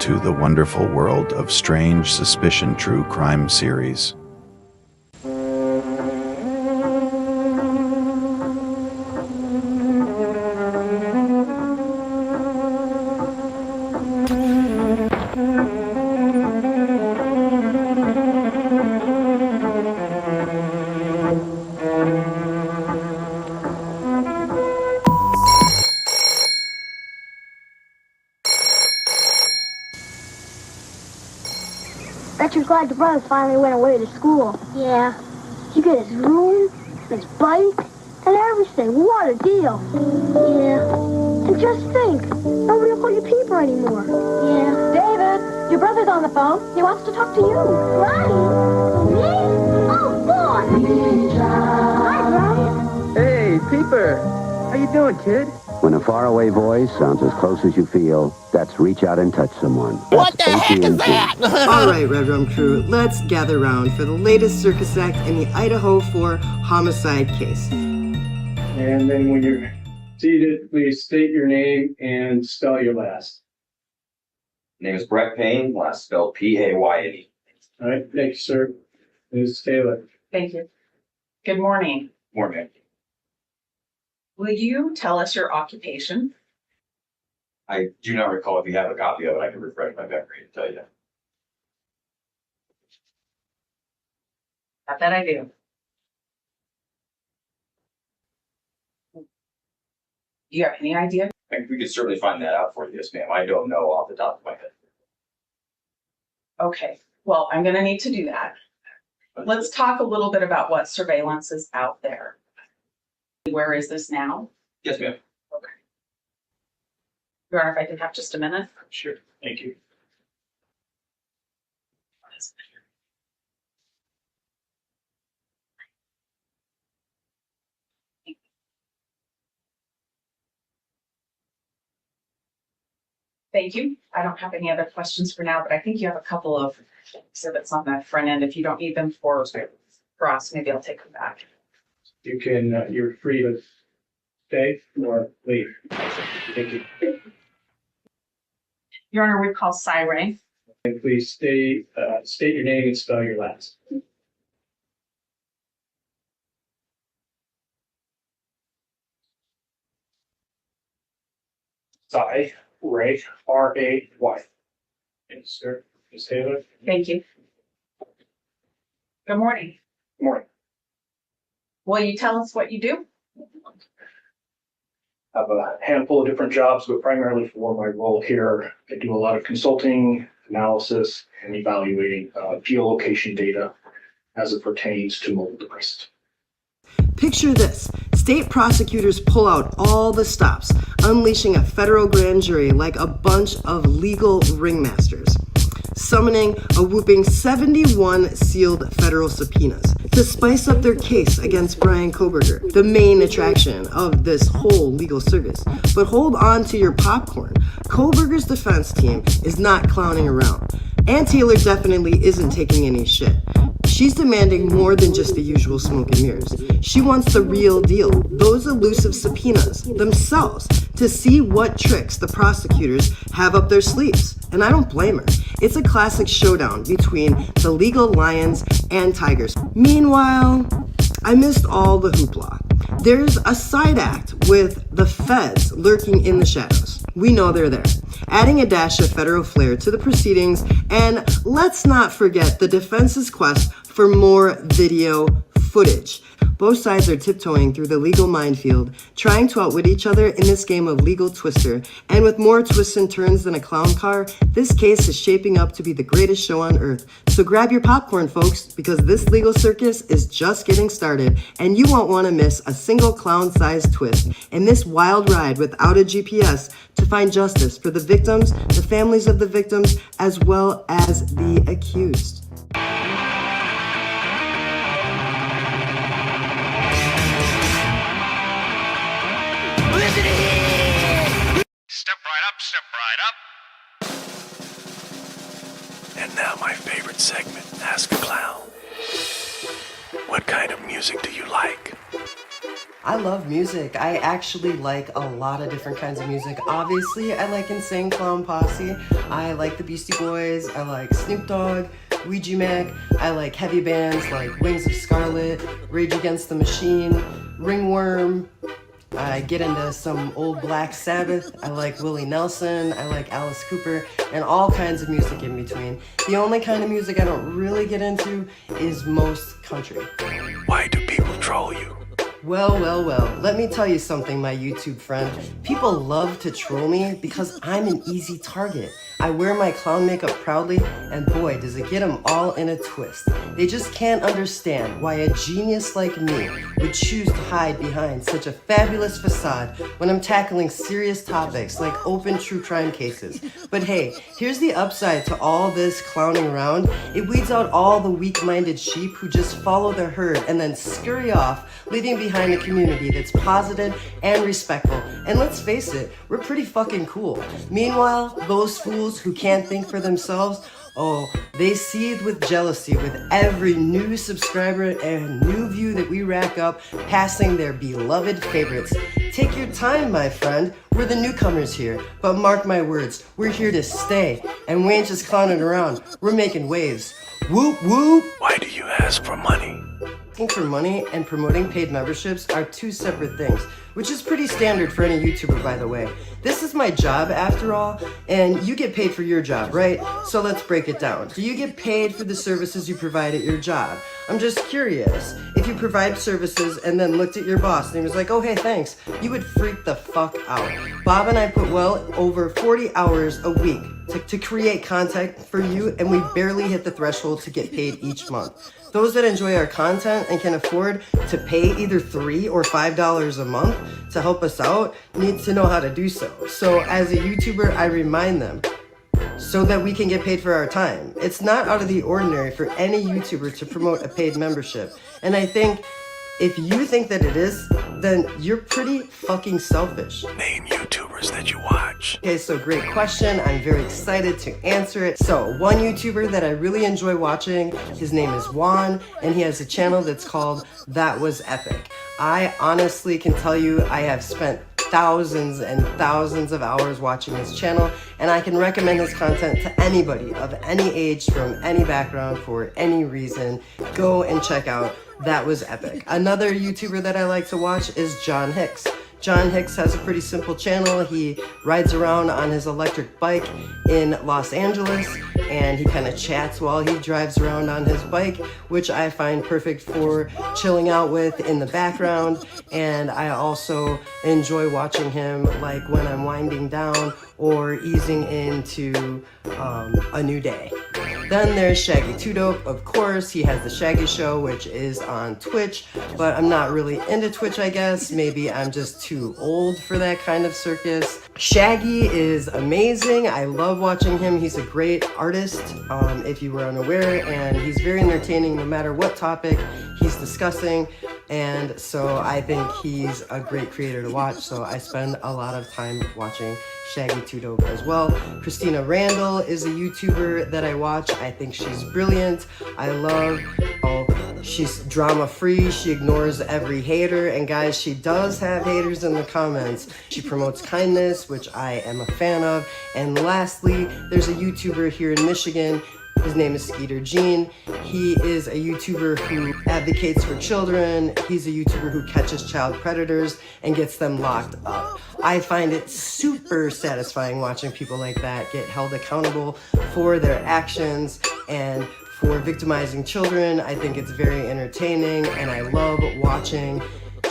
to the wonderful world of Strange Suspicion True Crime series. Bet you're glad the brothers finally went away to school. Yeah. You get his room, his bike, and everything. What a deal. Yeah. And just think, nobody will call you Peeper anymore. Yeah. David, your brother's on the phone. He wants to talk to you. Ronnie? Me? Oh, boy. Hi, Brian. Hey, Peeper. How you doing, kid? When a faraway voice sounds as close as you feel, that's reach out and touch someone. What the heck is that? All right, Red Rum crew, let's gather around for the latest circus act in the Idaho 4 homicide case. And then when you're seated, please state your name and spell your last. Name is Brett Payne, last spelled P-A-Y-N-E. All right, thank you, sir. Ms. Taylor. Thank you. Good morning. Morning. Will you tell us your occupation? I do not recall. If you have a copy of it, I can refresh my memory and tell you. I bet I do. Do you have any idea? I think we could certainly find that out for you, yes, ma'am. I don't know off the top of my head. Okay, well, I'm going to need to do that. Let's talk a little bit about what surveillance is out there. Where is this now? Yes, ma'am. Okay. Your Honor, if I could have just a minute. Sure, thank you. Thank you. I don't have any other questions for now, but I think you have a couple of exhibits on that front end. If you don't need them for us, maybe I'll take them back. You can, you're free to stay or leave. Thank you. Your Honor, we call Cy. And please state your name and spell your last. Cy, Ray, R-A-Y. Yes, sir. Ms. Taylor. Thank you. Good morning. Good morning. Will you tell us what you do? I have a handful of different jobs, but primarily for my role here, I do a lot of consulting, analysis, and evaluating geolocation data as it pertains to mobile devices. Picture this. State prosecutors pull out all the stops, unleashing a federal grand jury like a bunch of legal ringmasters, summoning a whooping 71 sealed federal subpoenas to spice up their case against Bryan Kohberger, the main attraction of this whole legal circus. But hold on to your popcorn. Kohberger's defense team is not clowning around. Ann Taylor definitely isn't taking any shit. She's demanding more than just the usual smoke and mirrors. She wants the real deal, those elusive subpoenas themselves, to see what tricks the prosecutors have up their sleeves. And I don't blame her. It's a classic showdown between the legal lions and tigers. Meanwhile, I missed all the hoopla. There's a side act with the feds lurking in the shadows. We know they're there, adding a dash of federal flair to the proceedings, and let's not forget the defense's quest for more video footage. Both sides are tiptoeing through the legal minefield, trying to outwit each other in this game of legal twister. And with more twists and turns than a clown car, this case is shaping up to be the greatest show on earth. So grab your popcorn, folks, because this legal circus is just getting started, and you won't want to miss a single clown-sized twist in this wild ride without a GPS to find justice for the victims, the families of the victims, as well as the accused. Step right up, step right up. And now my favorite segment, Ask a Clown. What kind of music do you like? I love music. I actually like a lot of different kinds of music. Obviously, I like Insane Clown Posse. I like the Beastie Boys. I like Snoop Dogg, Ouija Mac. I like heavy bands like Wings of Scarlet, Rage Against the Machine, Ringworm. I get into some old Black Sabbath. I like Willie Nelson. I like Alice Cooper, and all kinds of music in between. The only kind of music I don't really get into is most country. Why do people troll you? Well, let me tell you something, my YouTube friend. People love to troll me because I'm an easy target. I wear my clown makeup proudly, and boy, does it get them all in a twist. They just can't understand why a genius like me would choose to hide behind such a fabulous facade when I'm tackling serious topics like open true crime cases. But hey, here's the upside to all this clowning around. It weeds out all the weak-minded sheep who just follow the herd and then scurry off, leaving behind a community that's positive and respectful. And let's face it, we're pretty fucking cool. Meanwhile, those fools who can't think for themselves, oh, they seethe with jealousy with every new subscriber and new view that we rack up, passing their beloved favorites. Take your time, my friend. We're the newcomers here, but mark my words, we're here to stay. And we ain't just clowning around, we're making waves. Whoop whoop! Why do you ask for money? Asking for money and promoting paid memberships are two separate things, which is pretty standard for any YouTuber, by the way. This is my job after all, and you get paid for your job, right? So let's break it down. Do you get paid for the services you provide at your job? I'm just curious. If you provide services and then looked at your boss and he was like, oh hey, thanks, you would freak the fuck out. Bob and I put well over 40 hours a week to create content for you, and we barely hit the threshold to get paid each month. Those that enjoy our content and can afford to pay either $3 or $5 a month to help us out need to know how to do so. So as a YouTuber, I remind them so that we can get paid for our time. It's not out of the ordinary for any YouTuber to promote a paid membership. And I think if you think that it is, then you're pretty fucking selfish. Name YouTubers that you watch. Okay, so great question. I'm very excited to answer it. So one YouTuber that I really enjoy watching, his name is Juan, and he has a channel that's called That Was Epic. I honestly can tell you I have spent thousands and thousands of hours watching his channel, and I can recommend his content to anybody of any age, from any background, for any reason. Go and check out That Was Epic. Another YouTuber that I like to watch is John Hicks. John Hicks has a pretty simple channel. He rides around on his electric bike in Los Angeles, and he kind of chats while he drives around on his bike, which I find perfect for chilling out with in the background. And I also enjoy watching him like when I'm winding down or easing into a new day. Then there's Shaggy 2 Dope, of course. He has the Shaggy Show, which is on Twitch, but I'm not really into Twitch, I guess. Maybe I'm just too old for that kind of circus. Shaggy is amazing. I love watching him. He's a great artist, if you were unaware, and he's very entertaining no matter what topic he's discussing. And so I think he's a great creator to watch, so I spend a lot of time watching Shaggy 2 Dope as well. Christina Randall is a YouTuber that I watch. I think she's brilliant. I love she's drama free. She ignores every hater, and guys, she does have haters in the comments. She promotes kindness, which I am a fan of. And lastly, there's a YouTuber here in Michigan. His name is Skeeter Gene. He is a YouTuber who advocates for children. He's a YouTuber who catches child predators and gets them locked up. I find it super satisfying watching people like that get held accountable for their actions and for victimizing children. I think it's very entertaining, and I love watching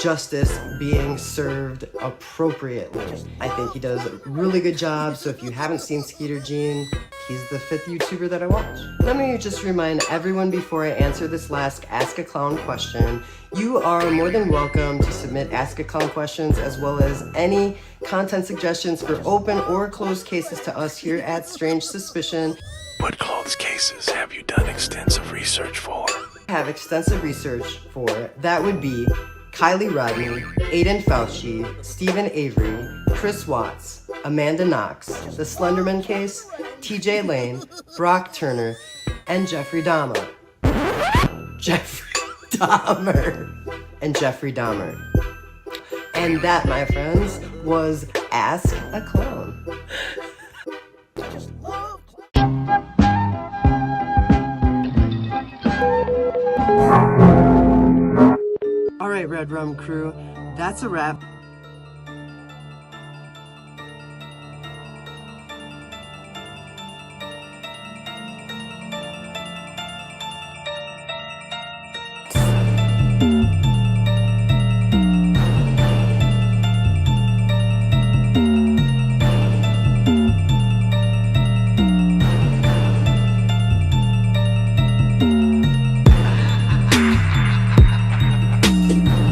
justice being served appropriately. I think he does a really good job, so if you haven't seen Skeeter Gene, he's the 5th YouTuber that I watch. Let me just remind everyone before I answer this last Ask a Clown question, you are more than welcome to submit Ask a Clown questions as well as any content suggestions for open or closed cases to us here at Strange Suspicion. What closed cases have you done extensive research for? I have extensive research for, that would be Kylie Rodney, Aiden Fauci, Stephen Avery, Chris Watts, Amanda Knox, The Slenderman Case, TJ Lane, Brock Turner, and Jeffrey Dahmer. Jeffrey Dahmer. And that, my friends, was Ask a Clown. All right, Red Rum crew, that's a wrap.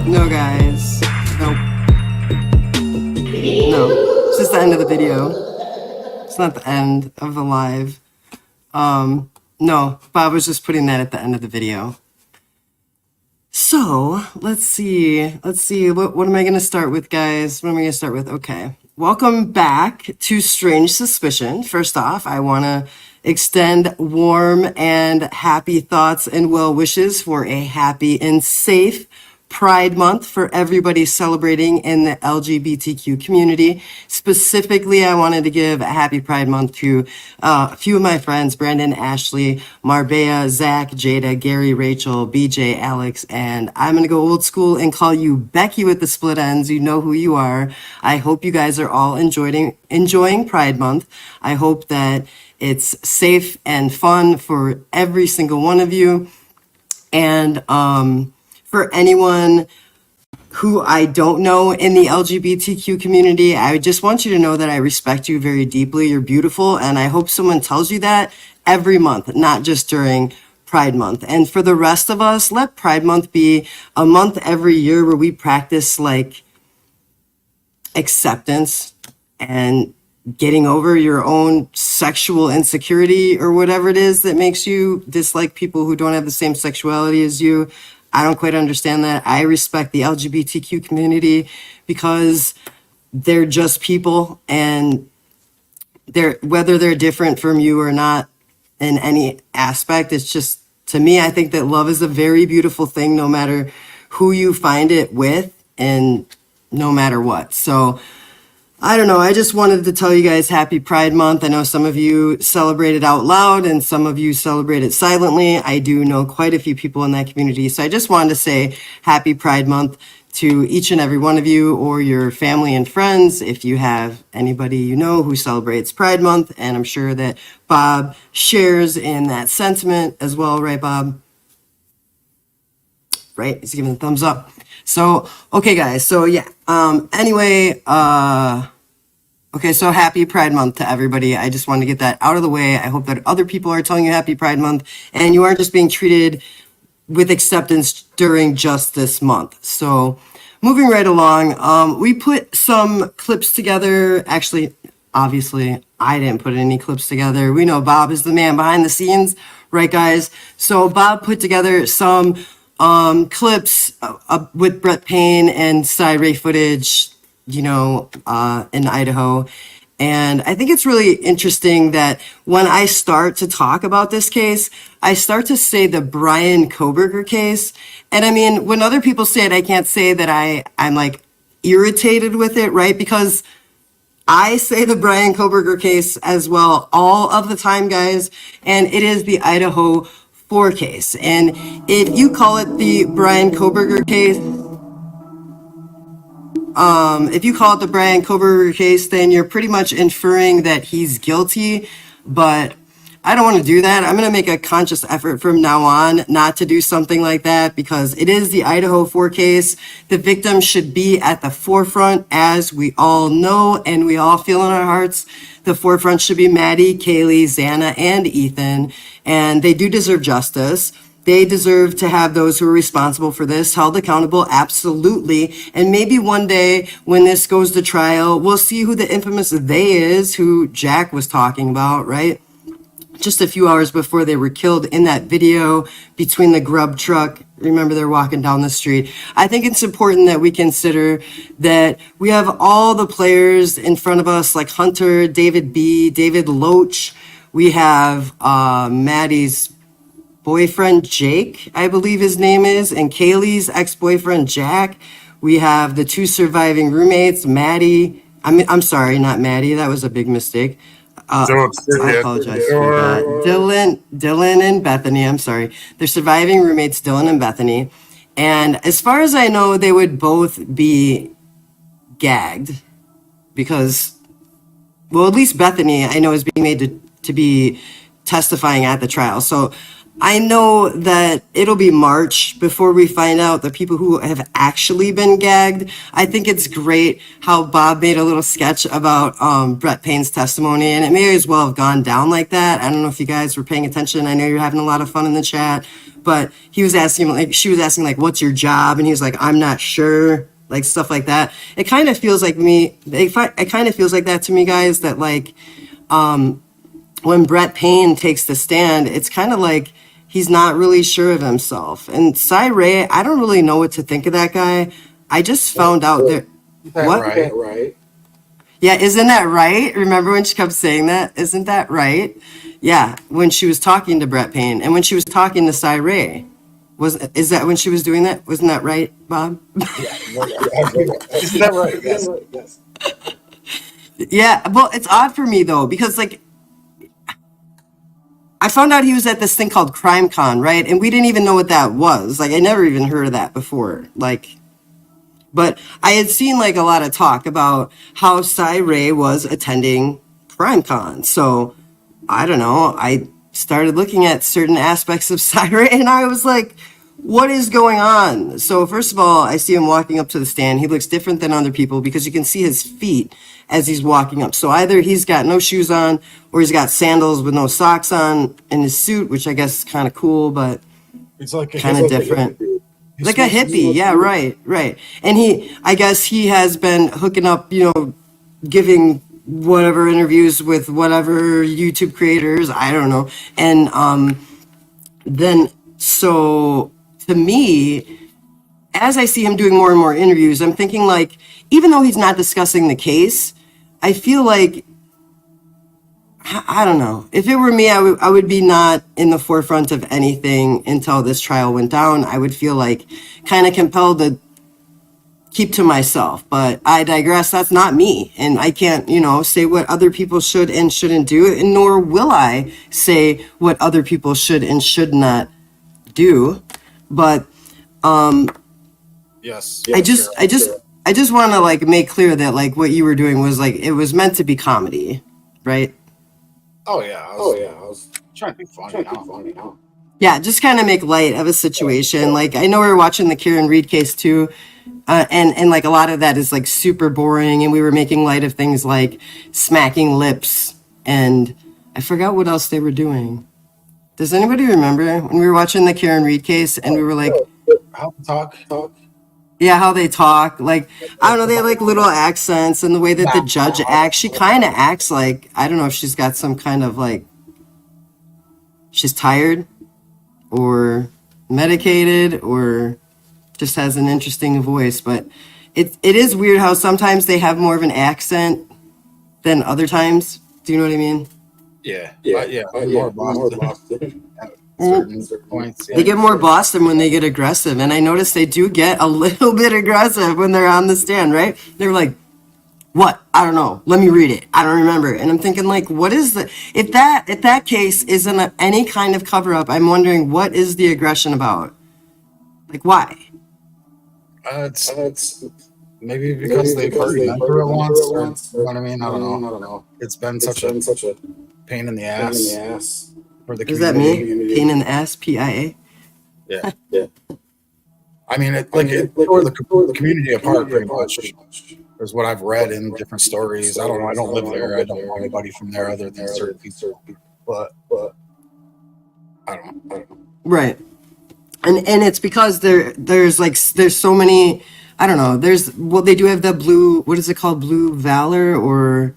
No, guys. Nope. No. It's just the end of the video. It's not the end of the live. No, Bob was just putting that at the end of the video. So, let's see. What am I going to start with, guys? What am I going to start with? Okay. Welcome back to Strange Suspicion. First off, I want to extend warm and happy thoughts and well wishes for a happy and safe Pride Month for everybody celebrating in the LGBTQ community. Specifically, I wanted to give a happy Pride Month to a few of my friends, Brandon, Ashley, Marbella, Zach, Jada, Gary, Rachel, BJ, Alex, and I'm going to go old school and call you Becky with the split ends. You know who you are. I hope you guys are all enjoying Pride Month. I hope that it's safe and fun for every single one of you. And, for anyone who I don't know in the LGBTQ community, I just want you to know that I respect you very deeply. You're beautiful, and I hope someone tells you that every month, not just during Pride Month. And for the rest of us, let Pride Month be a month every year where we practice like acceptance and getting over your own sexual insecurity or whatever it is that makes you dislike people who don't have the same sexuality as you. I don't quite understand that. I respect the LGBTQ community because they're just people, and whether they're different from you or not in any aspect, it's just, to me, I think that love is a very beautiful thing no matter who you find it with and no matter what. So I don't know. I just wanted to tell you guys happy Pride Month. I know some of you celebrate it out loud and some of you celebrate it silently. I do know quite a few people in that community. So I just wanted to say happy Pride Month to each and every one of you or your family and friends if you have anybody you know who celebrates Pride Month. And I'm sure that Bob shares in that sentiment as well. Right, Bob? Right? He's giving a thumbs up. So, okay, guys. So, yeah. Anyway, okay, so happy Pride Month to everybody. I just wanted to get that out of the way. I hope that other people are telling you happy Pride Month and you aren't just being treated with acceptance during just this month. So, moving right along, we put some clips together. Actually, obviously, I didn't put any clips together. We know Bob is the man behind the scenes, right, guys? So, Bob put together some clips with Brett Payne and side ray footage, you know, in Idaho. And I think it's really interesting that when I start to talk about this case, I start to say the Bryan Kohberger case. And I mean, when other people say it, I can't say that I'm like irritated with it, right? Because I say the Bryan Kohberger case as well all of the time, guys. And it is the Idaho 4 case. And if you call it the Bryan Kohberger case, then you're pretty much inferring that he's guilty, but I don't want to do that. I'm going to make a conscious effort from now on not to do something like that because it is the Idaho 4 case. The victim should be at the forefront, as we all know and we all feel in our hearts. The forefront should be Maddie, Kaylee, Xana, and Ethan, and they do deserve justice. They deserve to have those who are responsible for this held accountable, absolutely. And maybe one day when this goes to trial, we'll see who the infamous they is, who Jack was talking about, right? Just a few hours before they were killed in that video between the grub truck. Remember, they're walking down the street. I think it's important that we consider that we have all the players in front of us, like Hunter, David B., David Loach. We have Maddie's boyfriend, Jake, I believe his name is, and Kaylee's ex-boyfriend, Jack. We have the two surviving roommates, Maddie. I'm sorry, not Maddie. That was a big mistake. I apologize for that. Dylan and Bethany. I'm sorry. They're surviving roommates, Dylan and Bethany. And as far as I know, they would both be gagged because, well, at least Bethany, I know, is being made to be testifying at the trial. So I know that it'll be March before we find out the people who have actually been gagged. I think it's great how Bob made a little sketch about Brett Payne's testimony, and it may as well have gone down like that. I don't know if you guys were paying attention. I know you're having a lot of fun in the chat, but he was asking, like, she was asking, like, what's your job? And he was like, I'm not sure, like, stuff like that. It kind of feels like it kind of feels like that to me, guys, that, like, when Brett Payne takes the stand, it's kind of like he's not really sure of himself. And Cy Ray, I don't really know what to think of that guy. I just found out that. What? Right. Yeah, isn't that right? Remember when she kept saying that? Isn't that right? Yeah, when she was talking to Brett Payne and when she was talking to Cy Ray. Is that when she was doing that? Wasn't that right, Bob? Isn't that right? Yes. Yeah, well, it's odd for me though, because like I found out he was at this thing called CrimeCon, right? And we didn't even know what that was. Like I never even heard of that before. Like, but I had seen like a lot of talk about how Cy Ray was attending CrimeCon. So I don't know. I started looking at certain aspects of Cy Ray and I was like, what is going on? So first of all, I see him walking up to the stand. He looks different than other people because you can see his feet as he's walking up. So either he's got no shoes on or he's got sandals with no socks on in his suit, which I guess is kind of cool, but It's like kind of different. Like a hippie. Yeah, right. And I guess he has been hooking up, giving whatever interviews with whatever YouTube creators. I don't know. And then, so to me, as I see him doing more and more interviews, I'm thinking like, even though he's not discussing the case, I feel like, I don't know. If it were me, I would be not in the forefront of anything until this trial went down. I would feel like kind of compelled to keep to myself, but I digress. That's not me. And I can't, say what other people should and shouldn't do, and nor will I say what other people should and should not do. But yes. I just want to like make clear that like what you were doing was like it was meant to be comedy, right? Oh yeah. I was trying to be funny. Yeah, just kind of make light of a situation. Like I know we were watching the Kieran Reed case too, and like a lot of that is like super boring, and we were making light of things like smacking lips, and I forgot what else they were doing. Does anybody remember when we were watching the Kieran Reed case and we were like, How to talk? yeah, how they talk, like, I don't know, they have like little accents, and the way that the judge acts, she kind of acts like, I don't know if she's got some kind of like, she's tired or medicated or just has an interesting voice. But it is weird how sometimes they have more of an accent than other times. Do you know what I mean? Yeah. More Boston. Certain points. They get more Boston when they get aggressive, and I noticed they do get a little bit aggressive when they're on the stand, right? They're like, what? I don't know. Let me read it. I don't remember. And I'm thinking like, what is the, if that case isn't any kind of cover up, I'm wondering what is the aggression about? Like why? It's maybe because they've heard it once, or you know what I mean? I don't know. It's been such a pain in the ass for the community. What does that mean? Pain in the ass? PIA? Yeah. I mean, it tore the community apart pretty much. Is what I've read in different stories. I don't know. I don't live there. I don't know anybody from there other than certain people. But I don't know. Right. And it's because there's so many, I don't know, they do have the blue, what is it called? Blue Valor or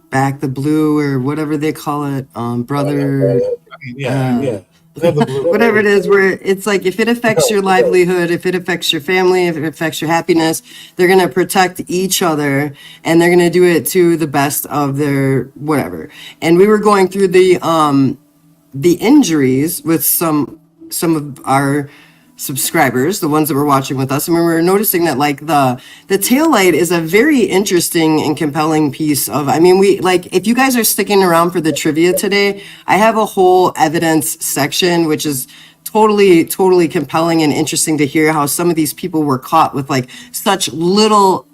Back the Blue or whatever they call it. Brother. Yeah. Whatever it is, where it's like if it affects your livelihood, if it affects your family, if it affects your happiness, they're going to protect each other, and they're going to do it to the best of their whatever. And we were going through the injuries with some of our subscribers, the ones that were watching with us, and we were noticing that like the taillight is a very interesting and compelling piece of, I mean, we like, if you guys are sticking around for the trivia today, I have a whole evidence section, which is totally compelling and interesting to hear how some of these people were caught with like such little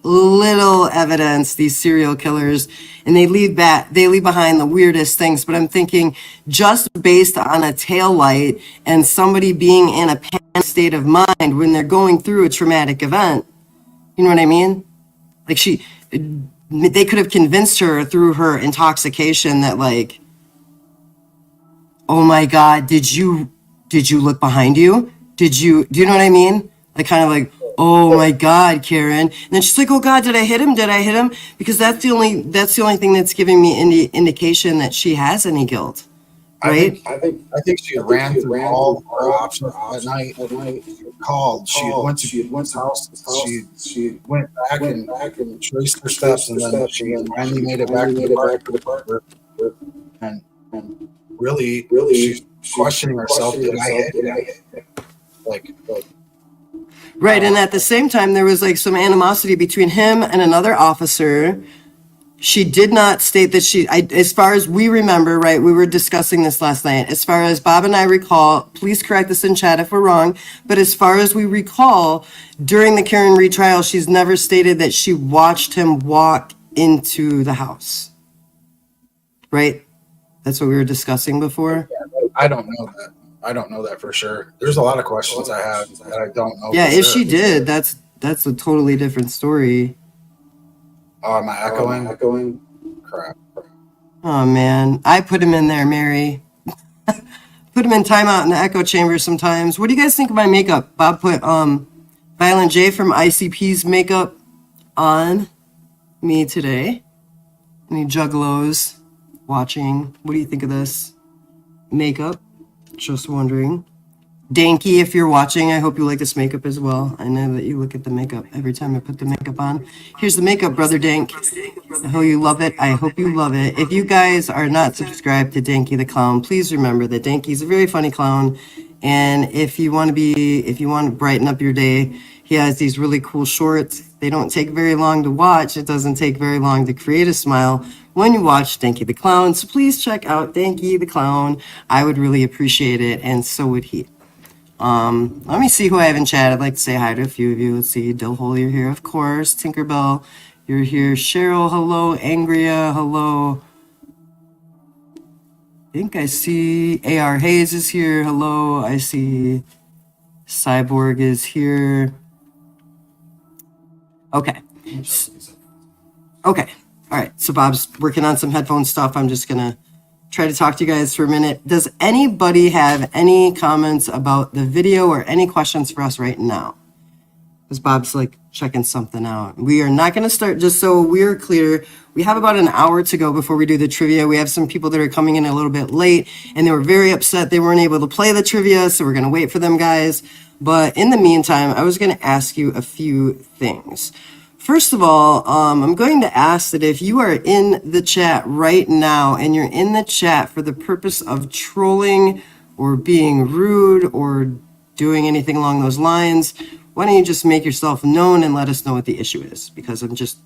evidence, these serial killers, and they leave behind the weirdest things. But I'm thinking, just based on a tail light and somebody being in a panic state of mind when they're going through a traumatic event, you know what I mean? Like they could have convinced her through her intoxication that like, oh my God, did you look behind you? Do you know what I mean? Like kind of like, oh my God, Karen. And then she's like, oh God, did I hit him? Because that's the only thing that's giving me any indication that she has any guilt. Right? I think she ran through all her options that night. She called. She went to his house. She went back and traced her steps, and then she finally made it back to the park. And really, she's questioning herself. Did I hit him? Like. Right, and at the same time, there was like some animosity between him and another officer. She did not state that as far as we remember, right, we were discussing this last night. As far as Bob and I recall, please correct us in chat if we're wrong, but as far as we recall, during the Karen Reed trial, she's never stated that she watched him walk into the house. Right? That's what we were discussing before. I don't know that. I don't know that for sure. There's a lot of questions I have that I don't know. Yeah, if she did, that's a totally different story. Oh, am I echoing? Crap. Oh man, I put him in there, Mary. Put him in timeout in the echo chamber sometimes. What do you guys think of my makeup? Bob put Violent J from ICP's makeup on me today. Any juggalos watching? What do you think of this makeup? Just wondering. Danky, if you're watching, I hope you like this makeup as well. I know that you look at the makeup every time I put the makeup on. Here's the makeup, Brother Dank. I hope you love it. I hope you love it. If you guys are not subscribed to Danky the Clown, please remember that Danky's a very funny clown. And if you want to brighten up your day, he has these really cool shorts. They don't take very long to watch. It doesn't take very long to create a smile when you watch Danky the Clown. So please check out Danky the Clown. I would really appreciate it, and so would he. Let me see who I have in chat. I'd like to say hi to a few of you. Let's see. Dillhole, you're here, of course. Tinkerbell, you're here. Cheryl, hello. Angria, hello. I think I see AR Hayes is here. Hello. I see Cyborg is here. Okay. Okay. All right. So Bob's working on some headphone stuff. I'm just going to try to talk to you guys for a minute. Does anybody have any comments about the video or any questions for us right now? Because Bob's like checking something out. We are not going to start, just so we're clear. We have about an hour to go before we do the trivia. We have some people that are coming in a little bit late, and they were very upset they weren't able to play the trivia, so we're going to wait for them, guys. But in the meantime, I was going to ask you a few things. First of all, I'm going to ask that if you are in the chat right now and you're in the chat for the purpose of trolling or being rude or doing anything along those lines, why don't you just make yourself known and let us know what the issue is? Because I'm just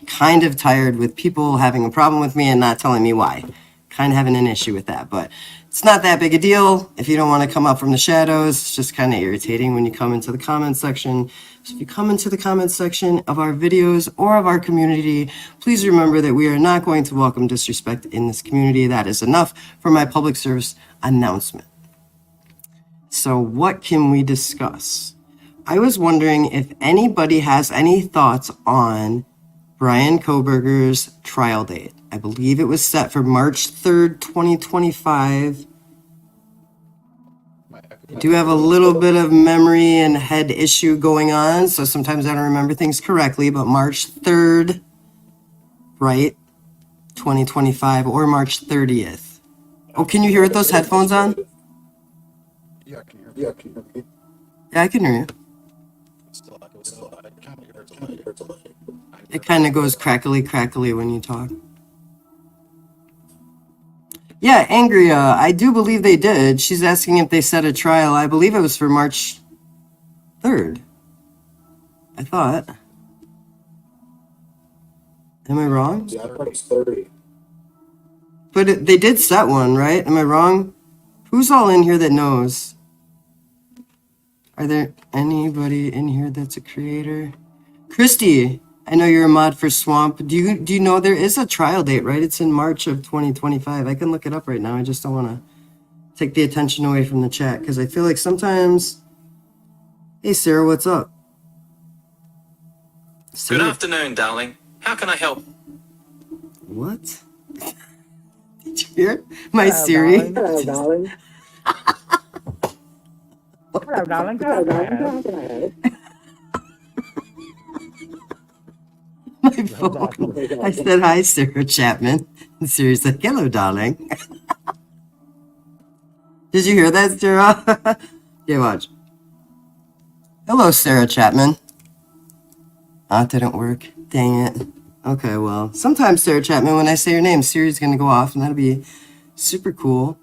kind of tired with people having a problem with me and not telling me why. Kind of having an issue with that, but it's not that big a deal. If you don't want to come up from the shadows, it's just kind of irritating when you come into the comments section. So if you come into the comments section of our videos or of our community, please remember that we are not going to welcome disrespect in this community. That is enough for my public service announcement. So what can we discuss? I was wondering if anybody has any thoughts on Bryan Kohberger's trial date. I believe it was set for March 3rd, 2025. I do have a little bit of memory and head issue going on, so sometimes I don't remember things correctly, but March 3rd, right? 2025 or March 30th. Oh, can you hear with those headphones on? Yeah, I can hear you. Yeah, I can hear you. It kind of goes crackly when you talk. Yeah, Angria, I do believe they did. She's asking if they set a trial. I believe it was for March 3rd. I thought. Am I wrong? Yeah, I thought it was 30. But they did set one, right? Am I wrong? Who's all in here that knows? Are there anybody in here that's a creator? Christy, I know you're a mod for Swamp. Do you know there is a trial date, right? It's in March of 2025. I can look it up right now. I just don't want to take the attention away from the chat because I feel like sometimes... Hey, Sarah, what's up? Good afternoon, darling. How can I help? What? Did you hear my Siri? Hello, darling. Hello, darling. Hello, darling. My phone. I said hi, Sarah Chapman. And Siri's like, hello, darling. Did you hear that, Sarah? Yeah, watch. Hello, Sarah Chapman. Ah, it didn't work. Dang it. Okay, well, sometimes, Sarah Chapman, when I say your name, Siri's going to go off, and that'll be super cool.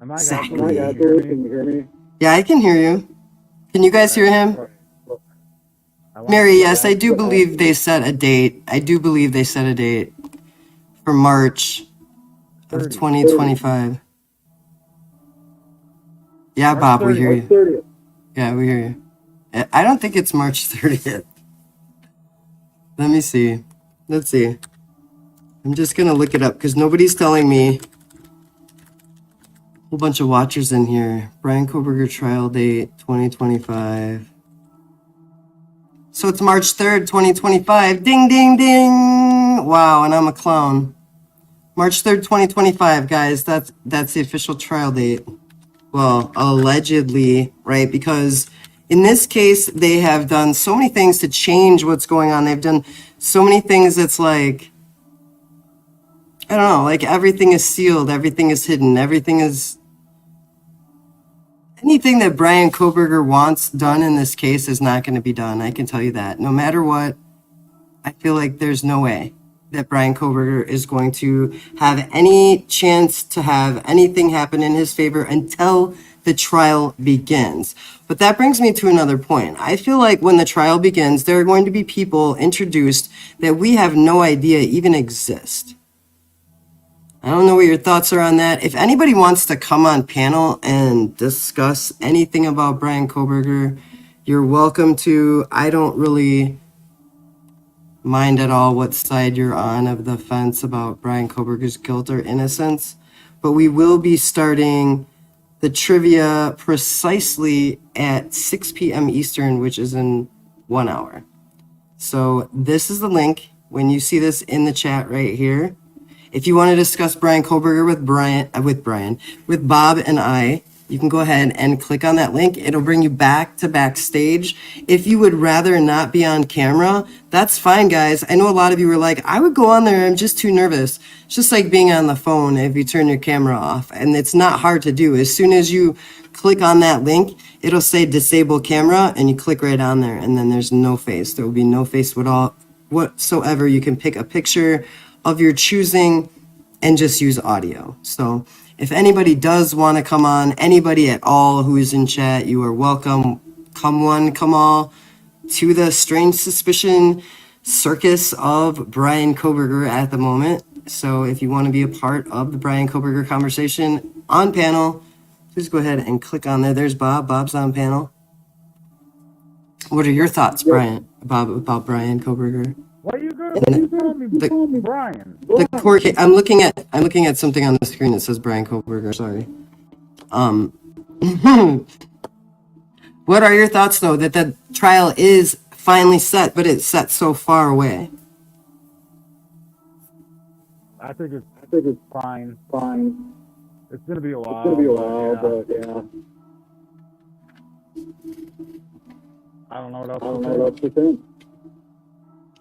Exactly. Can you hear me? Yeah, I can hear you. Can you guys hear him? Mary, yes, I do believe they set a date. I do believe they set a date for March of 2025. Yeah, Bob, we hear you. Yeah, we hear you. I don't think it's March 30th. Let me see. Let's see. I'm just going to look it up because nobody's telling me. A whole bunch of watchers in here. Bryan Kohberger trial date 2025. So it's March 3rd, 2025. Ding, ding, ding. Wow, and I'm a clown. March 3rd, 2025, guys. That's the official trial date. Well, allegedly, right? Because in this case, they have done so many things to change what's going on. They've done so many things that's like, I don't know, like everything is sealed, everything is hidden, everything is... Anything that Bryan Kohberger wants done in this case is not going to be done. I can tell you that. No matter what, I feel like there's no way that Bryan Kohberger is going to have any chance to have anything happen in his favor until the trial begins. But that brings me to another point. I feel like when the trial begins, there are going to be people introduced that we have no idea even exist. I don't know what your thoughts are on that. If anybody wants to come on panel and discuss anything about Bryan Kohberger, you're welcome to. I don't really mind at all what side you're on of the fence about Bryan Kohberger's guilt or innocence, but we will be starting the trivia precisely at 6 p.m. Eastern, which is in 1 hour. So this is the link. When you see this in the chat right here, if you want to discuss Bryan Kohberger with Bob and I, you can go ahead and click on that link. It'll bring you back to backstage. If you would rather not be on camera, that's fine, guys. I know a lot of you were like, I would go on there. I'm just too nervous. It's just like being on the phone if you turn your camera off. And it's not hard to do. As soon as you click on that link, it'll say disable camera, and you click right on there. And then there's no face. There will be no face whatsoever. You can pick a picture of your choosing and just use audio. So if anybody does want to come on, anybody at all who is in chat, you are welcome. Come one, come all to the Strange Suspicion circus of Bryan Kohberger at the moment. So if you want to be a part of the Bryan Kohberger conversation on panel, please go ahead and click on there. There's Bob. Bob's on panel. What are your thoughts, Brian, about Bryan Kohberger? What are you call me Brian? The court case, I'm looking at something on the screen that says Bryan Kohberger. Sorry. What are your thoughts, though, that the trial is finally set, but it's set so far away? I think it's fine. It's gonna be a while. But yeah. I don't know what else to think.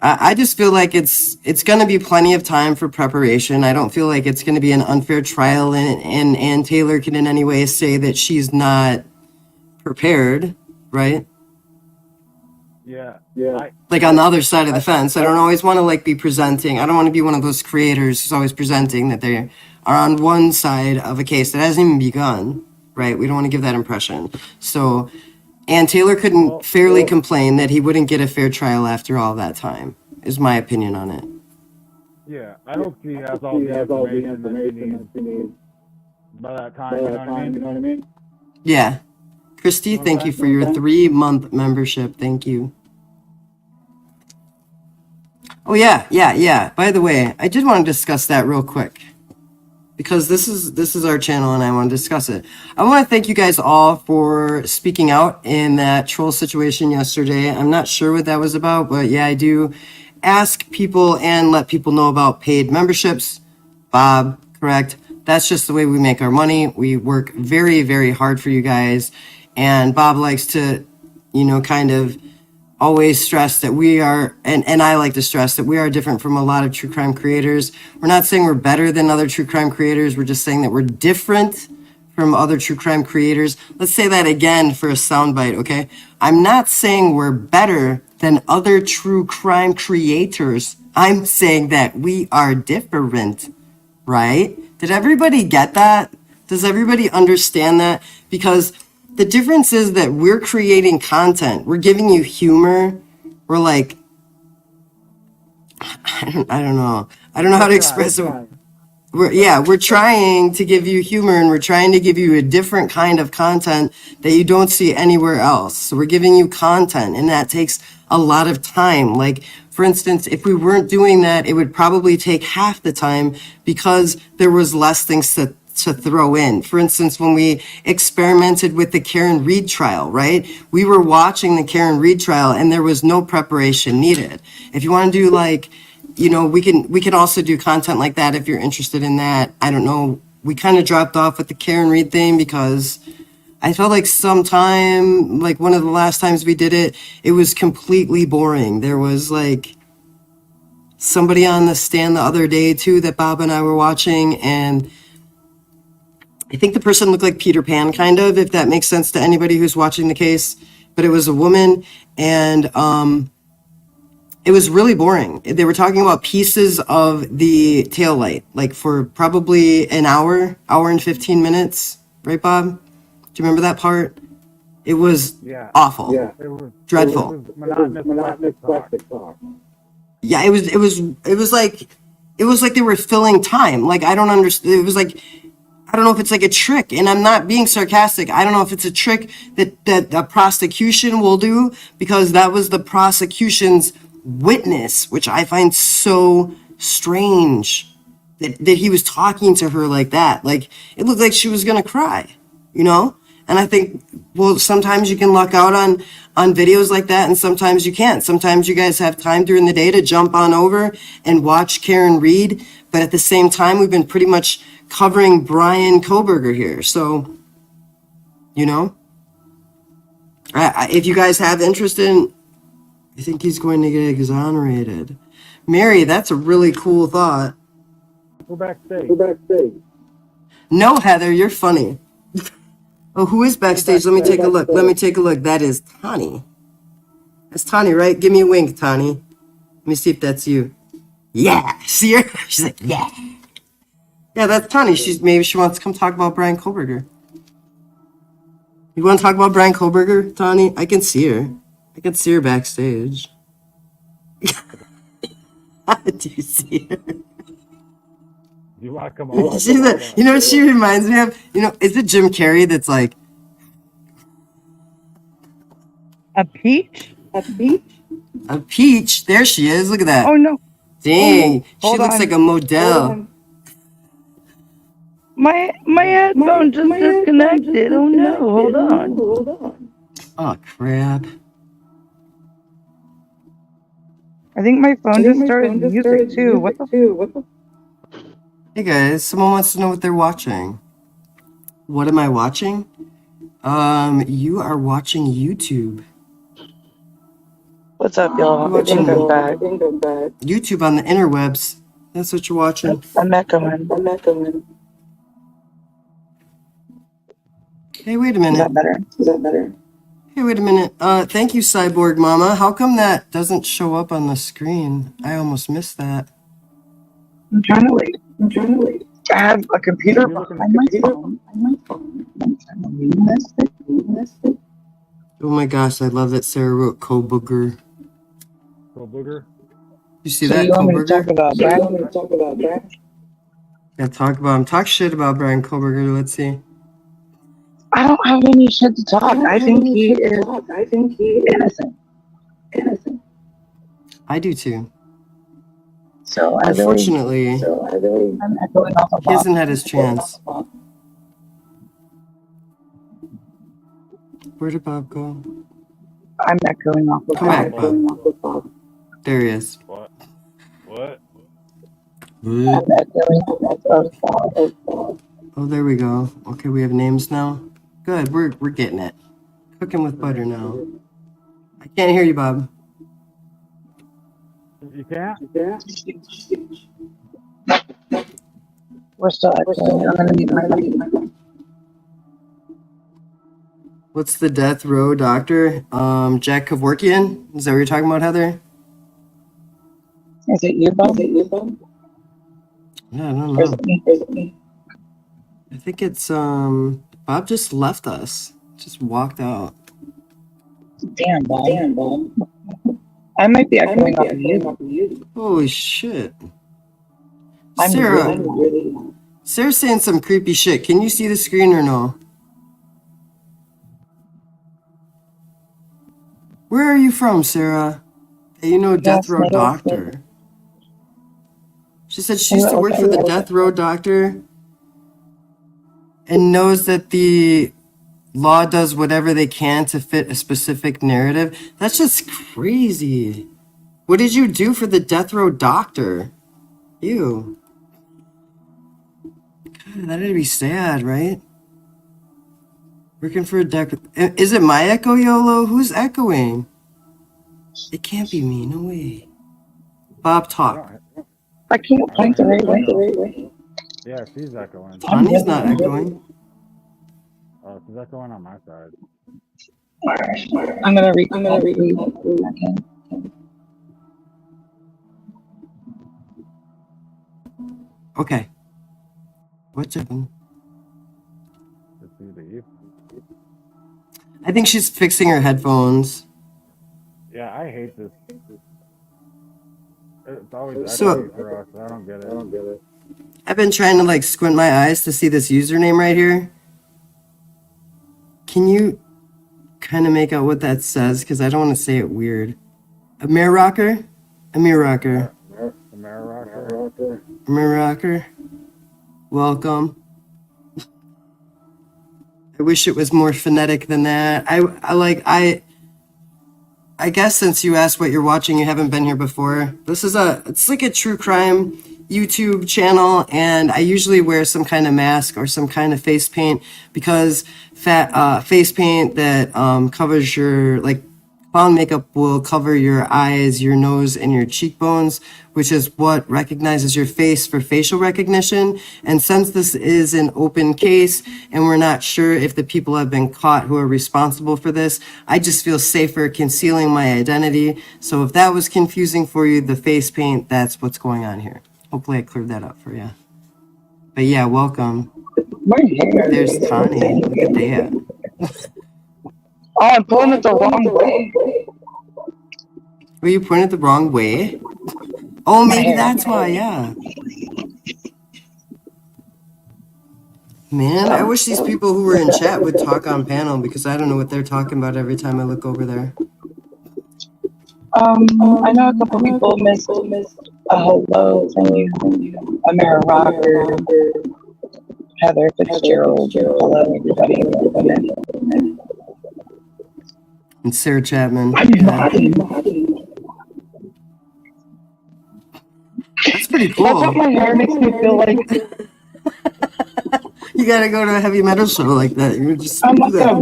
I just feel like it's going to be plenty of time for preparation. I don't feel like it's going to be an unfair trial, and Ann Taylor can in any way say that she's not prepared, right? Yeah. Like on the other side of the fence, I don't always want to like be presenting. I don't want to be one of those creators who's always presenting that they are on one side of a case that hasn't even begun, right? We don't want to give that impression. So And Taylor couldn't fairly complain that he wouldn't get a fair trial after all that time, is my opinion on it. Yeah, I hope she has all the information that she needs by that time, you know what I mean? Yeah. Christy, thank you for your 3-month membership. Thank you. Oh, yeah. By the way, I did want to discuss that real quick because this is our channel and I want to discuss it. I want to thank you guys all for speaking out in that troll situation yesterday. I'm not sure what that was about, but yeah, I do ask people and let people know about paid memberships. Bob, correct? That's just the way we make our money. We work very, very hard for you guys. And Bob likes to, kind of always stress that we are, and I like to stress that we are different from a lot of true crime creators. We're not saying we're better than other true crime creators. We're just saying that we're different from other true crime creators. Let's say that again for a soundbite, okay? I'm not saying we're better than other true crime creators. I'm saying that we are different, right? Did everybody get that? Does everybody understand that? Because the difference is that we're creating content. We're giving you humor. We're like, I don't know. I don't know how to express it. We're trying to give you humor and we're trying to give you a different kind of content that you don't see anywhere else. So we're giving you content and that takes a lot of time. Like, for instance, if we weren't doing that, it would probably take half the time because there was less things to throw in. For instance, when we experimented with the Karen Reed trial, right? We were watching the Karen Reed trial and there was no preparation needed. If you want to do like, we can also do content like that if you're interested in that. I don't know. We kind of dropped off with the Karen Reed thing because I felt like sometime, like one of the last times we did it, it was completely boring. There was like somebody on the stand the other day too that Bob and I were watching, and I think the person looked like Peter Pan, kind of, if that makes sense to anybody who's watching the case. But it was a woman, and it was really boring. They were talking about pieces of the taillight, like for probably an hour and 15 minutes. Right, Bob? Do you remember that part? It was awful. Yeah. It was dreadful. It was monotonous plastic talk. Yeah, it was like they were filling time. Like, I don't understand. It was like, I don't know if it's like a trick, and I'm not being sarcastic. I don't know if it's a trick that the prosecution will do, because that was the prosecution's witness, which I find so strange that he was talking to her like that. Like, it looked like she was going to cry, And I think, well, sometimes you can luck out on videos like that, and sometimes you can't. Sometimes you guys have time during the day to jump on over and watch Karen Reed, but at the same time, we've been pretty much covering Bryan Kohberger here. So, if you guys have interest in, I think he's going to get exonerated. Mary, that's a really cool thought. Go backstage. No, Heather, you're funny. Oh, who is backstage? Let me take a look. That is Tani. That's Tani, right? Give me a wink, Tani. Let me see if that's you. Yeah. See her? She's like, yeah. Yeah, that's Tani. Maybe she wants to come talk about Bryan Kohberger. You want to talk about Bryan Kohberger, Tani? I can see her. I can see her backstage. Do you see her? You want to come on? She's you know what she reminds me of? Is it Jim Carrey that's like a peach? A peach? A peach? There she is. Look at that. Oh no! Dang, she looks like a model. My headphone just disconnected. Oh no! Hold on. Oh crap! I think my phone just started music too. What the? Hey guys, someone wants to know what they're watching. What am I watching? You are watching YouTube. What's up, y'all? I think I'm back. YouTube on the interwebs. That's what you're watching. I'm echoing. Hey, wait a minute. Is that better? Hey, wait a minute. Thank you, Cyborg Mama. How come that doesn't show up on the screen? I almost missed that. I'm trying to wait. I have a computer behind my phone. Oh my gosh, I love that Sarah wrote Kohberger. Kohberger? You see So that, you want me to talk Kohberger? about Bryan? Yeah, talk about him. Talk shit about Bryan Kohberger. Let's see. I don't have any shit to talk. I think he is innocent. I do too. So Unfortunately, I'm echoing off of he Bob. hasn't had his chance. Where did Bob go? I'm echoing off of Come back, Bob. There he is. What? What? I'm echoing off of Bob. Oh, there we go. Okay, we have names now. Good, we're getting it. Cooking with butter now. I can't hear you, Bob. You can't? We're still echoing. I'm gonna need my What's the death row doctor? Jack Kevorkian? Is that what you're talking about, Heather? Is it you, Bob? Yeah, I don't Or is it know. me? I think it's Bob just left us. Just walked out. Damn, Bob. I might be echoing off of you. Holy shit. I'm Sarah. really Sarah's saying some creepy shit. Can you see the screen or no? Where are you from, Sarah? Hey, you know Death Row Doctor. She said she used to work for the Death Row Doctor and knows that the law does whatever they can to fit a specific narrative. That's just crazy. What did you do for the Death Row Doctor? Ew. God, that'd be sad, right? Working for a deck. Is it my echo, YOLO? Who's echoing? It can't be me. No way. Bob, talk. I can't find the right way. Yeah, she's echoing. Tani's not echoing. Oh, she's echoing on my side. I'm gonna read. Okay. Okay. What's happening? I think she's fixing her headphones. Yeah, I hate this. It's always So- echoing for us. I don't get it. I've been trying to like squint my eyes to see this username right here. Can you kind of make out what that says? Because I don't want to say it weird. Amir Rocker? Amir Rocker. Amir Rocker. Welcome. I wish it was more phonetic than that. I guess since you asked what you're watching, you haven't been here before. It's like a true crime YouTube channel, and I usually wear some kind of mask or some kind of face paint because face paint that covers your, like, clown makeup will cover your eyes, your nose, and your cheekbones, which is what recognizes your face for facial recognition. And since this is an open case and we're not sure if the people have been caught who are responsible for this, I just feel safer concealing my identity. So if that was confusing for you, the face paint, that's what's going on here. Hopefully I cleared that up for you. But yeah, welcome. There's Tani. Look at that. Oh, I'm pulling it the wrong way. Were you pointing it the wrong way? Oh, maybe that's why, yeah. Man, I wish these people who were in chat would talk on panel because I don't know what they're talking about every time I look over there. I know a couple people missed a hello from you. Amara Rocker, Heather Fitzgerald, hello everybody. And Sarah Chapman. That's pretty cool. That's what my hair makes me feel like. You gotta go to a heavy metal show like that. You just I'm like a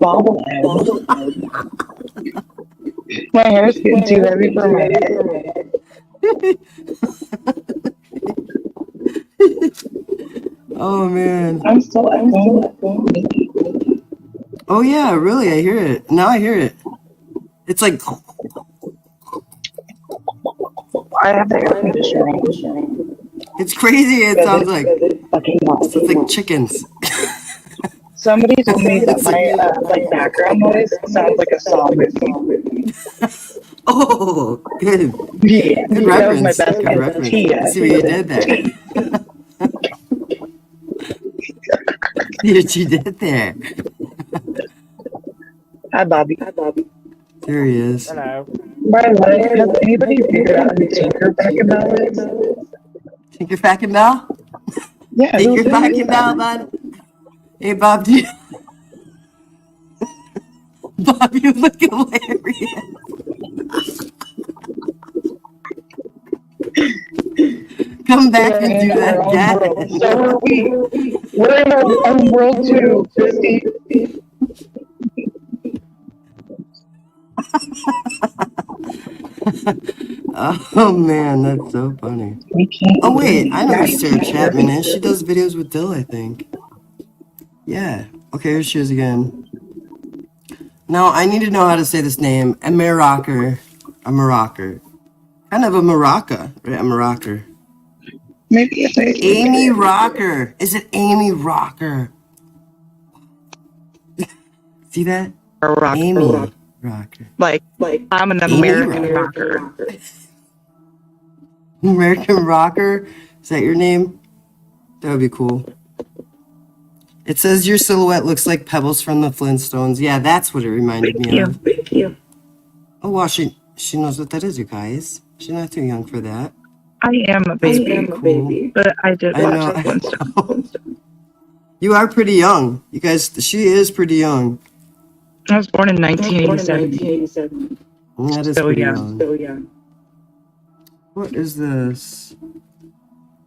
bobblehead. My hair's getting too heavy for my head. Oh man. I'm so. Oh yeah, really, I hear it. Now I hear it. It's like I have the air conditioner on. it's crazy. It sounds like it's like chickens. Somebody told me that my background noise sounds like a song movie. Oh, good. Yeah, Good that was my reference. best Good reference. I see what you did there. See what you did there. Hi, Bobby. There he is. Hello. Bryan, has anybody figured out who Tinker Bell is? Tinker Fackin' Bell? Yeah, Tinker Fackin' Bell, bud. Hey, Bob, do you... Bob, you look hilarious. Come back and do that again. So are we. We're in our own world too, Christy. Oh man, that's so funny. Oh wait, I know who Sarah Chapman is. She does videos with Dill, I think. Yeah. Okay, here she is again. Now I need to know how to say this name. A Maracker. Kind of a maraca, right? A maracker. Maybe it's Amy Rocker. Is it Amy Rocker? See that? Amy Rocker. Like I'm an American rocker. American Rocker? Is that your name? That would be cool. It says your silhouette looks like Pebbles from the Flintstones. Yeah, that's what it reminded me of. Thank you. Oh, wow, she knows what that is, you guys. She's not too young for that. I am a baby, but I did watch the Flintstones. You are pretty young. You guys, she is pretty young. I was born in 1987. That is so pretty young. young. What is this?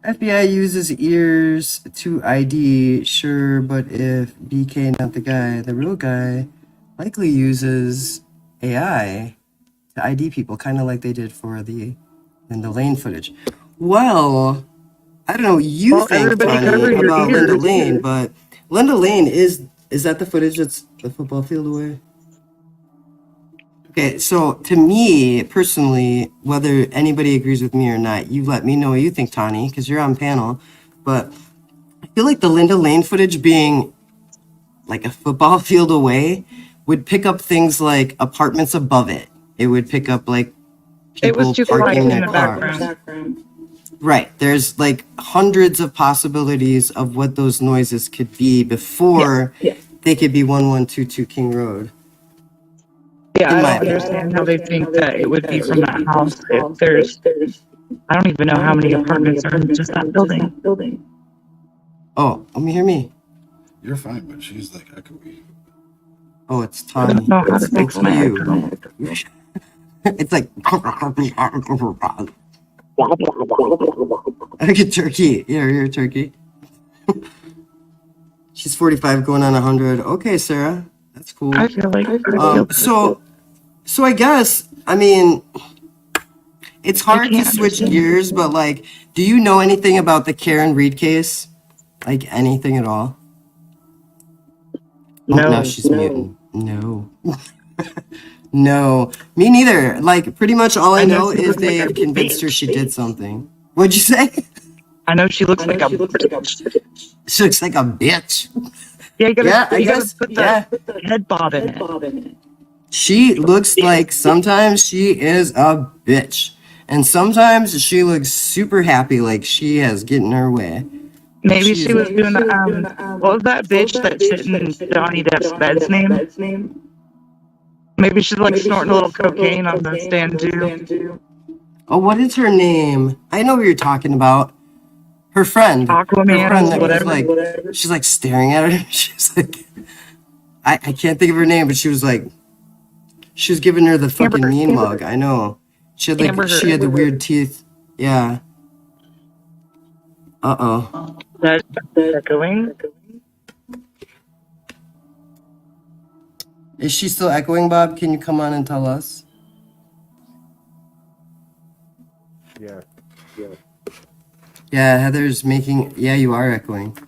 FBI uses ears to ID, sure, but if BK not the guy, the real guy likely uses AI to ID people, kind of like they did for the Linda Lane footage. Well, I don't know what you think, Tony, about Linda Lane, but Linda Lane is that the footage that's the football field away? Okay, so to me, personally, whether anybody agrees with me or not, you let me know what you think, Tawny, because you're on panel. But I feel like the Linda Lane footage being like a football field away would pick up things like apartments above it. It would pick up like people parking their cars. Right. There's like hundreds of possibilities of what those noises could be before they could be 1122 King Road. Yeah, I don't understand how they think that it would be from that house if there's, I don't even know how many apartments are in just that building. Oh, let me hear me. You're fine, but she's like echoey. Oh, it's Tommy. I don't know how to fix my you. It's like like a turkey. Yeah, you're a turkey. She's 45 going on 100. Okay, Sarah. That's cool. I feel like so I guess, I mean, it's hard to switch gears, but like, do you know anything about the Karen Reed case? Like anything at all? No. Oh, now she's muting. No. No. Me neither. Like, pretty much all I know is they have convinced her she did something. What'd you say? I know she looks like a bitch. She looks like a bitch. Yeah, you gotta, I guess, put the head bob in it. She looks like sometimes she is a bitch. And sometimes she looks super happy like she has getting her way. Maybe she was doing what was that bitch that shit in Johnny Depp's bed's name? Maybe she's like snorting a little cocaine on the stand too. Oh, what is her name? I know who you're talking about. Her friend. Aquaman, her friend that whatever. was like, she's like staring at her. She's like, I can't think of her name, but she was like, she was giving her the fucking mean mug. I know. She had like, she had the weird teeth. Yeah. Uh-oh. That's echoing. Is she still echoing, Bob? Can you come on and tell us? Yeah. Yeah, Heather's making... Yeah, you are echoing.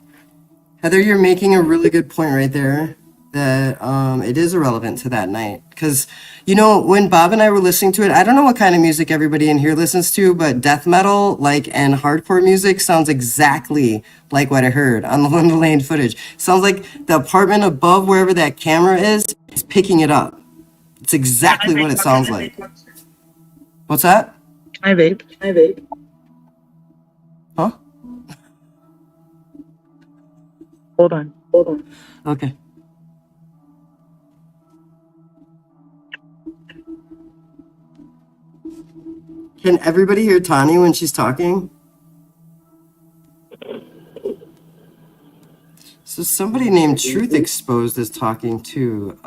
Heather, you're making a really good point right there. that it is irrelevant to that night. Because, you know, when Bob and I were listening to it, I don't know what kind of music everybody in here listens to, but death metal, and hardcore music sounds exactly like what I heard on the Linda Lane footage. Sounds like the apartment above wherever that camera is picking it up. It's exactly what it sounds like. What's that? I vape. Huh? Hold on. Okay. Can everybody hear Tani when she's talking? So somebody named Truth Exposed is talking too.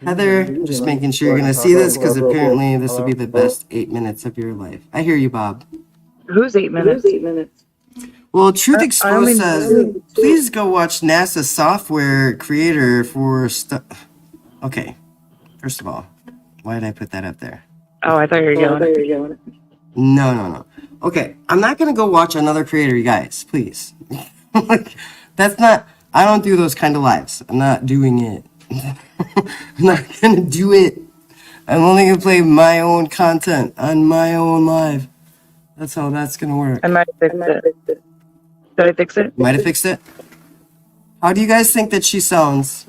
Heather, just making sure you're going to see this because apparently this will be the best 8 minutes of your life. I hear you, Bob. Who's 8 minutes? Well, Truth Exposed says, please go watch NASA software creator for stuff. Okay, first of all, why did I put that up there? Oh, I thought you were going. No. Okay, I'm not going to go watch another creator, you guys, please. That's not, I don't do those kind of lives. I'm not doing it. I'm not going to do it. I'm only going to play my own content on my own live. That's how that's going to work. I might have fixed it. Did I fix it? Might have fixed it. How do you guys think that she sounds?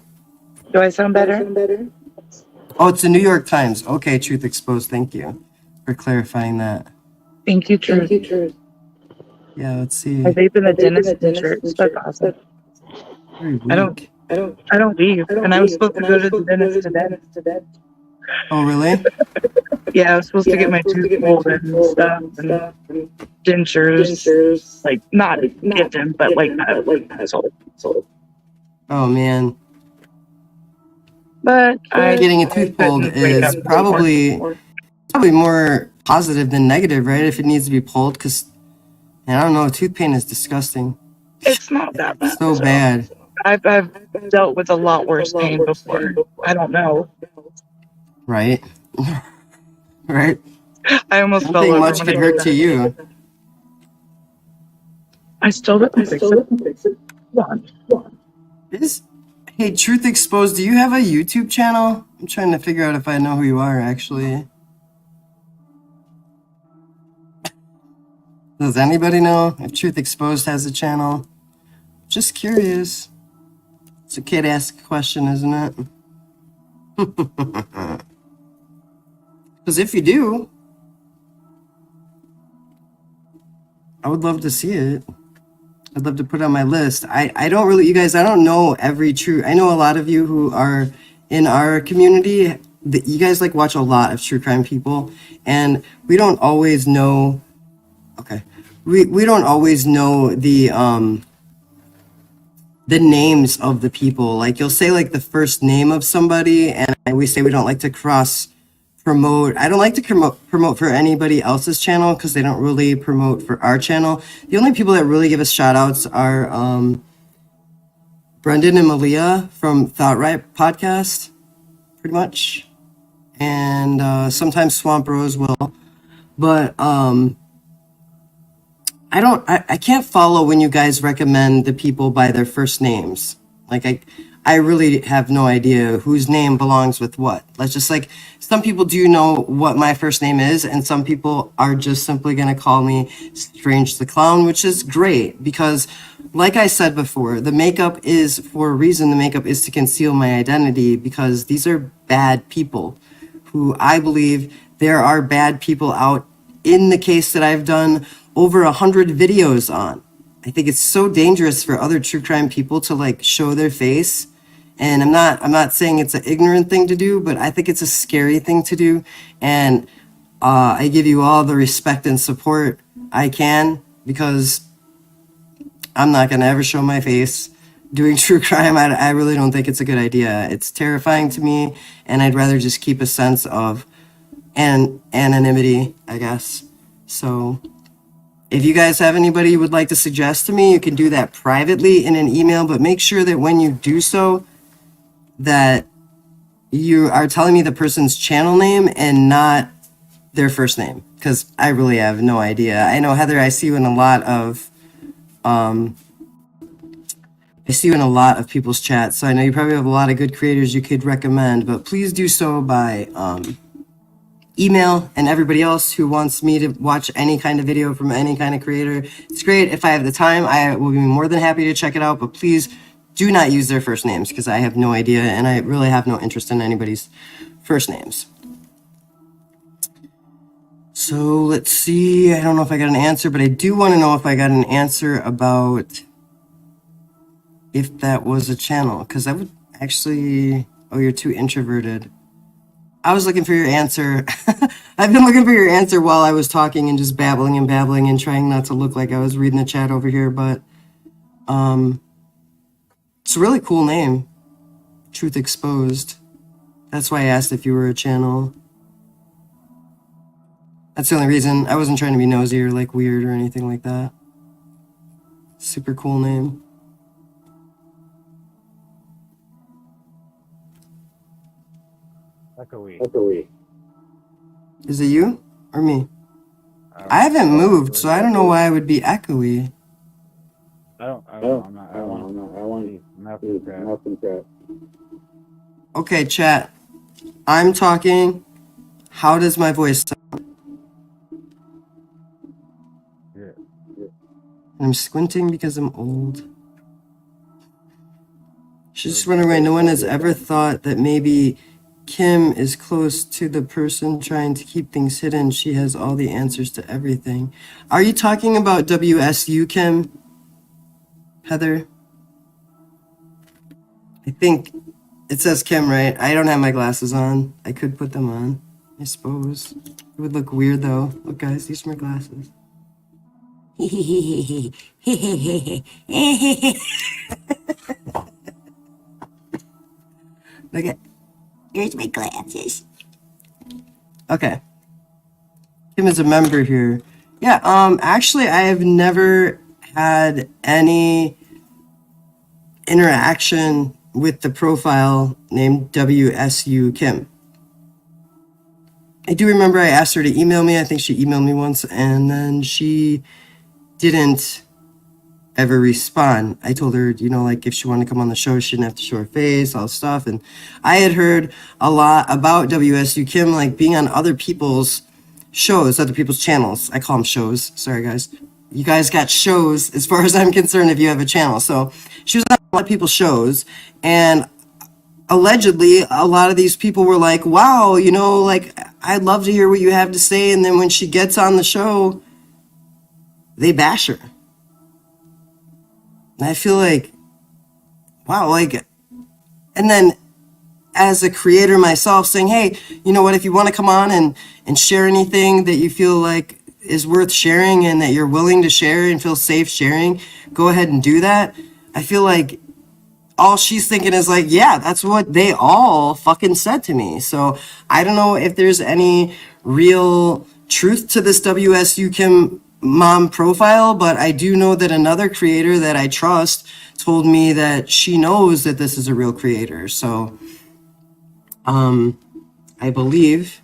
Do I sound better? Oh, it's the New York Times. Okay, Truth Exposed. Thank you for clarifying that. Thank you, Truth. Yeah, let's see. I vape in the dentist insurance. That's awesome. I don't leave. And I was supposed to go to the dentist today. Oh, really? Yeah, I was supposed to get my tooth pulled and stuff and dentures. Like, not get them, but sold. Oh, man. But getting a tooth pulled is probably more positive than negative, right? If it needs to be pulled, because I don't know, tooth pain is disgusting. It's not that bad. So bad. I've dealt with a lot worse pain before. I don't know. Right. Right. I almost fell over. Much could hurt to you. I still don't fix it. Come on. Hey, Truth Exposed, do you have a YouTube channel? I'm trying to figure out if I know who you are, actually. Does anybody know if Truth Exposed has a channel? Just curious. It's okay to ask a question, isn't it? Because if you do, I would love to see it. I'd love to put it on my list. I don't really, you guys, I don't know every true, I know a lot of you who are in our community, that you guys watch a lot of true crime people, and we don't always know, okay, we don't always know the names of the people. You'll say the first name of somebody, and we say we don't like to cross promote. I don't like to promote for anybody else's channel because they don't really promote for our channel. The only people that really give us shout outs are Brendan and Malia from Thought Right podcast, pretty much. And sometimes Swamp Rose will. But I can't follow when you guys recommend the people by their first names. I really have no idea whose name belongs with what. Let's just some people do know what my first name is, and some people are just simply going to call me Strange the Clown, which is great because, like I said before, the makeup is for a reason. The makeup is to conceal my identity because these are bad people who I believe there are bad people out in the case that I've done over 100 videos on. I think it's so dangerous for other true crime people to show their face. And I'm not saying it's an ignorant thing to do, but I think it's a scary thing to do. And I give you all the respect and support I can because I'm not going to ever show my face doing true crime. I really don't think it's a good idea. It's terrifying to me, and I'd rather just keep a sense of anonymity, I guess. So if you guys have anybody you would like to suggest to me, you can do that privately in an email, but make sure that when you do so, that you are telling me the person's channel name and not their first name, because I really have no idea. I know, Heather, I see you in a lot of I see you in a lot of people's chats, so I know you probably have a lot of good creators you could recommend, but please do so by email, and everybody else who wants me to watch any kind of video from any kind of creator. It's great. If I have the time, I will be more than happy to check it out, but please do not use their first names because I have no idea and I really have no interest in anybody's first names. So let's see. I don't know if I got an answer, but I do want to know if I got an answer about if that was a channel, because I would actually... Oh, you're too introverted. I was looking for your answer. I've been looking for your answer while I was talking and just babbling and trying not to look like I was reading the chat over here, but it's a really cool name. Truth Exposed. That's why I asked if you were a channel. That's the only reason. I wasn't trying to be nosy or like weird or anything like that. Super cool name. Echoey. Is it you or me? I haven't moved, so I don't know why I would be echoey. I don't know. I want to nothing chat. Okay, chat. I'm talking. How does my voice sound? Yeah. I'm squinting because I'm old. She's just running away. No one has ever thought that maybe Kim is close to the person trying to keep things hidden. She has all the answers to everything. Are you talking about WSU, Kim? Heather? I think it says Kim, right? I don't have my glasses on. I could put them on, I suppose. It would look weird, though. Look, guys, these are my glasses. Look at... Here's my glasses. Okay. Kim is a member here. Yeah, actually, I have never had any interaction with the profile named WSU Kim. I do remember I asked her to email me. I think she emailed me once, and then she didn't ever respond. I told her, you know, like if she wanted to come on the show, she didn't have to show her face, all this stuff. And I had heard a lot about WSU Kim, like being on other people's shows, other people's channels. I call them shows. Sorry, guys. You guys got shows as far as I'm concerned if you have a channel. So she was on a lot of people's shows, and allegedly a lot of these people were like, wow, you know, like I'd love to hear what you have to say. And then when she gets on the show, they bash her. And I feel like, wow, like, and then as a creator myself saying, hey, you know what, if you want to come on and share anything that you feel like is worth sharing and that you're willing to share and feel safe sharing, go ahead and do that. I feel like all she's thinking is like, yeah, that's what they all fucking said to me. So I don't know if there's any real truth to this WSU Kim mom profile, but I do know that another creator that I trust told me that she knows that this is a real creator. So I believe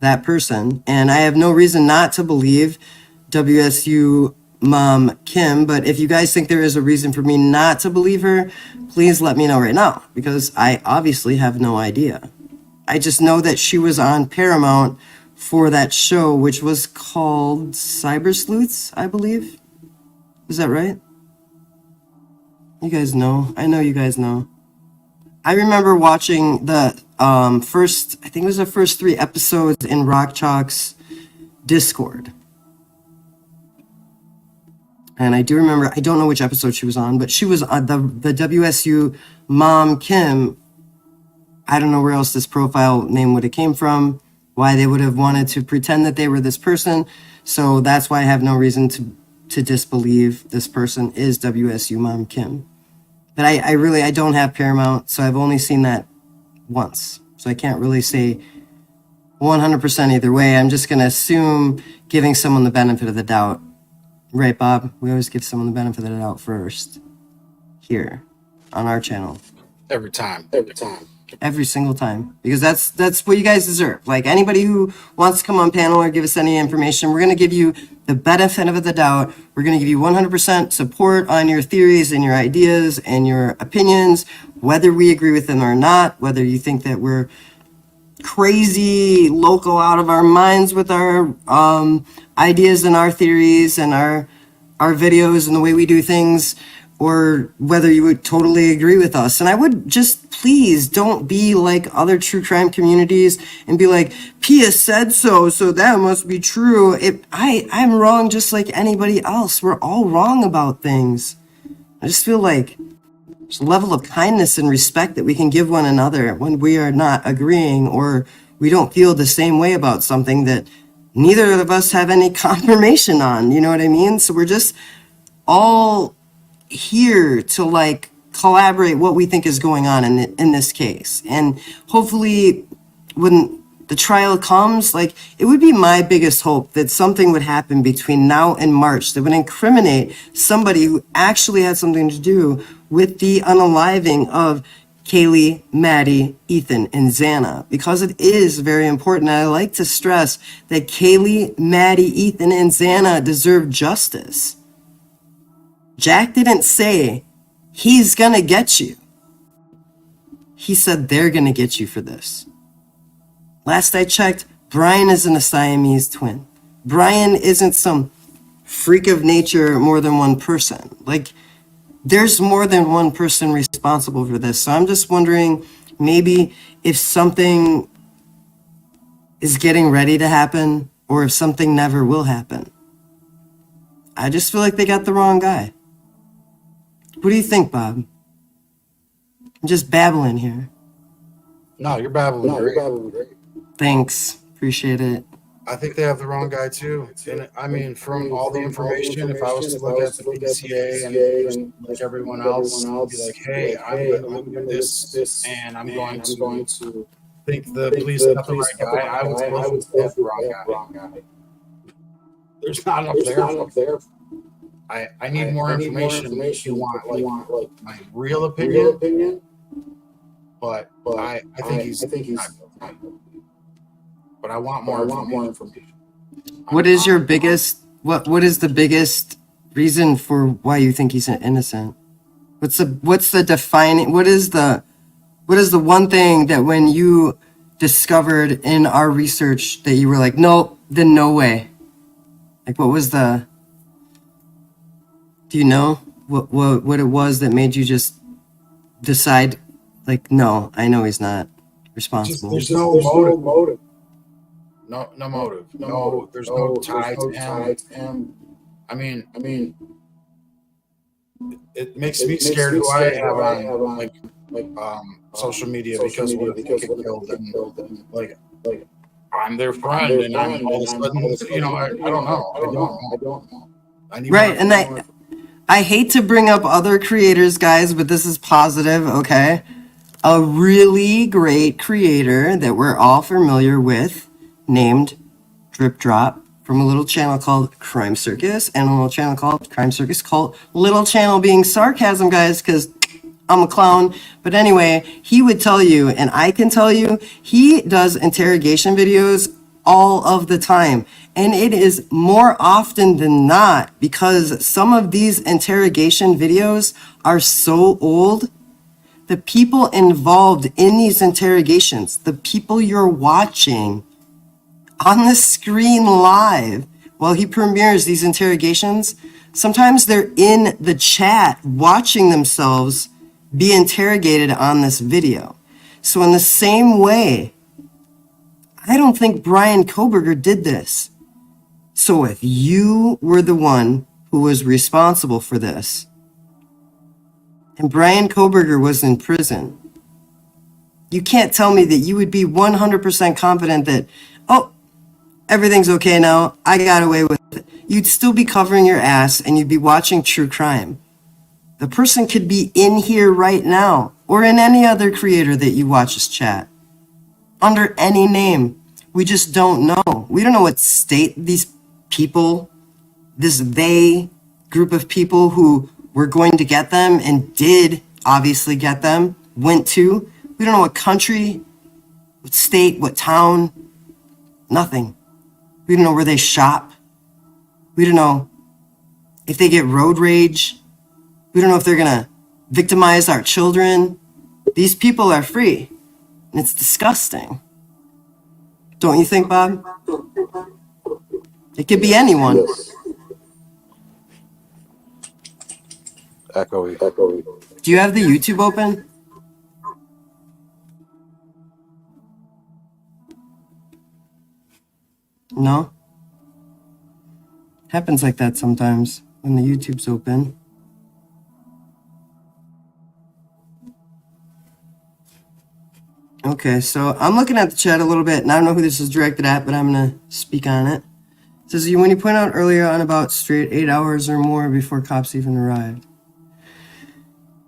that person, and I have no reason not to believe WSU mom Kim, but if you guys think there is a reason for me not to believe her, please let me know right now, because I obviously have no idea. I just know that she was on Paramount for that show, which was called Cyber Sleuths, I believe. Is that right? You guys know. I know you guys know. I remember watching the first, I think it was the first 3 episodes in Rock Chalk's Discord. And I do remember, I don't know which episode she was on, but she was on the WSU mom Kim. I don't know where else this profile name would have came from, why they would have wanted to pretend that they were this person. So that's why I have no reason to disbelieve this person is WSU mom Kim. But I don't have Paramount, so I've only seen that once. So I can't really say 100% either way. I'm just going to assume giving someone the benefit of the doubt. Right, Bob? We always give someone the benefit of the doubt first. Here, on our channel. Every time. every single time, because that's what you guys deserve. Like, anybody who wants to come on panel or give us any information, we're going to give you the benefit of the doubt. We're going to give you 100% support on your theories and your ideas and your opinions, whether we agree with them or not, whether you think that we're crazy, loco, out of our minds with our ideas and our theories and our videos and the way we do things, or whether you would totally agree with us. And I would just, please don't be like other true crime communities and be like, Pia said so that must be true. I'm wrong just like anybody else. We're all wrong about things. I just feel like there's a level of kindness and respect that we can give one another when we are not agreeing, or we don't feel the same way about something that neither of us have any confirmation on. You know what I mean? So we're just all here to like collaborate what we think is going on in this case. And hopefully when the trial comes, like, it would be my biggest hope that something would happen between now and March that would incriminate somebody who actually had something to do with the unaliving of Kaylee, Maddie, Ethan, and Xana, because it is very important. And I like to stress that Kaylee, Maddie, Ethan, and Xana deserve justice. Jack didn't say he's gonna get you. He said they're gonna get you for this. Last I checked, Bryan isn't a Siamese twin. Bryan isn't some freak of nature, more than one person. Like, there's more than one person responsible for this. So I'm just wondering, maybe if something is getting ready to happen, or if something never will happen. I just feel like they got the wrong guy. What do you think, Bob? I'm just babbling here. No, you're babbling great. Thanks. Appreciate it. I think they have the wrong guy too. And I mean, from all the information, if I was to look at the PCA and like everyone else, I'd be like, hey, I'm doing this, and I'm going to think the police got the right guy. I would say that's the wrong guy. There's not enough there. I need more information if you want like my real opinion. But I think he's not guilty. But I want more information. What is your biggest, what is the biggest reason for why you think he's innocent? What's the defining, what is the one thing that when you discovered in our research that you were like, no, then no way? Like, what was the, do you know what it was that made you just decide, like, no, I know he's not responsible? There's no motive. No motive. No, there's no tie to him. I mean, it makes me scared who I have on like social media because what if they get killed and like I'm their friend and I'm all of a sudden, I don't know. I need right, and I hate to bring up other creators, guys, but this is positive, okay? A really great creator that we're all familiar with, named Drip Drop, from a little channel called Crime Circus and a little channel called Crime Circus Cult. Little channel being sarcasm, guys, because I'm a clown. But anyway, he would tell you, and I can tell you, he does interrogation videos all of the time. And it is more often than not, because some of these interrogation videos are so old. The people involved in these interrogations, the people you're watching on the screen live while he premieres these interrogations, sometimes they're in the chat watching themselves be interrogated on this video. So in the same way, I don't think Bryan Kohberger did this. So if you were the one who was responsible for this, and Bryan Kohberger was in prison, you can't tell me that you would be 100% confident that, oh, everything's okay now, I got away with it. You'd still be covering your ass and you'd be watching true crime. The person could be in here right now, or in any other creator that you watch this chat, under any name. We just don't know. We don't know what state these people, this they group of people who were going to get them and did obviously get them, went to. We don't know what country, what state, what town, nothing. We don't know where they shop. We don't know if they get road rage. We don't know if they're going to victimize our children. These people are free, and it's disgusting. Don't you think, Bob? It could be anyone. Echoey. Do you have the YouTube open? No? Happens like that sometimes when the YouTube's open. Okay, so I'm looking at the chat a little bit, and I don't know who this is directed at, but I'm going to speak on it. It says, when you point out earlier on about straight 8 hours or more before cops even arrived.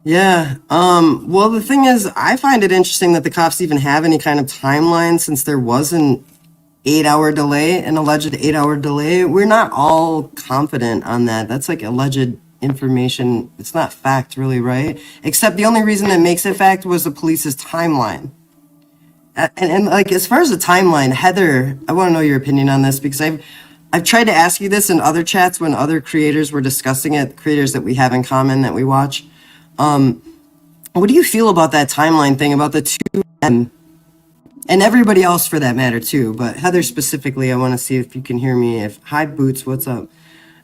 Yeah, well, the thing is, I find it interesting that the cops even have any kind of timeline since there was an 8-hour delay, an alleged 8-hour delay. We're not all confident on that. That's like alleged information. It's not fact, really, right? Except the only reason it makes it fact was the police's timeline. And like, as far as the timeline, Heather, I want to know your opinion on this because I've tried to ask you this in other chats when other creators were discussing it, creators that we have in common that we watch. What do you feel about that timeline thing, about the 2 and everybody else for that matter too, but Heather specifically, I want to see if you can hear me. Hi Boots, what's up?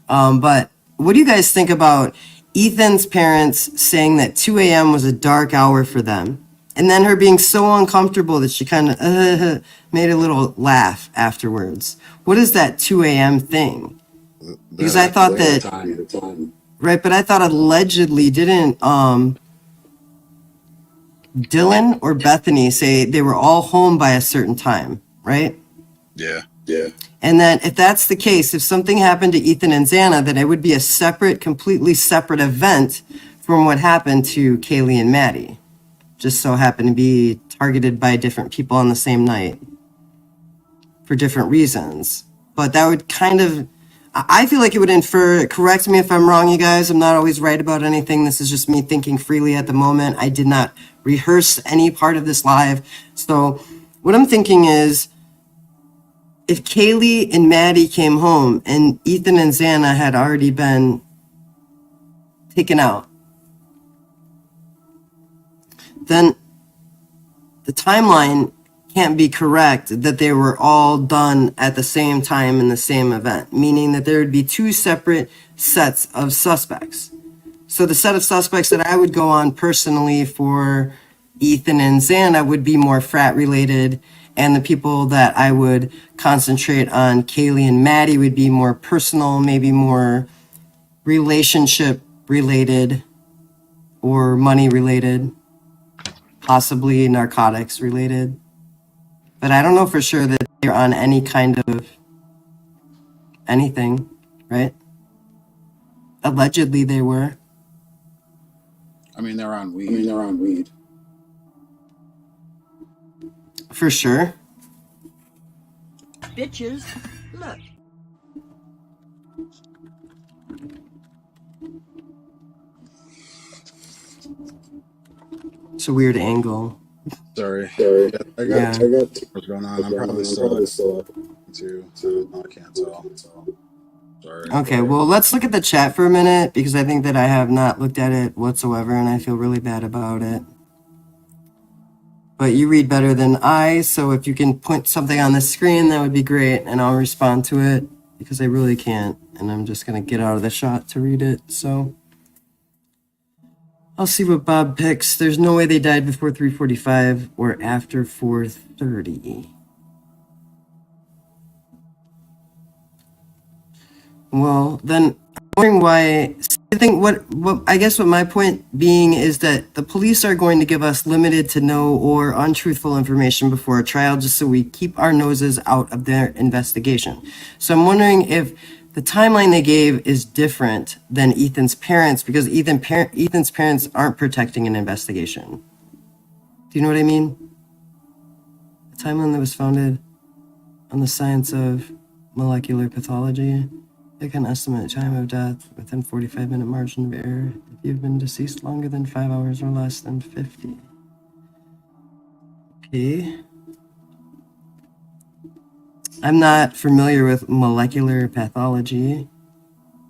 But what do you guys think about Ethan's parents saying that 2 a.m. was a dark hour for them? And then her being so uncomfortable that she kind of made a little laugh afterwards. What is that 2 a.m. thing? Because I thought that, right, but I thought allegedly didn't Dylan or Bethany say they were all home by a certain time, right? Yeah. And then if that's the case, if something happened to Ethan and Xana, then it would be a separate, completely separate event from what happened to Kaylee and Maddie. Just so happened to be targeted by different people on the same night for different reasons. But that would kind of, I feel like it would infer, correct me if I'm wrong, you guys, I'm not always right about anything. This is just me thinking freely at the moment. I did not rehearse any part of this live. So what I'm thinking is, if Kaylee and Maddie came home and Ethan and Xana had already been taken out, then the timeline can't be correct that they were all done at the same time in the same event, meaning that there would be 2 separate sets of suspects. So the set of suspects that I would go on personally for Ethan and Xana would be more frat related, and the people that I would concentrate on, Kaylee and Maddie, would be more personal, maybe more relationship related or money related, possibly narcotics related. But I don't know for sure that they're on any kind of anything, right? Allegedly they were. I mean, they're on weed. For sure. Bitches, look. It's a weird angle. Sorry. I got what's going on. I'm probably still up too, so no, I can't tell. Sorry. Okay, well, let's look at the chat for a minute because I think that I have not looked at it whatsoever and I feel really bad about it. But you read better than I, so if you can put something on the screen, that would be great, and I'll respond to it because I really can't, and I'm just going to get out of the shot to read it, so I'll see what Bob picks. There's no way they died before 3:45 or after 4:30. Well, then I'm wondering why. I think what I guess what my point being is that the police are going to give us limited to no or untruthful information before a trial just so we keep our noses out of their investigation. So I'm wondering if the timeline they gave is different than Ethan's parents because Ethan's parents aren't protecting an investigation. Do you know what I mean? A timeline that was founded on the science of molecular pathology. They can estimate time of death within 45-minute margin of error if you've been deceased longer than 5 hours or less than 50. Okay. I'm not familiar with molecular pathology,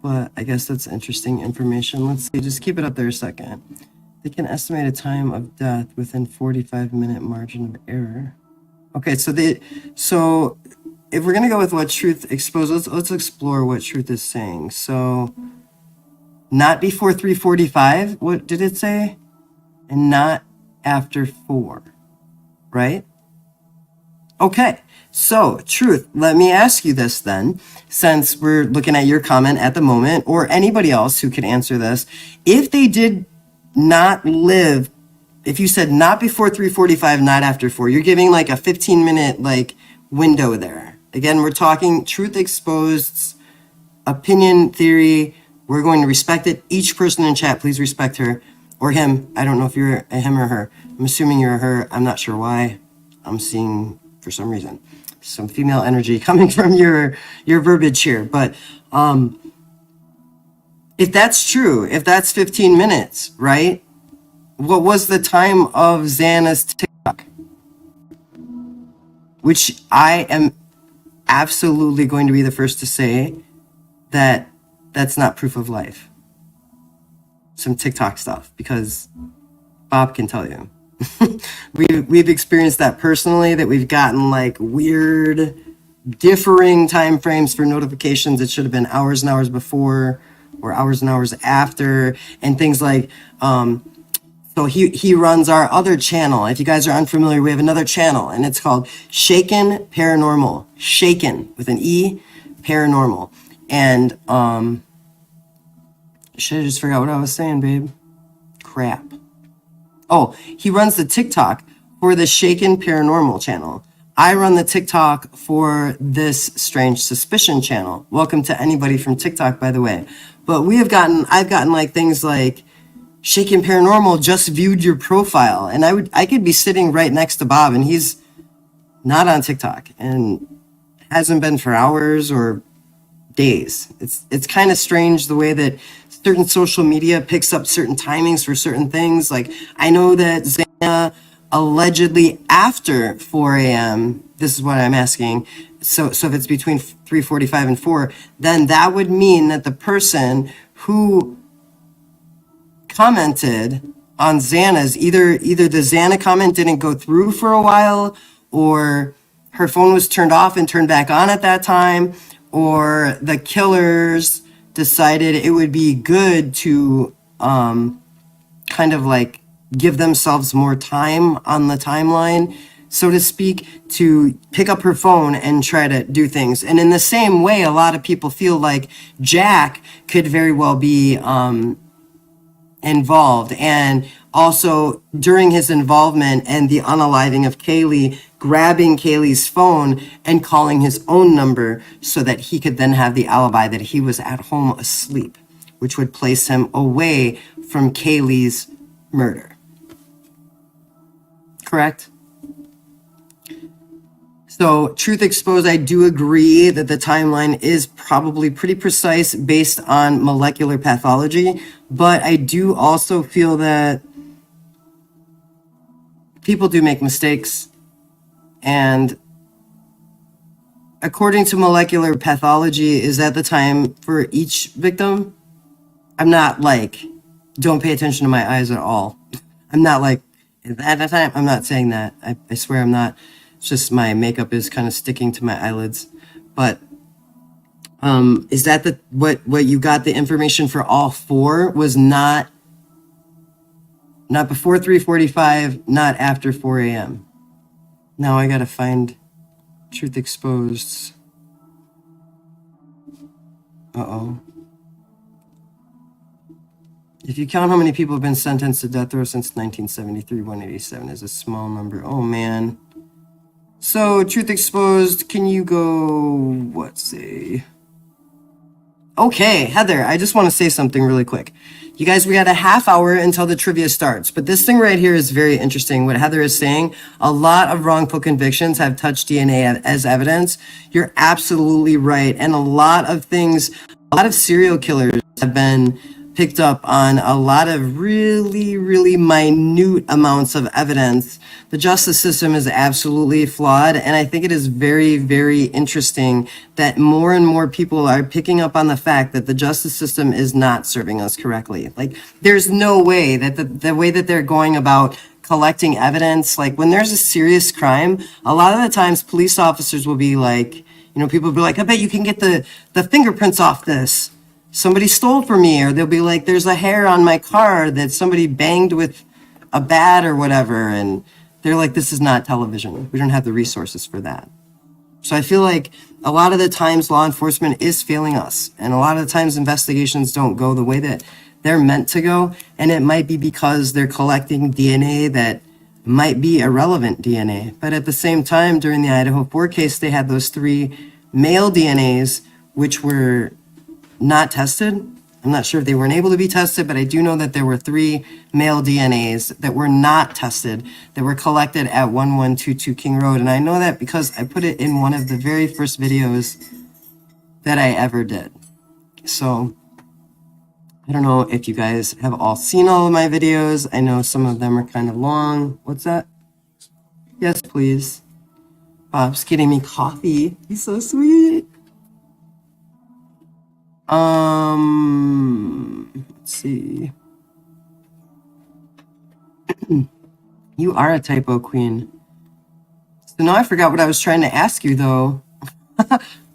but I guess that's interesting information. Let's see, just keep it up there a second. They can estimate a time of death within 45-minute margin of error. Okay, so if we're gonna go with what truth exposes, let's explore what truth is saying. So not before 3:45, what did it say? And not after 4, right? Okay, so truth, let me ask you this then, since we're looking at your comment at the moment, or anybody else who could answer this. If they did not live, if you said not before 3:45, not after 4, you're giving like a 15-minute like window there. Again, we're talking truth exposed, opinion theory. We're going to respect it. Each person in chat, please respect her or him. I don't know if you're a him or her. I'm assuming you're a her. I'm not sure why. I'm seeing, for some reason, some female energy coming from your verbiage here. But if that's true, if that's 15 minutes, right? What was the time of Xana's TikTok? Which I am absolutely going to be the first to say that that's not proof of life. Some TikTok stuff, because Bob can tell you. We've experienced that personally, that we've gotten like weird differing time frames for notifications. It should have been hours and hours before or hours and hours after, and things like so he runs our other channel. If you guys are unfamiliar, we have another channel, and it's called Shaken Paranormal. Shaken with an E, Paranormal. And should have just forgot what I was saying, babe. Crap. Oh, he runs the TikTok for the Shaken Paranormal channel. I run the TikTok for this Strange Suspicion channel. Welcome to anybody from TikTok, by the way. But I've gotten like things like, Shaken Paranormal just viewed your profile, and I could be sitting right next to Bob, and he's not on TikTok and hasn't been for hours or days. It's kind of strange the way that certain social media picks up certain timings for certain things. Like, I know that Xana allegedly after 4 a.m., this is what I'm asking. So if it's between 3:45 and 4, then that would mean that the person who commented on Xana's, either the Xana comment didn't go through for a while, or her phone was turned off and turned back on at that time, or the killers decided it would be good to kind of like give themselves more time on the timeline, so to speak, to pick up her phone and try to do things. And in the same way, a lot of people feel like Jack could very well be involved, and also during his involvement and the unaliving of Kaylee, grabbing Kaylee's phone and calling his own number so that he could then have the alibi that he was at home asleep, which would place him away from Kaylee's murder. Correct? So, truth exposed, I do agree that the timeline is probably pretty precise based on molecular pathology, but I do also feel that people do make mistakes, and according to molecular pathology, is that the time for each victim? I'm not like, don't pay attention to my eyes at all. I'm not like, is that the time? I'm not saying that. I swear I'm not. It's just my makeup is kind of sticking to my eyelids. But is that what you got the information for all 4 was not before 3:45, not after 4 a.m. Now I gotta find truth exposed. Uh-oh. If you count how many people have been sentenced to death row since 1973, 187 is a small number. Oh, man. So, truth exposed, can you go, let's see. Okay, Heather, I just want to say something really quick. You guys, we got a half hour until the trivia starts, but this thing right here is very interesting. What Heather is saying, a lot of wrongful convictions have touched DNA as evidence. You're absolutely right. And a lot of things, a lot of serial killers have been picked up on a lot of really, really minute amounts of evidence. The justice system is absolutely flawed, and I think it is very, very interesting that more and more people are picking up on the fact that the justice system is not serving us correctly. Like, there's no way that the way that they're going about collecting evidence, like when there's a serious crime, a lot of the times police officers will be like, people will be like, I bet you can get the fingerprints off this. Somebody stole from me, or they'll be like, there's a hair on my car that somebody banged with a bat or whatever. And they're like, this is not television. We don't have the resources for that. So I feel like a lot of the times law enforcement is failing us. And a lot of the times investigations don't go the way that they're meant to go. And it might be because they're collecting DNA that might be irrelevant DNA. But at the same time, during the Idaho 4 case, they had those 3 male DNAs, which were not tested. I'm not sure if they weren't able to be tested, but I do know that there were 3 male DNAs that were not tested that were collected at 1122 King Road. And I know that because I put it in one of the very first videos that I ever did. So I don't know if you guys have all seen all of my videos. I know some of them are kind of long. What's that? Yes, please. Bob's getting me coffee. He's so sweet. Let's see. You are a typo queen. So now I forgot what I was trying to ask you though.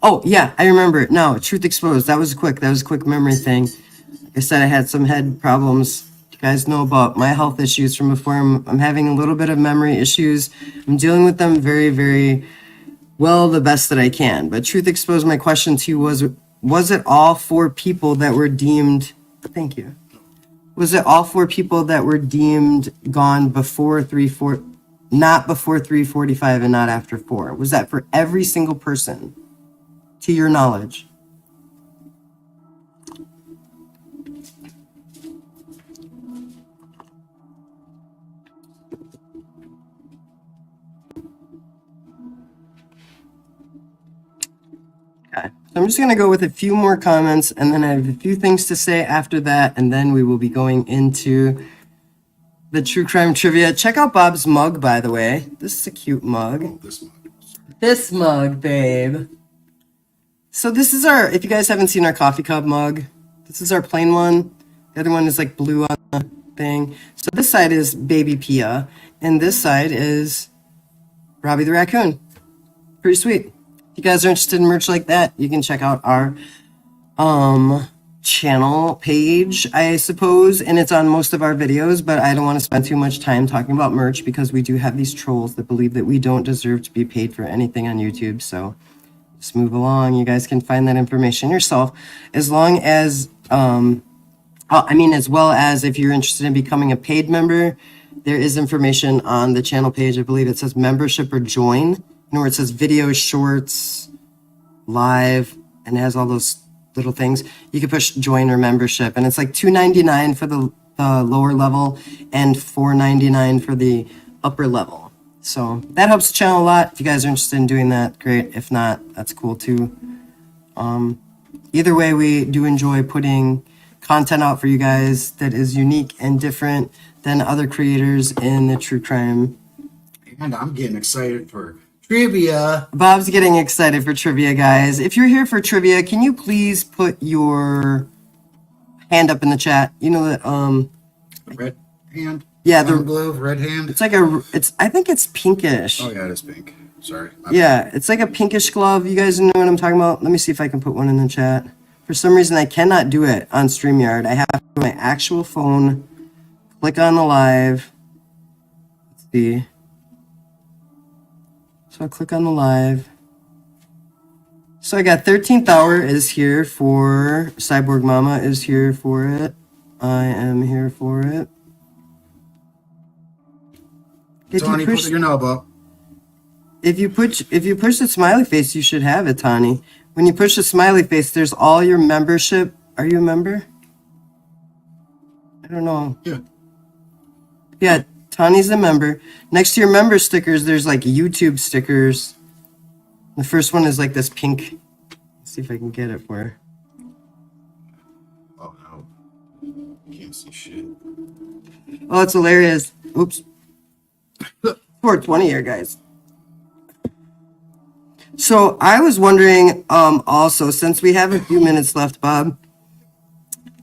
Oh yeah, I remember it now. Truth exposed. That was a quick memory thing. Like I said, I had some head problems. You guys know about my health issues from before. I'm having a little bit of memory issues. I'm dealing with them very, very well, the best that I can. But truth exposed, my question to you was it all 4 people that were deemed, thank you. Was it all 4 people that were deemed gone before not before 3:45 and not after 4? Was that for every single person, to your knowledge? Okay, so I'm just going to go with a few more comments, and then I have a few things to say after that, and then we will be going into the true crime trivia. Check out Bob's mug, by the way. This is a cute mug. Oh, this mug. This mug, babe. So this is our, if you guys haven't seen our coffee cup mug, this is our plain one. The other one is like blue on the thing. So this side is Baby Pia, and this side is Robbie the Raccoon. Pretty sweet. If you guys are interested in merch like that, you can check out our channel page, I suppose, and it's on most of our videos, but I don't want to spend too much time talking about merch because we do have these trolls that believe that we don't deserve to be paid for anything on YouTube. So just move along. You guys can find that information yourself, as long as as well as if you're interested in becoming a paid member, there is information on the channel page. I believe it says membership or join, where it says video, shorts, live, and it has all those little things. You can push join or membership, and it's like $2.99 for the lower level and $4.99 for the upper level. So that helps the channel a lot. If you guys are interested in doing that, great. If not, that's cool too. Either way, we do enjoy putting content out for you guys that is unique and different than other creators in the true crime. And I'm getting excited for trivia. Bob's getting excited for trivia, guys. If you're here for trivia, can you please put your hand up in the chat? You know that red hand. Yeah, the glove, red hand. It's like I think it's pinkish. Oh yeah, it is pink. Sorry. Yeah, it's like a pinkish glove. You guys know what I'm talking about? Let me see if I can put one in the chat. For some reason, I cannot do it on StreamYard. I have to do my actual phone, click on the live. Let's see. So I'll click on the live. So I got 13th Hour is here for, Cyborg Mama is here for it. I am here for it. Tony, put your knob up. If you push the smiley face, you should have it, Tani. When you push the smiley face, there's all your membership. Are you a member? I don't know. Yeah. Yeah, Tani's a member. Next to your member stickers, there's like YouTube stickers. The first one is like this pink. Let's see if I can get it for her. Oh no. Can't see shit. Oh, it's hilarious. Oops. 420 here, guys. So I was wondering, also, since we have a few minutes left, Bob,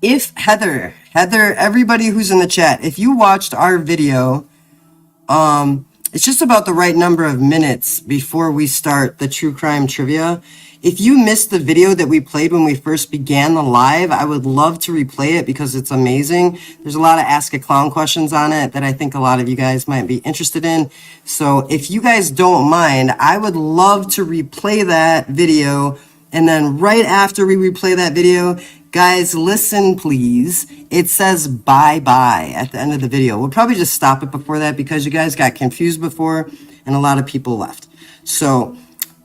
if Heather, everybody who's in the chat, if you watched our video, it's just about the right number of minutes before we start the true crime trivia. If you missed the video that we played when we first began the live, I would love to replay it because it's amazing. There's a lot of Ask a Clown questions on it that I think a lot of you guys might be interested in. So if you guys don't mind, I would love to replay that video. And then right after we replay that video, guys, listen, please. It says bye-bye at the end of the video. We'll probably just stop it before that because you guys got confused before and a lot of people left. So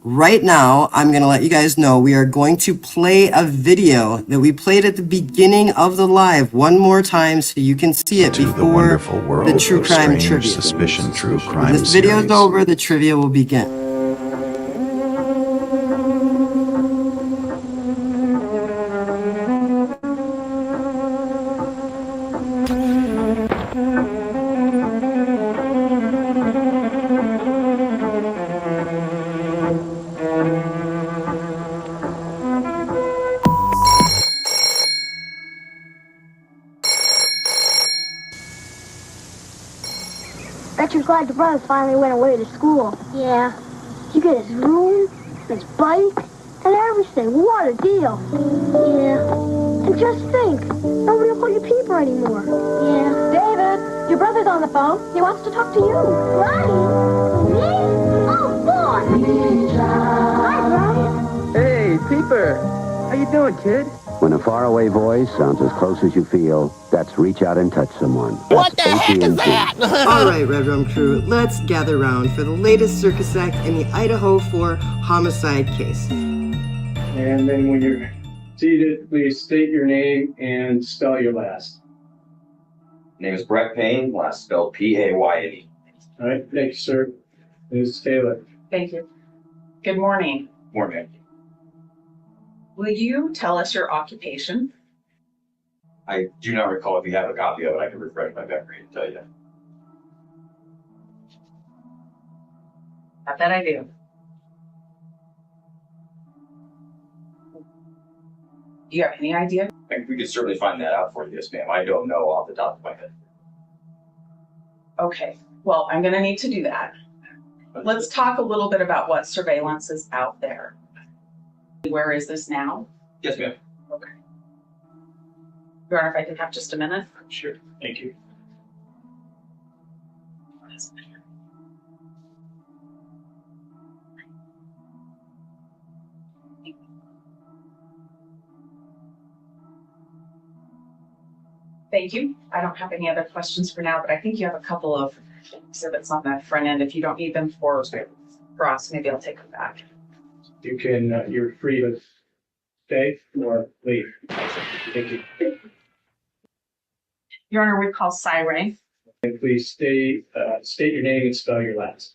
right now, I'm going to let you guys know we are going to play a video that we played at the beginning of the live one more time so you can see it before the wonderful world the true of crime strange trivia. suspicion true crime When this video is series. over, the trivia will begin. Bet you're glad the brothers finally went away to school. Yeah. You get his room, his bike, and everything. What a deal. Yeah. And just think, nobody will call you Peeper anymore. Yeah. David, your brother's on the phone. He wants to talk to you. Ronnie? Me? Oh, boy. Hi, Brian. Hey, Peeper. How you doing, kid? When a faraway voice sounds as close as you feel, that's reach out and touch someone. What the heck is that? All right, Red Rum crew, let's gather round for the latest circus act in the Idaho 4 homicide case. And then when you're seated, please state your name and spell your last. Name is Brett Payne, last spelled P-A-Y-N-E. All right, thank you, sir. Ms. Taylor. Thank you. Good morning. Morning. Will you tell us your occupation? I do not recall. If you have a copy of it, I can refresh my memory and tell you. I bet I do. Do you have any idea? We could certainly find that out for you, yes, ma'am. I don't know off the top of my head. Okay, well, I'm going to need to do that. Let's talk a little bit about what surveillance is out there. Where is this now? Yes, ma'am. Okay. Your Honor, if I could have just a minute? Sure, thank you. Thank you. I don't have any other questions for now, but I think you have a couple of exhibits on that front end. If you don't need them for us, maybe I'll take them back. You can, you're free to stay or leave. Thank you. Your Honor, we call Syray. And please state your name and spell your last.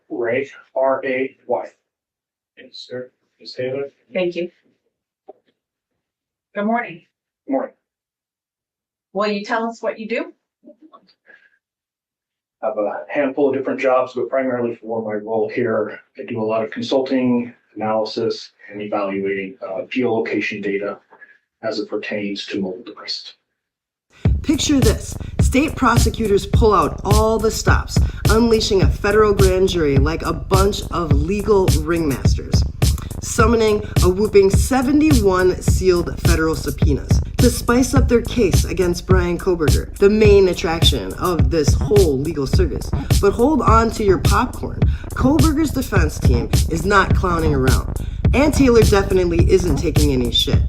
Ray, R-A-Y. Yes, sir. Ms. Taylor. Thank you. Good morning. Good morning. Will you tell us what you do? I have a handful of different jobs, but primarily for my role here, I do a lot of consulting, analysis, and evaluating geolocation data as it pertains to mobile devices. Picture this. State prosecutors pull out all the stops, unleashing a federal grand jury like a bunch of legal ringmasters, summoning a whooping 71 sealed federal subpoenas to spice up their case against Bryan Kohberger, the main attraction of this whole legal circus. But hold on to your popcorn. Kohberger's defense team is not clowning around. Ann Taylor definitely isn't taking any shit.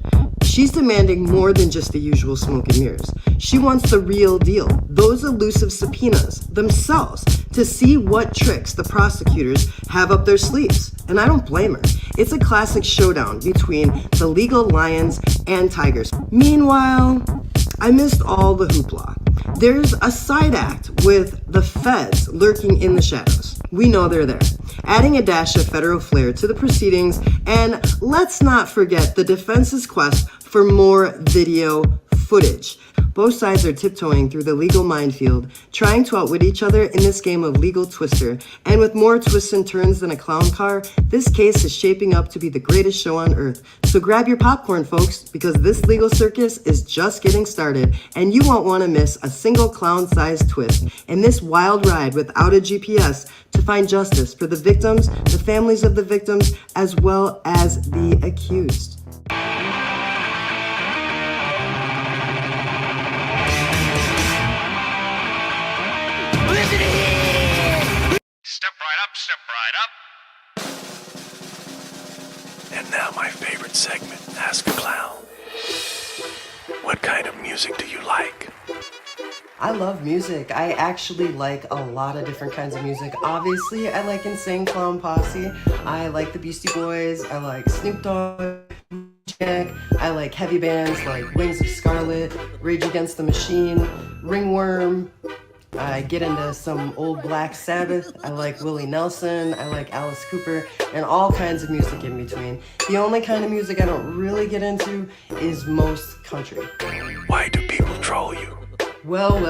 She's demanding more than just the usual smoke and mirrors. She wants the real deal, those elusive subpoenas themselves, to see what tricks the prosecutors have up their sleeves. And I don't blame her. It's a classic showdown between the legal lions and tigers. Meanwhile, I missed all the hoopla. There's a side act with the feds lurking in the shadows. we know they're there, adding a dash of federal flair to the proceedings. And let's not forget the defense's quest for more video footage. Both sides are tiptoeing through the legal minefield, trying to outwit each other in this game of legal twister. And with more twists and turns than a clown car, this case is shaping up to be the greatest show on earth. So grab your popcorn, folks, because this legal circus is just getting started, and you won't want to miss a single clown-sized twist in this wild ride without a GPS to find justice for the victims, the families of the victims, as well as the accused. Step right up, step right up. And now my favorite segment, Ask a Clown. What kind of music do you like? I love music. I actually like a lot of different kinds of music. Obviously, I like Insane Clown Posse. I like the Beastie Boys. I like Snoop Dogg. I like heavy bands like Wings of Scarlet, Rage Against the Machine, Ringworm. I get into some old Black Sabbath. I like Willie Nelson. I like Alice Cooper, and all kinds of music in between. The only kind of music I don't really get into is most country. Why do people troll you? Well,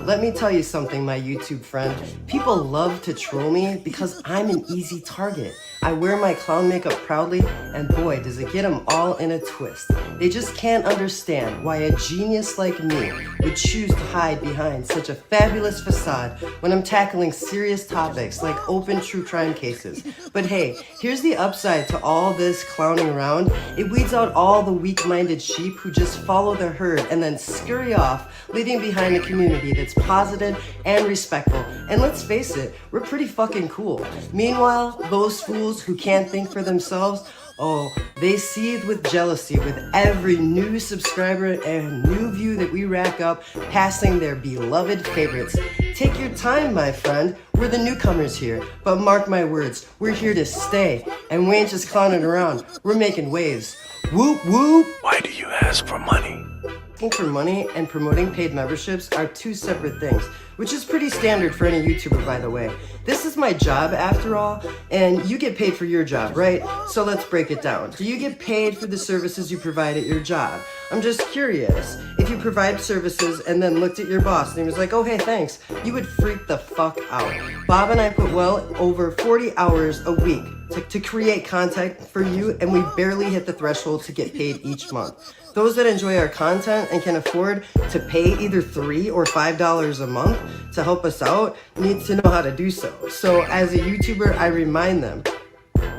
let me tell you something, my YouTube friend. People love to troll me because I'm an easy target. I wear my clown makeup proudly, and boy, does it get them all in a twist. They just can't understand why a genius like me would choose to hide behind such a fabulous facade when I'm tackling serious topics like open true crime cases. But hey, here's the upside to all this clowning around. It weeds out all the weak-minded sheep who just follow the herd and then scurry off, leaving behind a community that's positive and respectful. And let's face it, we're pretty fucking cool. Meanwhile, those fools who can't think for themselves, oh, they seethe with jealousy with every new subscriber and new view that we rack up, passing their beloved favorites. Take your time, my friend. We're the newcomers here, but mark my words, we're here to stay. And we ain't just clowning around, we're making waves. Whoop, whoop. Why do you ask for money? Asking for money and promoting paid memberships are two separate things, which is pretty standard for any YouTuber, by the way. This is my job after all, and you get paid for your job, right? So let's break it down. Do you get paid for the services you provide at your job? I'm just curious. If you provide services and then looked at your boss and he was like, oh hey, thanks, you would freak the fuck out. Bob and I put well over 40 hours a week to create content for you, and we barely hit the threshold to get paid each month. Those that enjoy our content and can afford to pay either $3 or $5 a month to help us out need to know how to do so. So as a YouTuber, I remind them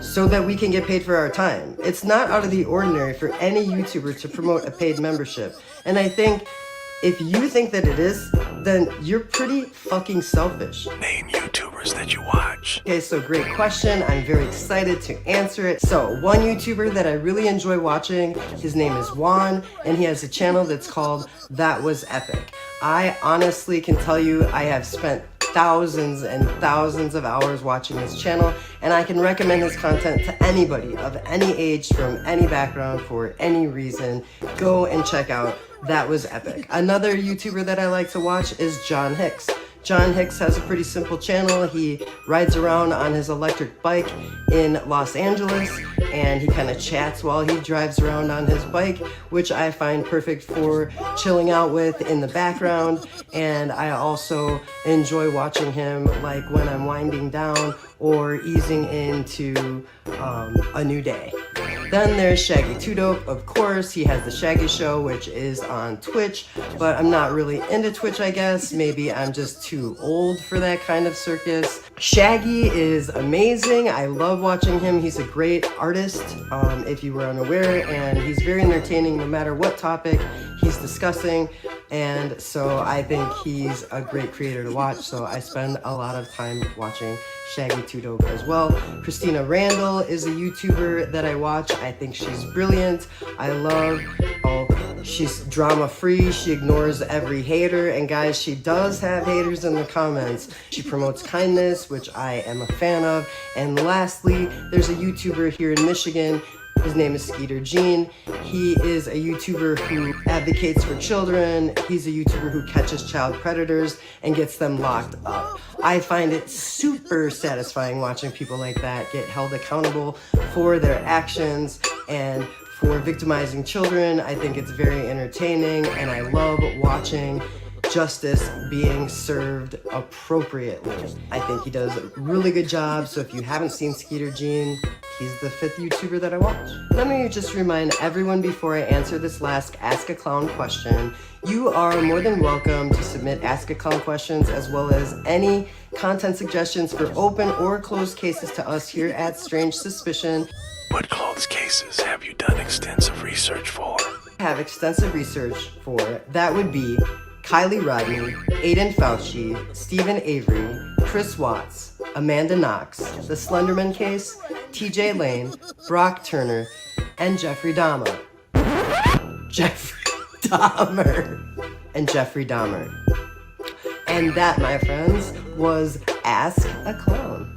so that we can get paid for our time. It's not out of the ordinary for any YouTuber to promote a paid membership. And I think if you think that it is, then you're pretty fucking selfish. Name YouTubers that you watch. Okay, so great question. I'm very excited to answer it. So one YouTuber that I really enjoy watching, his name is Juan, and he has a channel that's called That Was Epic. I honestly can tell you I have spent thousands and thousands of hours watching his channel, and I can recommend his content to anybody of any age, from any background, for any reason. Go and check out That Was Epic. Another YouTuber that I like to watch is John Hicks. John Hicks has a pretty simple channel. He rides around on his electric bike in Los Angeles, and he kind of chats while he drives around on his bike, which I find perfect for chilling out with in the background. And I also enjoy watching him like when I'm winding down or easing into a new day. Then there's Shaggy Two Dope, of course. He has the Shaggy Show, which is on Twitch, but I'm not really into Twitch, I guess. Maybe I'm just too old for that kind of circus. Shaggy is amazing. I love watching him. He's a great artist, if you were unaware, and he's very entertaining no matter what topic he's discussing. And so I think he's a great creator to watch, so I spend a lot of time watching Shaggy Two Dope as well. Christina Randall is a YouTuber that I watch. I think she's brilliant. I love she's drama free. She ignores every hater, and guys, she does have haters in the comments. She promotes kindness, which I am a fan of. And lastly, there's a YouTuber here in Michigan His name is Skeeter Gene. He is a YouTuber who advocates for children. He's a YouTuber who catches child predators and gets them locked up. I find it super satisfying watching people like that get held accountable for their actions and for victimizing children. I think it's very entertaining, and I love watching justice being served appropriately. I think he does a really good job, so if you haven't seen Skeeter Gene, he's the 5th YouTuber that I watch. Let me just remind everyone before I answer this last Ask a Clown question, you are more than welcome to submit Ask a Clown questions as well as any content suggestions for open or closed cases to us here at Strange Suspicion. What closed cases have you done extensive research for? Have extensive research for, that would be Kylie Rodney, Aiden Fauci, Stephen Avery, Chris Watts, Amanda Knox, The Slenderman Case, TJ Lane, Brock Turner, and Jeffrey Dahmer. And that, my friends, was Ask a Clown.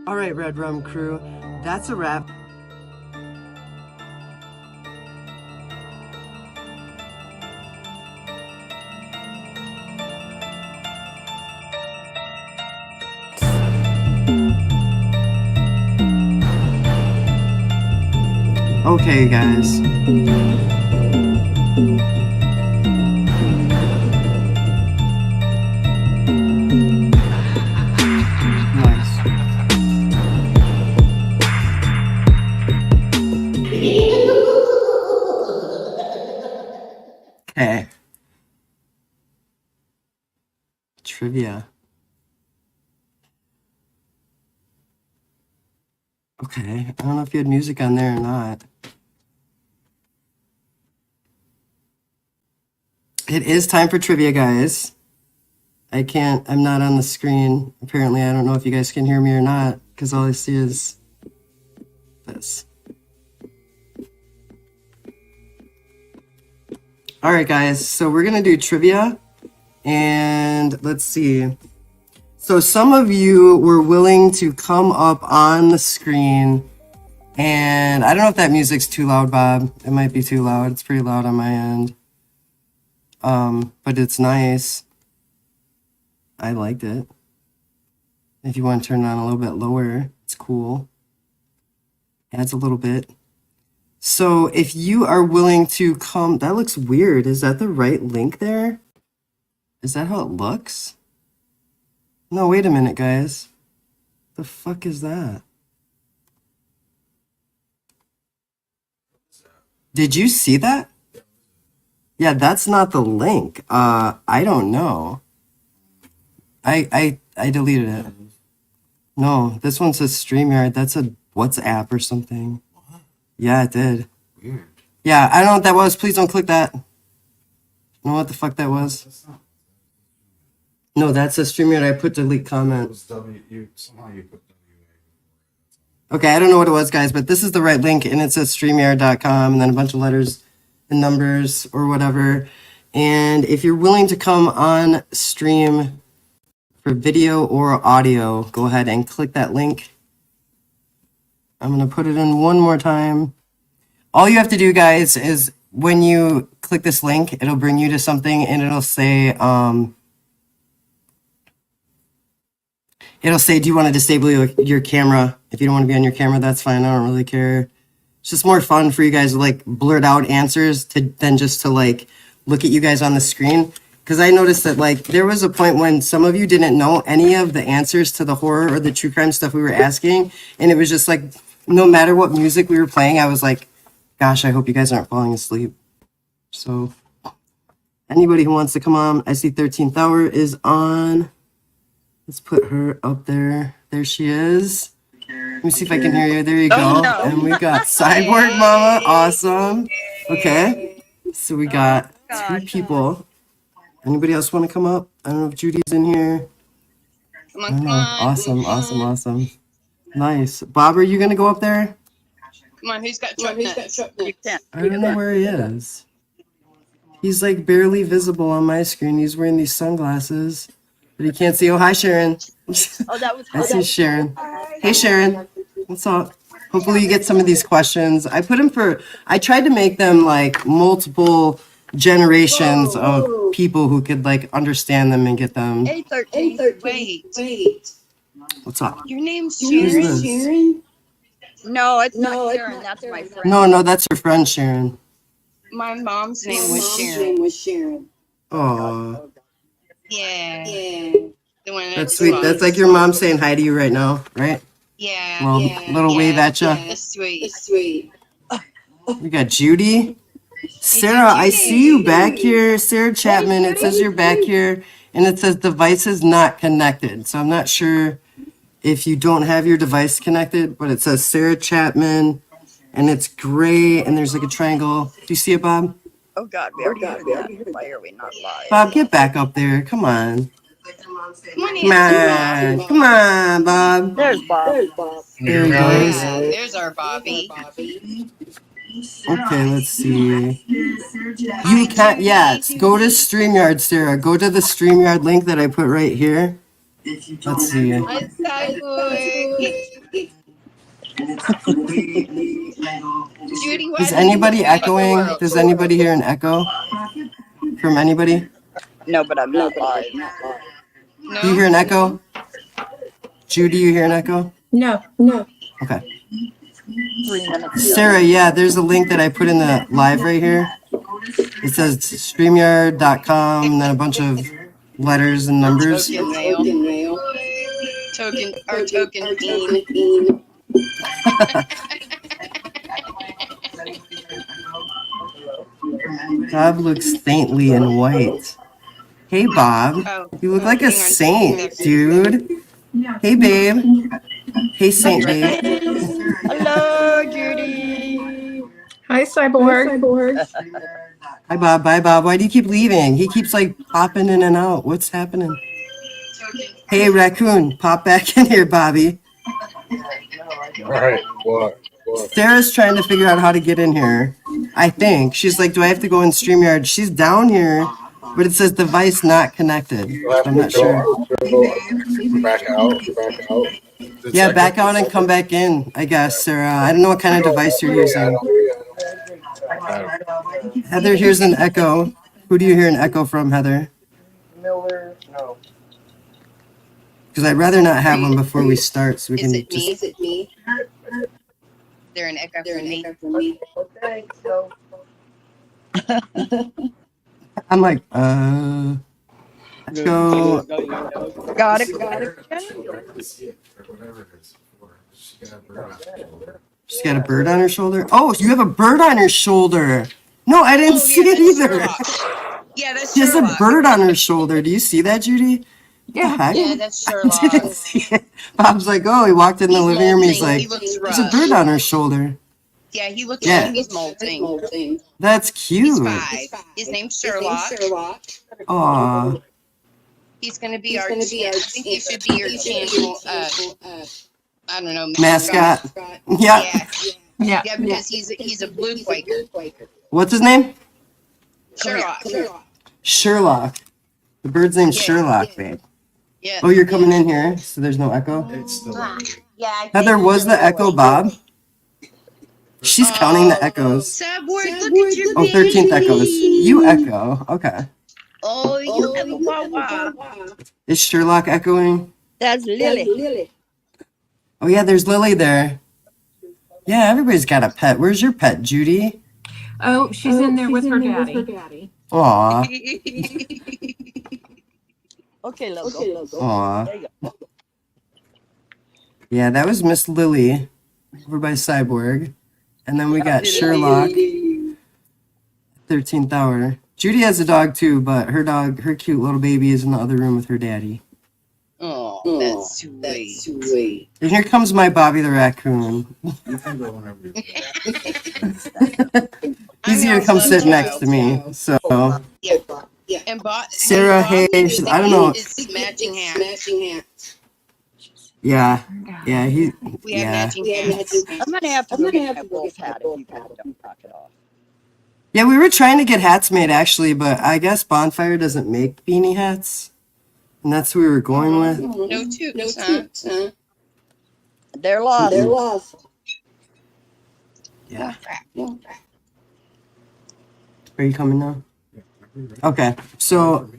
All right, Red Rum crew, that's a wrap. Okay, guys. Okay. Trivia. Okay, I don't know if you had music on there or not. It is time for trivia, guys. I'm not on the screen. Apparently, I don't know if you guys can hear me or not, because all I see is this. All right, guys, so we're gonna do trivia, and let's see. So some of you were willing to come up on the screen, and I don't know if that music's too loud, Bob. It might be too loud. It's pretty loud on my end. But it's nice. I liked it. If you want to turn it on a little bit lower, it's cool. Adds a little bit. So if you are willing to come, that looks weird. Is that the right link there? Is that how it looks? No, wait a minute, guys. The fuck is that? Did you see that? Yeah, that's not the link. I don't know. I deleted it. No, this one says StreamYard. That's a WhatsApp or something. Yeah, it did. Weird. Yeah, I don't know what that was. Please don't click that. Know what the fuck that was? No, that's a StreamYard. I put delete comment. Okay, I don't know what it was, guys, but this is the right link, and it says StreamYard.com, and then a bunch of letters and numbers or whatever. And if you're willing to come on stream for video or audio, go ahead and click that link. I'm going to put it in one more time. All you have to do, guys, is when you click this link, it'll bring you to something, and it'll say, do you want to disable your camera? If you don't want to be on your camera, that's fine. I don't really care. It's just more fun for you guys to like blurt out answers than just to like look at you guys on the screen. Because I noticed that like there was a point when some of you didn't know any of the answers to the horror or the true crime stuff we were asking. And it was just like, no matter what music we were playing, I was like, gosh, I hope you guys aren't falling asleep. So anybody who wants to come on, I see 13th Hour is on. Let's put her up there. There she is. Let me see if I can hear you. There you go. Oh, no. And we got Cyborg Mama. Awesome. Okay. So we got two people. Anybody else want to come up? I don't know if Judy's in here. Come on, come on. Awesome. Nice. Bob, are you going to go up there? Come on, who's got truck nuts? I don't know where he is. He's like barely visible on my screen. He's wearing these sunglasses, but he can't see. Oh, hi, Sharon. Oh, that was. I see Sharon. Hey, Sharon. What's up? Hopefully you get some of these questions. I tried to make them like multiple generations of people who could like understand them and get them. A13. Wait. What's up? Your name's Who's Sharon? this? No, it's not Sharon. That's my friend. No, that's your friend Sharon. My mom's name was Sharon. Oh, Yeah. The one that's sweet. That's like your mom saying hi to you right now, right? Yeah. Little wave at you. That's sweet. We got Judy. Sarah, I see you back here. Sarah Chapman, it says you're back here, and it says devices not connected. So I'm not sure if you don't have your device connected, but it says Sarah Chapman, and it's gray, and there's like a triangle. Do you see it, Bob? Oh God, we already heard that. Why are we not live? Bob, get back up there. Come on. Come Come on, Bob. There's Bob. There he goes. There's our Bobby. Okay, let's see. You can't, go to StreamYard, Sarah. Go to the StreamYard link that I put right here. Let's see. Is anybody echoing? Does anybody hear an echo from anybody? No, but I'm not live. Do you hear an echo? Judy, you hear an echo? No. Okay. 3 minutes. Sarah, there's a link that I put in the live right here. It says StreamYard.com and then a bunch of letters and numbers. Token mail. Token bean. Bob looks saintly in white. Hey, Bob. You look like a saint, dude. Hey, babe. Hey, Saint Babe. Hello, Judy. Hi, Cyborg. Hi, Bob. Bye, Bob. Why do you keep leaving? He keeps like popping in and out. What's happening? Hey, Raccoon. Pop back in here, Bobby. All right. What? Sarah's trying to figure out how to get in here. I think. She's like, do I have to go in StreamYard? She's down here, but it says device not connected. I'm not sure. Back out. Yeah, back out and come back in, I guess, Sarah. I don't know what kind of device you're using. Heather hears an echo. Who do you hear an echo from, Heather? Miller. No. Because I'd rather not have one before we start, so we can just... Is it me? They're an echo for me. Okay, so. I'm like, let's go. Got it. She's got a bird on her shoulder. Oh, you have a bird on your shoulder. No, I didn't see it either. Yeah, that's She has a Sherlock. bird on her shoulder. Do you see that, Judy? Yeah, that's I Sherlock. didn't see it. Bob's like, oh, he walked in the living room. He's like, He looks there's a rough. bird on her shoulder. Yeah, he looks Yeah. like he's molting. That's cute. He's 5. His name's Sherlock. Aw. He's gonna be our. I think he should be your channel. I don't know. Mascot. Yeah. Yeah, because he's a blue Quaker. What's his name? Sherlock. Sherlock. The bird's name's Sherlock, babe. Yeah. Oh, you're coming in here, so there's no echo? Yeah. Heather, was the echo Bob? She's counting the echoes. Subword, look at your Oh, 13th echoes. You echo. Okay. Oh, you echo. Wow. Is Sherlock echoing? That's Lily. Oh, yeah, there's Lily there. Yeah, everybody's got a pet. Where's your pet, Judy? Oh, she's in there with her daddy. Aw. Okay, logo. Aw. Yeah, that was Miss Lily over by Cyborg. And then we got Sherlock, 13th hour. Judy has a dog too, but her cute little baby is in the other room with her daddy. Oh, that's sweet. And here comes my Bobby the raccoon. He's here to come sit next to me. So, Yeah. And Sarah, hey, I don't know. It's matching hats. Yeah, We have matching hats. I'm gonna have to go get that wolf hat if you guys don't knock it off. Yeah, we were trying to get hats made actually, but I guess Bonfire doesn't make beanie hats. And that's what we were going with. No toots, huh? They're lost. Yeah. Are you coming now? Okay. So,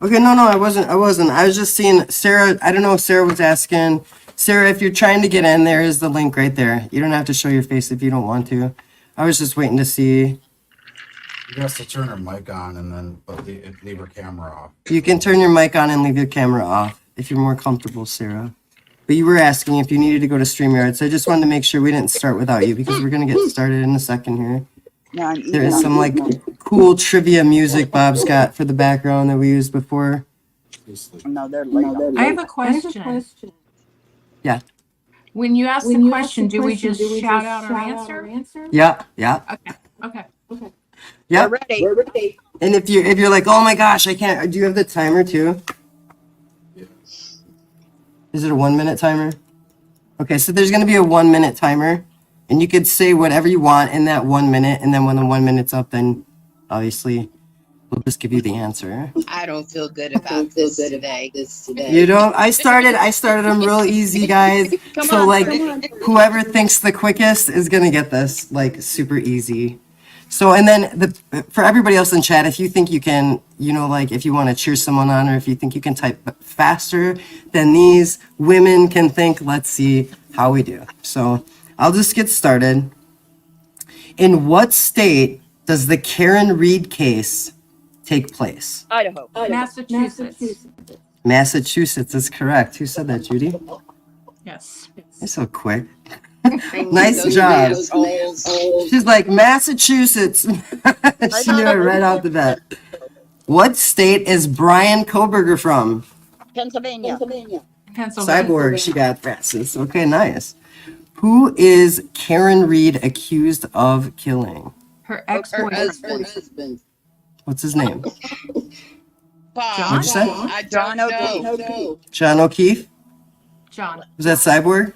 okay, no, I wasn't. I was just seeing Sarah. I don't know if Sarah was asking. Sarah, if you're trying to get in, there is the link right there. You don't have to show your face if you don't want to. I was just waiting to see. You have to turn her mic on and then leave her camera off. You can turn your mic on and leave your camera off if you're more comfortable, Sarah. But you were asking if you needed to go to StreamYard, so I just wanted to make sure we didn't start without you because we're going to get started in a second here. There is some like cool trivia music Bob's got for the background that we used before. No, they're late. I have a question. Yeah. When you ask the question, do we just shout out our answer? Yeah. Okay. Yeah. We're ready. And if you're like, oh my gosh, I can't. Do you have the timer too? Is it a 1 minute timer? Okay, so there's gonna be a 1 minute timer, and you could say whatever you want in that 1 minute, and then when the 1 minute's up, then obviously we'll just give you the answer. I don't feel good about this today. You know, I started them real easy, guys. So like, whoever thinks the quickest is gonna get this like super easy. So, and then for everybody else in chat, if you think you can, you know, like if you want to cheer someone on or if you think you can type faster than these women can think, let's see how we do. So I'll just get started. In what state does the Karen Reed case take place? Idaho. Massachusetts. Massachusetts is correct. Who said that, Judy? Yes. You're so quick. Nice job. She's like, Massachusetts. She knew it right off the bat. What state is Bryan Kohberger from? Pennsylvania. Cyborg, she got fastest. Okay, nice. Who is Karen Reed accused of killing? Her ex-boyfriend. What's his name? Bob. What'd you say? I don't know. John O'Keefe? John. Was that Cyborg?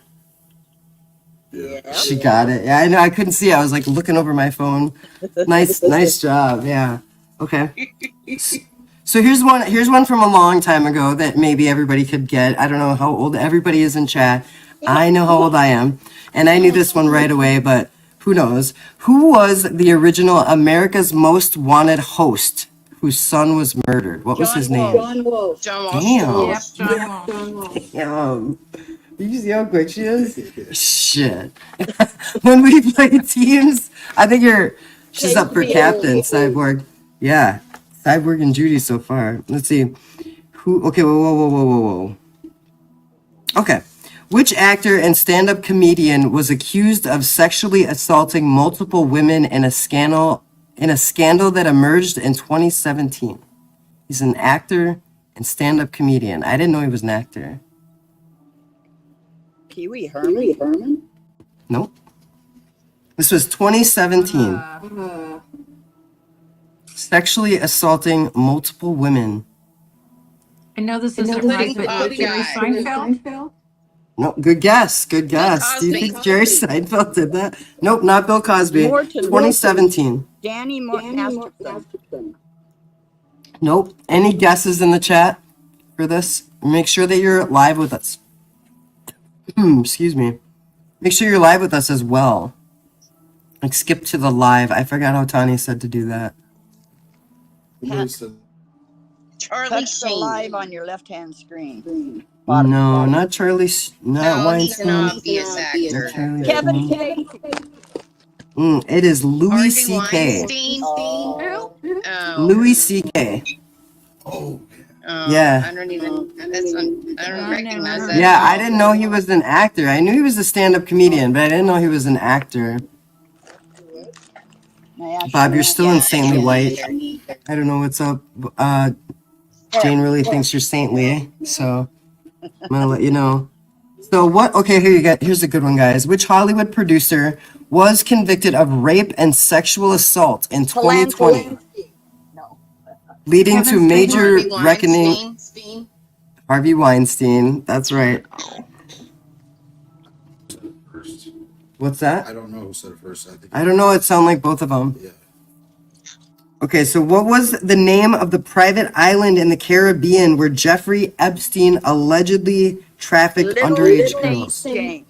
Yeah. She got it. Yeah, I know. I couldn't see. I was like looking over my phone. Nice job. Yeah. Okay. So here's one from a long time ago that maybe everybody could get. I don't know how old everybody is in chat. I know how old I am, and I knew this one right away. But who knows? Who was the original America's Most Wanted host whose son was murdered? What was his name? John Wolfe. Damn. Yep, John Wolfe. Damn. You see how quick she is? Shit. When we play teams, I think she's up for captain, Cyborg. Yeah. Cyborg and Judy so far. Let's see. Okay, whoa. Okay. Which actor and stand-up comedian was accused of sexually assaulting multiple women in a scandal that emerged in 2017? He's an actor and stand-up comedian. I didn't know he was an actor. Pee Wee Herman? Nope. This was 2017. Sexually assaulting multiple women. I know this isn't right, but Jerry Seinfeld? No, good guess. Do you think Jerry Seinfeld did that? Nope, not Bill Cosby. 2017. Danny Masterson. Nope. Any guesses in the chat for this? Make sure that you're live with us. Excuse me. Make sure you're live with us as well. Like skip to the live. I forgot how Tani said to do that. Charlie Touch the Sheen. live on your left-hand screen. No, not Charlie. Not Weinstein. He's an obvious actor. Kevin K. It is Louis C.K. Weinstein. Oh. Louis C.K. Oh. Yeah. I don't recognize that. Yeah, I didn't know he was an actor. I knew he was a stand-up comedian, but I didn't know he was an actor. Bob, you're still insanely white. I don't know what's up. Jane really thinks you're saintly, so I'm gonna let you know. So what? Okay, here's a good one, guys. Which Hollywood producer was convicted of rape and sexual assault in 2020, leading to major reckoning? Harvey Weinstein. That's right. What's that? I don't know who said it first. I don't know. It sounded like both of them. Yeah. Okay, so what was the name of the private island in the Caribbean where Jeffrey Epstein allegedly trafficked underage girls? James.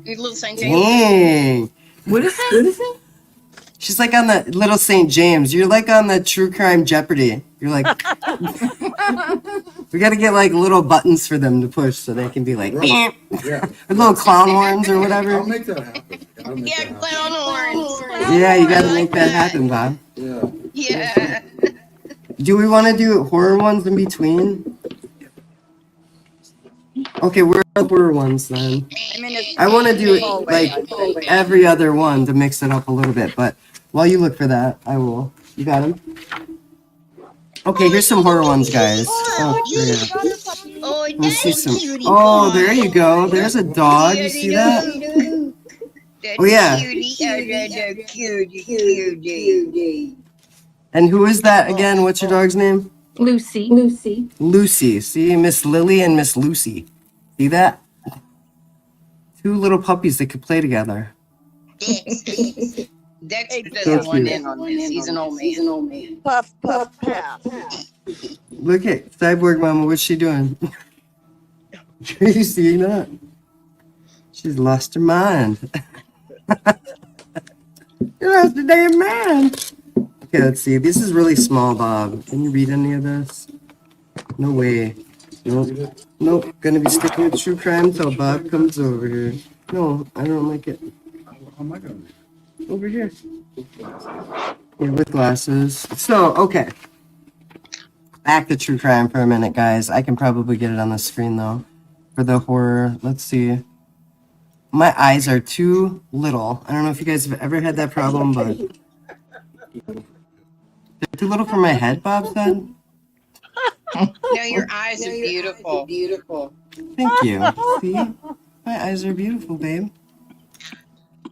Little Saint James. Dang. What is it? She's like on the Little St. James. You're like on the True Crime Jeopardy. You're like, we got to get like little buttons for them to push so they can be like, Yeah. or little clown horns or whatever. I'll make that happen. Clown horns. Yeah, you got to make that happen, Bob. Yeah. Yeah. Do we want to do horror ones in between? Okay, where are the horror ones then? I want to do like every other one to mix it up a little bit, but while you look for that, I will. You got them? Okay, here's some horror ones, guys. Oh, yeah. Let's see some. Oh, there you go. There's a dog. You see that? Oh, yeah. And who is that again? What's your dog's name? Lucy. Lucy. See, Miss Lily and Miss Lucy. See that? Two little puppies that could play together. Dexter So doesn't want cute. in on this. He's an old man. Puff, puff, pass. Look at Cyborg Mama. What's she doing? Are you seeing that? She's lost her mind. You lost your damn mind. Okay, let's see. This is really small, Bob. Can you read any of this? No way. Nope. Nope. Gonna be sticking with true crime till Bob comes over here. No, I don't like it. How am I going to Over here. Yeah, with glasses. So, okay. Back to true crime for a minute, guys. I can probably get it on the screen, though. For the horror, let's see. My eyes are too little. I don't know if you guys have ever had that problem, but... They're too little for my head, Bob said? No, your eyes are beautiful. Thank you. See? My eyes are beautiful, babe.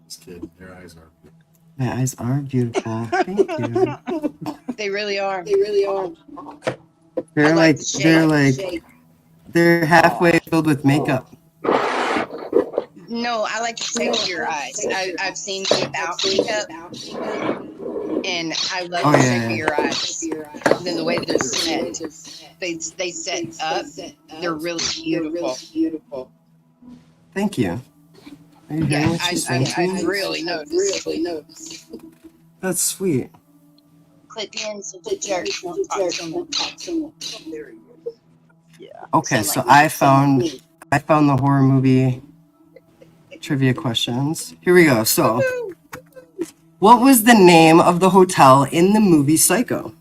Just kidding. Your eyes are. My eyes are beautiful. Thank you. They really are. They're halfway filled with makeup. No, I like the shape of your eyes. I've seen you without makeup, and I love the shape of your eyes. Then the way they're set, they set up. They're really beautiful. Thank you. Are you hearing what she's saying to me? I really noticed. That's sweet. Click in so the jerk won't talk so much. Okay, so I found the horror movie trivia questions. Here we go. So, what was the name of the hotel in the movie Psycho?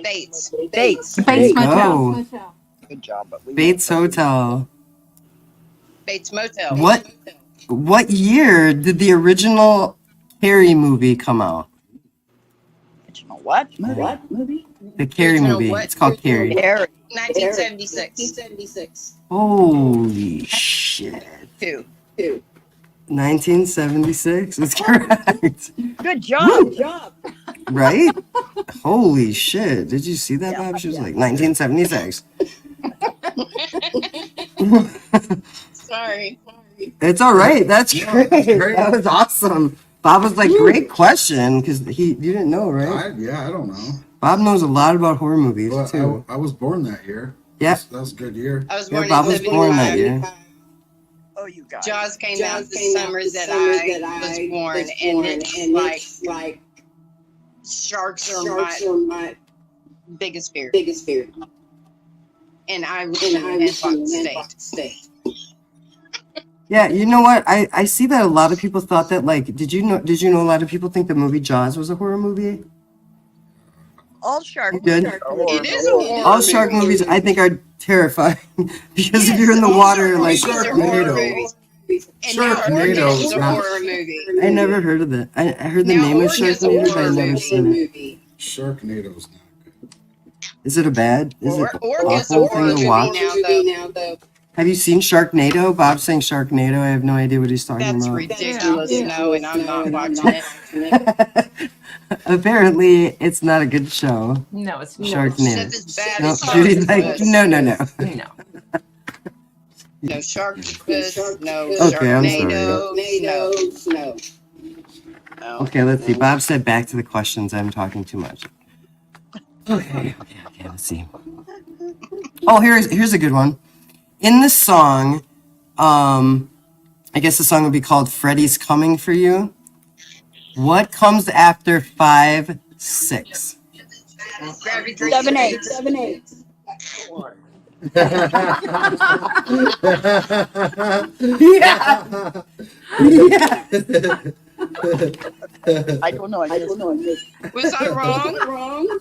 Bates. There you go. Good job. Bates Hotel. Bates Motel. What year did the original Carrie movie come out? What movie? The Carrie movie. It's called Carrie. 1976. Holy shit. Two. 1976 is correct. Good job. Right? Holy shit. Did you see that, Bob? She was like 1976. Sorry. It's all right. That's great. That was awesome. Bob was like, great question, because you didn't know, right? I don't know. Bob knows a lot about horror movies, Well, too. I was born that year. Yeah. That was a good year. I was born Bob in was born that 75. year. Oh, you guys. Jaws came out the summer that I was born, and it's like sharks are my biggest fear. And I live in Fox State. Yeah, you know what? I see that a lot of people thought that, like, did you know a lot of people think the movie Jaws was a horror movie? All shark You did? movies are horror It is a horror All shark movies, I think, are terrifying because if you're in the water, like, Sharknado. Sharknado is is a not. horror movie. I never heard of it. I heard the Now name of Oregon is a Sharknado, but horror I've never movie. seen it. Sharknado's not good. Is it a bad? Is it Oregon's a awful horror thing to movie watch? now, though. Have you seen Sharknado? Bob's saying Sharknado. I have no idea what he's talking That's about. ridiculous. No, and I'm not watching it. Apparently, it's not a good show. No, it's not. Sharknado. That's as bad No, as Judy's like, no. No. No Sharktopus, no Okay, I'm Sharknado, no. Okay, let's see. Bob said back to the questions. I'm talking too much. Okay, let's see. Oh, here's a good one. In the song, I guess the song would be called Freddy's Coming for You. What comes after 5, 6? 7, 8. 7, 8. Yeah. I don't know. I don't know. Was I wrong?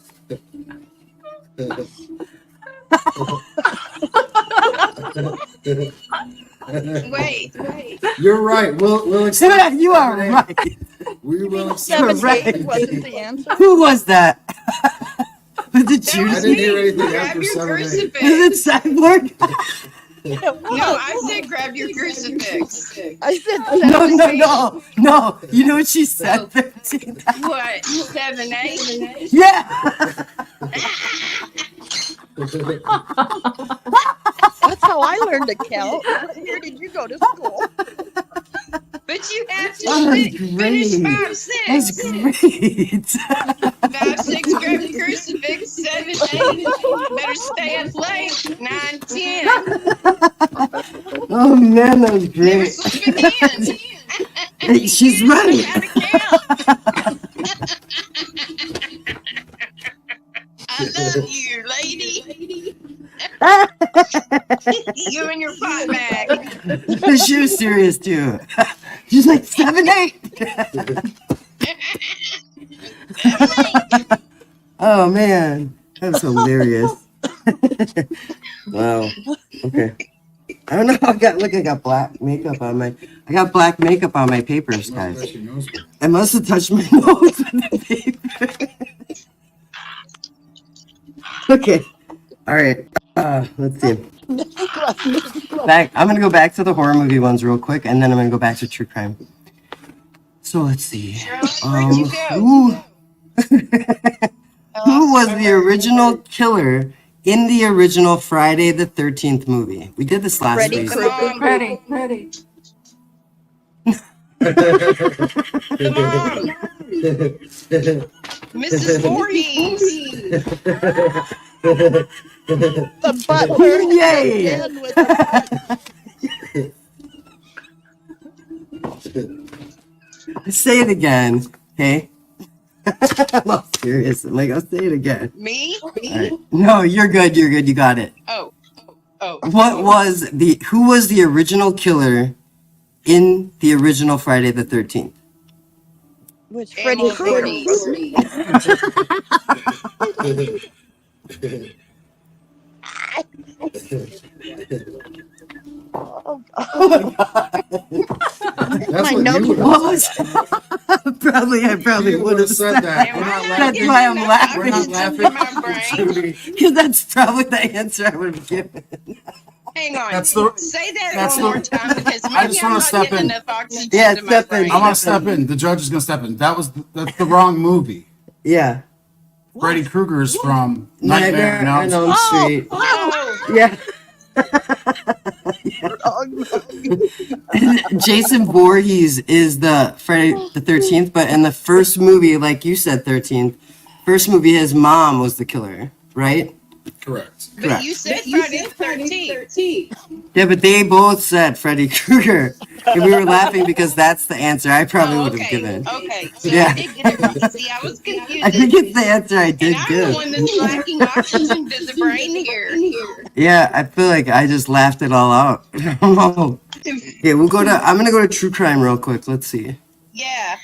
Wait. You're right. We'll accept. You are right. We will accept. 7, Right. 8 wasn't the answer. Who was that? Was it That you? was I didn't hear me. anything Grab after your 7, 8. crucifix. Was it Cyborg? No, I said grab your crucifix. I said No. You know what she said? 13. What? 7, 8? Yeah. That's how I learned to count. What year did you go to school? But you have to Oh, that's finish great. 5, 6. That's great. 5, 6, grab your crucifix. 7, 8. Better stay up late. 9, 10. Oh man, that was Never great. sleep again. Hey, she's right. How to count. I love you, lady. You and your pot bag. She was serious too. She's like 7, 8. Oh man, that was hilarious. Wow. Okay. I don't know. I got black makeup on my. I got black makeup on my papers, guys. I must have touched my nose with the paper. Okay. All right. Let's see. I'm gonna go back to the horror movie ones real quick, and then I'm gonna go back to true crime. So let's see. Who was the original killer in the original Friday the 13th movie? We did this last week. Ready. Come on. Mrs. Voorhees. The butler. Yay! Say it again, okay? I'm all serious. I'm like, I'll say it again. Me? All right. No, you're good. You got it. Oh. Who was the original killer in the original Friday the 13th? Which Freddy Krueger. Oh God. That's My what notes you would What have was? said. I probably You would have said that. We're not laughing. That's why I'm laughing. We're not laughing. Judy. Because that's probably the answer I would have given. Hang on. That's the- Say that that's one more the- time because I maybe just I'm wanna not step getting in. enough oxygen Yeah, to my step in. brain. I want to step in. The judge is going to step in. That's the wrong movie. Yeah. Freddy Krueger is from Nightmare on Elm Elm Street. Street. Oh, Yeah. Jason Voorhees is the Friday the 13th, but in the first movie, like you said, 13th, first movie, his mom was the killer, right? Correct. but you said Friday the 13th. Yeah, but they both said Freddy Krueger. And we were laughing because that's the answer I probably would have given. Okay. So Yeah. I did get it wrong. See, I was confused. I think it's the answer I did and I'm give. the one that's lacking oxygen to the brain here. Yeah, I feel like I just laughed it all out. I don't know. Okay, I'm gonna go to true crime real quick. Let's see. Yeah.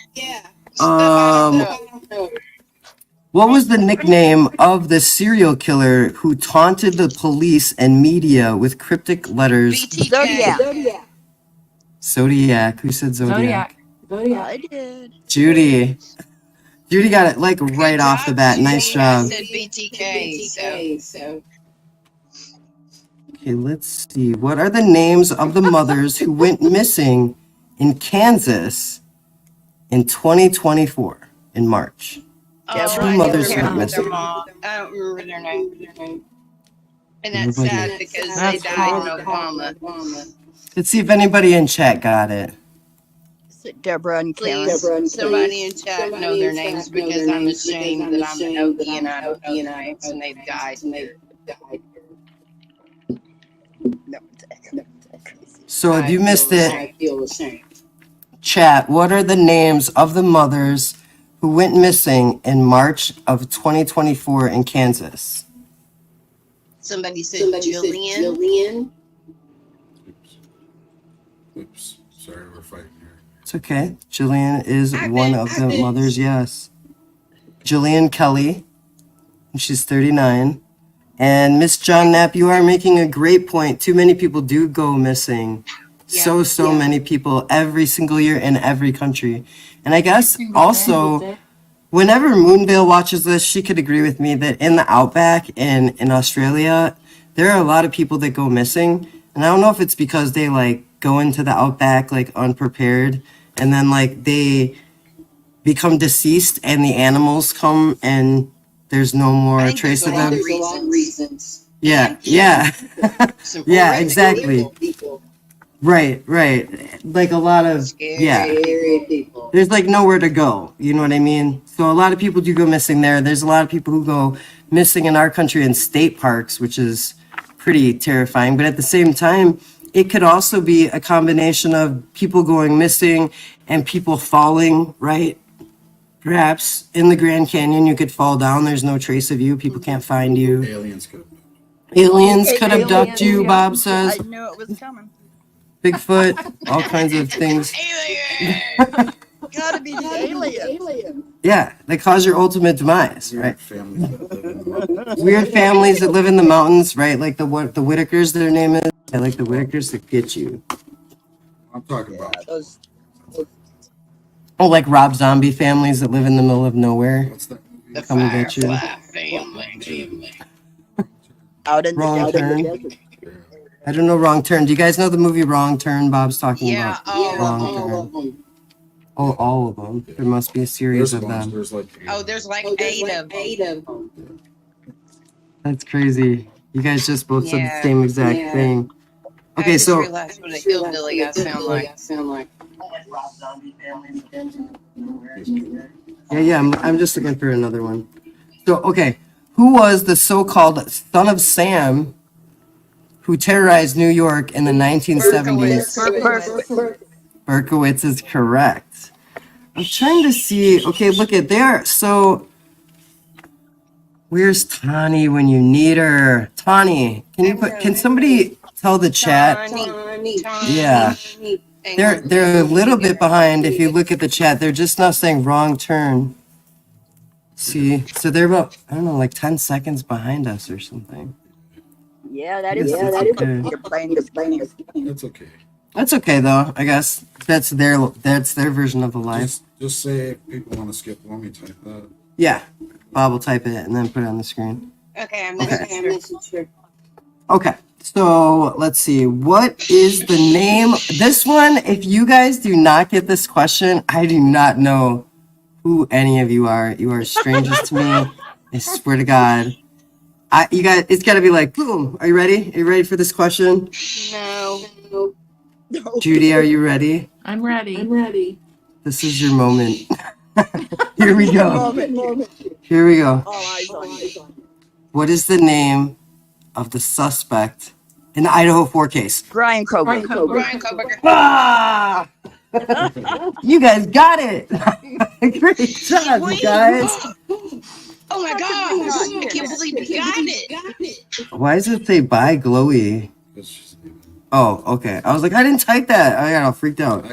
What was the nickname of the serial killer who taunted the police and media with cryptic letters? Zodiac. Zodiac. Who said Zodiac? I did. Judy. Judy got it like right off the bat. Nice job. I said BTK, so. Okay, let's see. What are the names of the mothers who went missing in Kansas in 2024 in March? Two mothers went missing. I don't remember their name. And that's Everybody- sad because they died in Oklahoma. Let's see if anybody in chat got it. Deborah and Karen. Please, somebody in chat know their names because I'm ashamed that I'm an OD and I don't know their names and they've died. So if you missed it, chat, what are the names of the mothers who went missing in March of 2024 in Kansas? Somebody said Jillian. Oops. Sorry, we're fighting here. It's okay. Jillian is one of the mothers, yes. Jillian Kelly, and she's 39. And Miss John Knapp, you are making a great point. Too many people do go missing. So many people every single year in every country. And I guess also, whenever Moonvale watches this, she could agree with me that in the outback in Australia, there are a lot of people that go missing. And I don't know if it's because they like go into the outback like unprepared and then like they become deceased and the animals come and there's no more trace of them. Yeah, yeah. Yeah, exactly. Right. Like a lot of, there's like nowhere to go. You know what I mean? So a lot of people do go missing there. There's a lot of people who go missing in our country in state parks, which is pretty terrifying. But at the same time, it could also be a combination of people going missing and people falling, right? Perhaps in the Grand Canyon, you could fall down. There's no trace of you. People can't find you. Aliens could abduct you, Bob says. I knew it was coming. Bigfoot, all kinds of things. Gotta be the alien. Yeah, they cause your ultimate demise, right? Weird families that live in the mountains, right? Like the Whitakers, their name is. I like the Whitakers that get you. I'm talking about those. Oh, like Rob Zombie families that live in the middle of nowhere. What's that? Come and get you. Out in Wrong the Turn. desert. I don't know Wrong Turn. Do you guys know the movie Wrong Turn? Bob's talking about Wrong Turn. Oh, all of them. There must be a series of them. There's like There's like 8 of them. That's crazy. You guys just both said the same exact thing. Okay, I just so realized what a hillbilly guy sound like. yeah, I'm just looking for another one. So okay, who was the so-called son of Sam who terrorized New York in the 1970s? Berkowitz is correct. I'm trying to see. Okay, look at there. So, where's Tani when you need her? Tani, can somebody tell the chat? Yeah, they're a little bit behind. If you look at the chat, they're just now saying Wrong Turn. See, so they're about, I don't know, like 10 seconds behind us or something. Yeah, that is okay. You're playing this game. That's okay. That's okay though. I guess that's their version of the life. Just say if people want to skip, let me type that. Yeah, Bob will type it and then put it on the screen. Okay, I'm messaging her. Okay, so let's see. What is the name? This one, if you guys do not get this question, I do not know who any of you are. You are strangers to me. I swear to God. You guys, it's got to be like, boom. Are you ready? Are you ready for this question? No. Judy, are you ready? I'm ready. This is your moment. Here we go. Here we go. All eyes on you. What is the name of the suspect in the Idaho 4 case? Bryan Kohberger. Bryan Kohberger. Ah! You guys got it. Great job, you guys. Oh my gosh! I can't believe you got it. Why does it say bye, Glowy? Oh, okay. I was like, I didn't type that. I got all freaked out.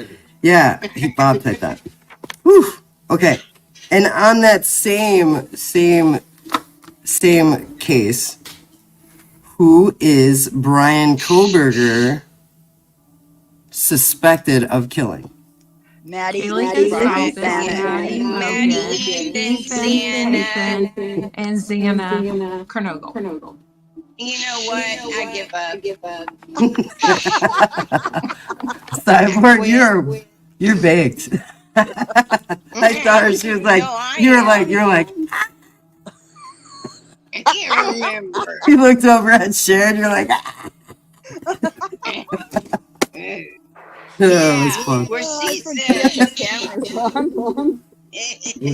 Yeah, Bob typed that. Whew. Okay. And on that same case, who is Bryan Kohberger suspected of killing? Maddie, Ethan, Ethan, and Xana Kernogel. You know what? I give up. Cyborg, you're baked. I saw her. She was like, you're like. I can't remember. You looked over at Sharon. You're like. That was fun. Where she forget said, the camera's on. Oh,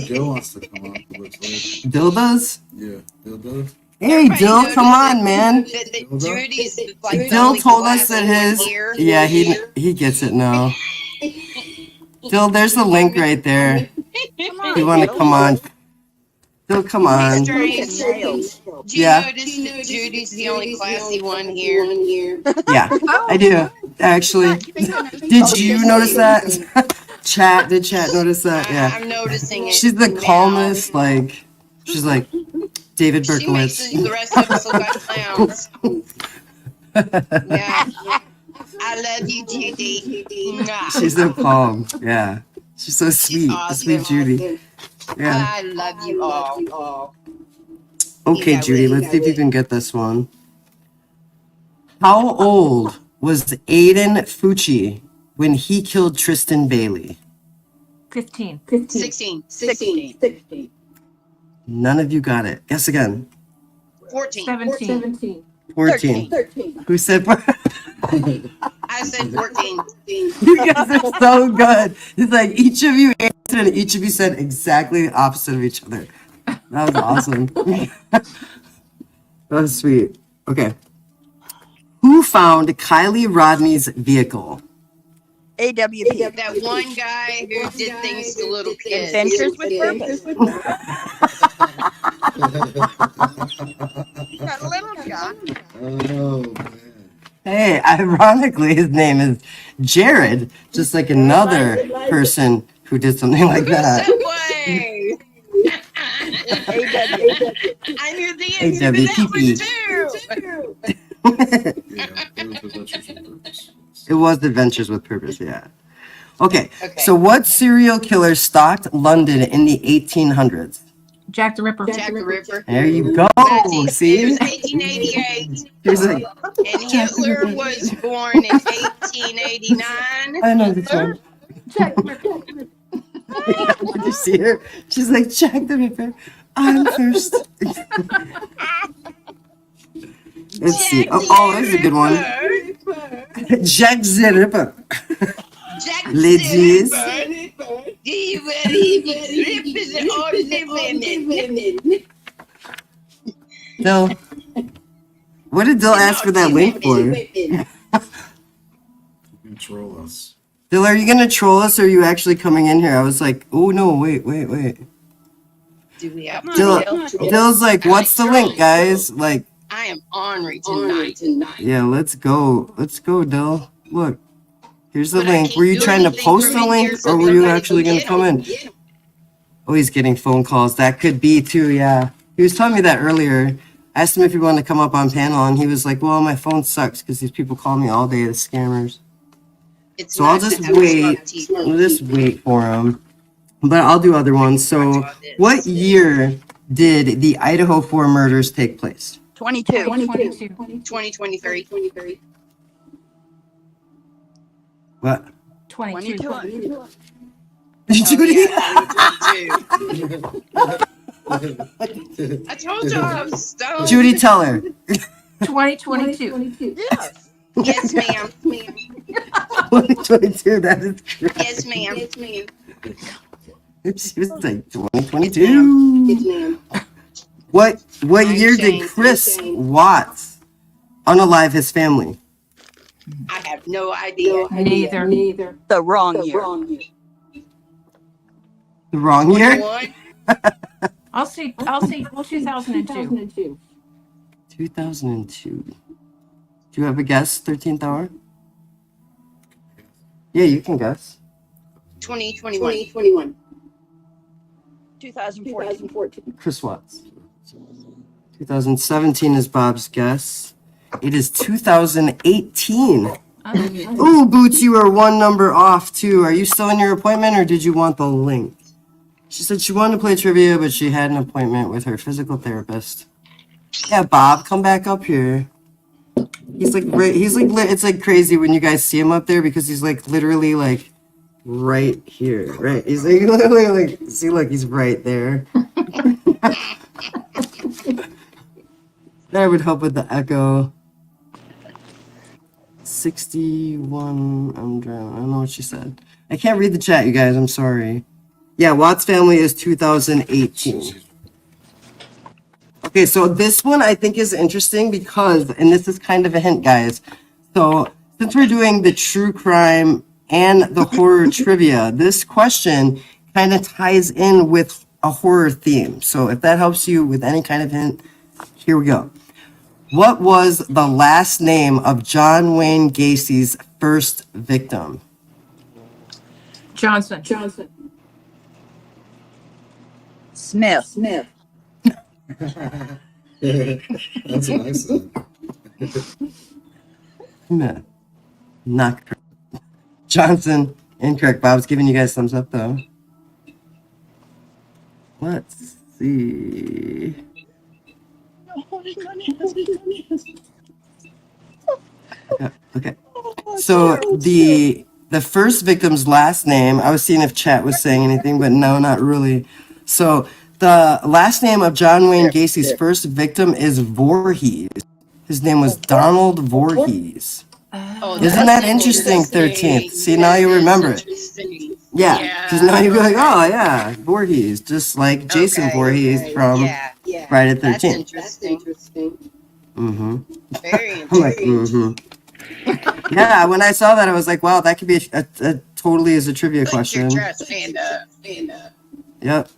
Dill wants to come on. It looks like. Dill does? Yeah, Dill does. Hey, Dill, come on, man. that Judy's like the Dill only told us that classy one his. here. Yeah, he gets it now. Dill, there's the link right there. Come You want to come on? Dill, come on. Strange. Do you notice that Judy's the only classy one here? Yeah, I do. Actually, did you notice that? Did chat notice that? Yeah. I'm noticing it. She's the calmest, like, she's like David She makes Berkowitz. the rest of us look like clowns. Yeah. I love you, Judy. Mwah. She's so calm. Yeah. She's so sweet. awesome. Sweet Judy. Yeah. I love you all. Okay, Judy, let's see if you can get this one. How old was Aiden Fucci when he killed Tristan Bailey? 15. 16. None of you got it. Guess again. 14. 17. 14. Who said? I said 14. You guys are so good. It's like each of you answered and each of you said exactly the opposite of each other. That was awesome. That was sweet. Okay. Who found Kylie Rodney's vehicle? AWP. That one guy who did things to little kids. Adventures with Purpose. That little guy. Oh, man. Hey, ironically, his name is Jared, just like another person who did something like that. Subway. I knew the answer to that one too. It was Adventures with Purpose, yeah. Okay, so what serial killer stalked London in the 1800s? Jack the Ripper. Jack the Ripper. There you go. See? It was 1888. He was like, And Hitler was born in 1889. I know this one. Jack the Ripper. Did you see her? She's like, Jack the Ripper. I'm first. Let's see. Oh, that's a good one. Jack the Ripper. Jack Ladies. He rippers all the women. Dill. What did Dill ask for that link for? Troll us. Dill, are you gonna troll us or are you actually coming in here? I was like, oh no, wait. Do we have Dill's like, what's the link, guys? Like, I am ornery tonight. yeah, let's go, Dill. Look, here's the link. Were you trying to post the link or were you actually gonna come in? Oh, he's getting phone calls. That could be too, yeah. He was telling me that earlier. I asked him if he wanted to come up on panel and he was like, well, my phone sucks because these people call me all day, the scammers. So I'll just wait. I'll just wait for him. But I'll do other ones. So what year did the Idaho 4 murders take place? 2023. What? 22. Judy? I told you I was stoned. Judy, tell her. 2022. Yes. Yes, ma'am. 2022, that is correct. Yes, ma'am. She was like 2022. What year did Chris Watts unalive his family? I have no idea. Neither. The wrong year. The wrong year? I'll say 2002. 2002. Do you have a guess, 13th hour? Yeah, you can guess. 2021. 2014. Chris Watts. 2017 is Bob's guess. It is 2018. Ooh, Boots, you are one number off too. Are you still in your appointment or did you want the link? She said she wanted to play trivia, but she had an appointment with her physical therapist. Yeah, Bob, come back up here. He's like, it's like crazy when you guys see him up there because he's like literally like right here, right? He's like literally like, see, look, he's right there. That would help with the echo. 61. I don't know what she said. I can't read the chat, you guys. I'm sorry. Yeah, Watts family is 2018. Okay, so this one I think is interesting because, and this is kind of a hint, guys. So since we're doing the true crime and the horror trivia, this question kind of ties in with a horror theme. So if that helps you with any kind of hint, here we go. What was the last name of John Wayne Gacy's first victim? Johnson. Smith. That's what I said. Smith. Not correct. Johnson, incorrect. Bob's giving you guys thumbs up, though. Let's see. Okay. So the first victim's last name, I was seeing if chat was saying anything, but no, not really. So the last name of John Wayne Gacy's first victim is Voorhees. His name was Donald Voorhees. Oh, Isn't that interesting, 13th? See, now you remember it. Yeah, because now you'll be like, oh, yeah, Voorhees, just like Jason Voorhees from Friday the 13th. That's interesting. Mm-hmm. Very I'm like, mm-hmm. Yeah, when I saw that, I was like, wow, that could be a totally as a trivia question. Stand up. Yep.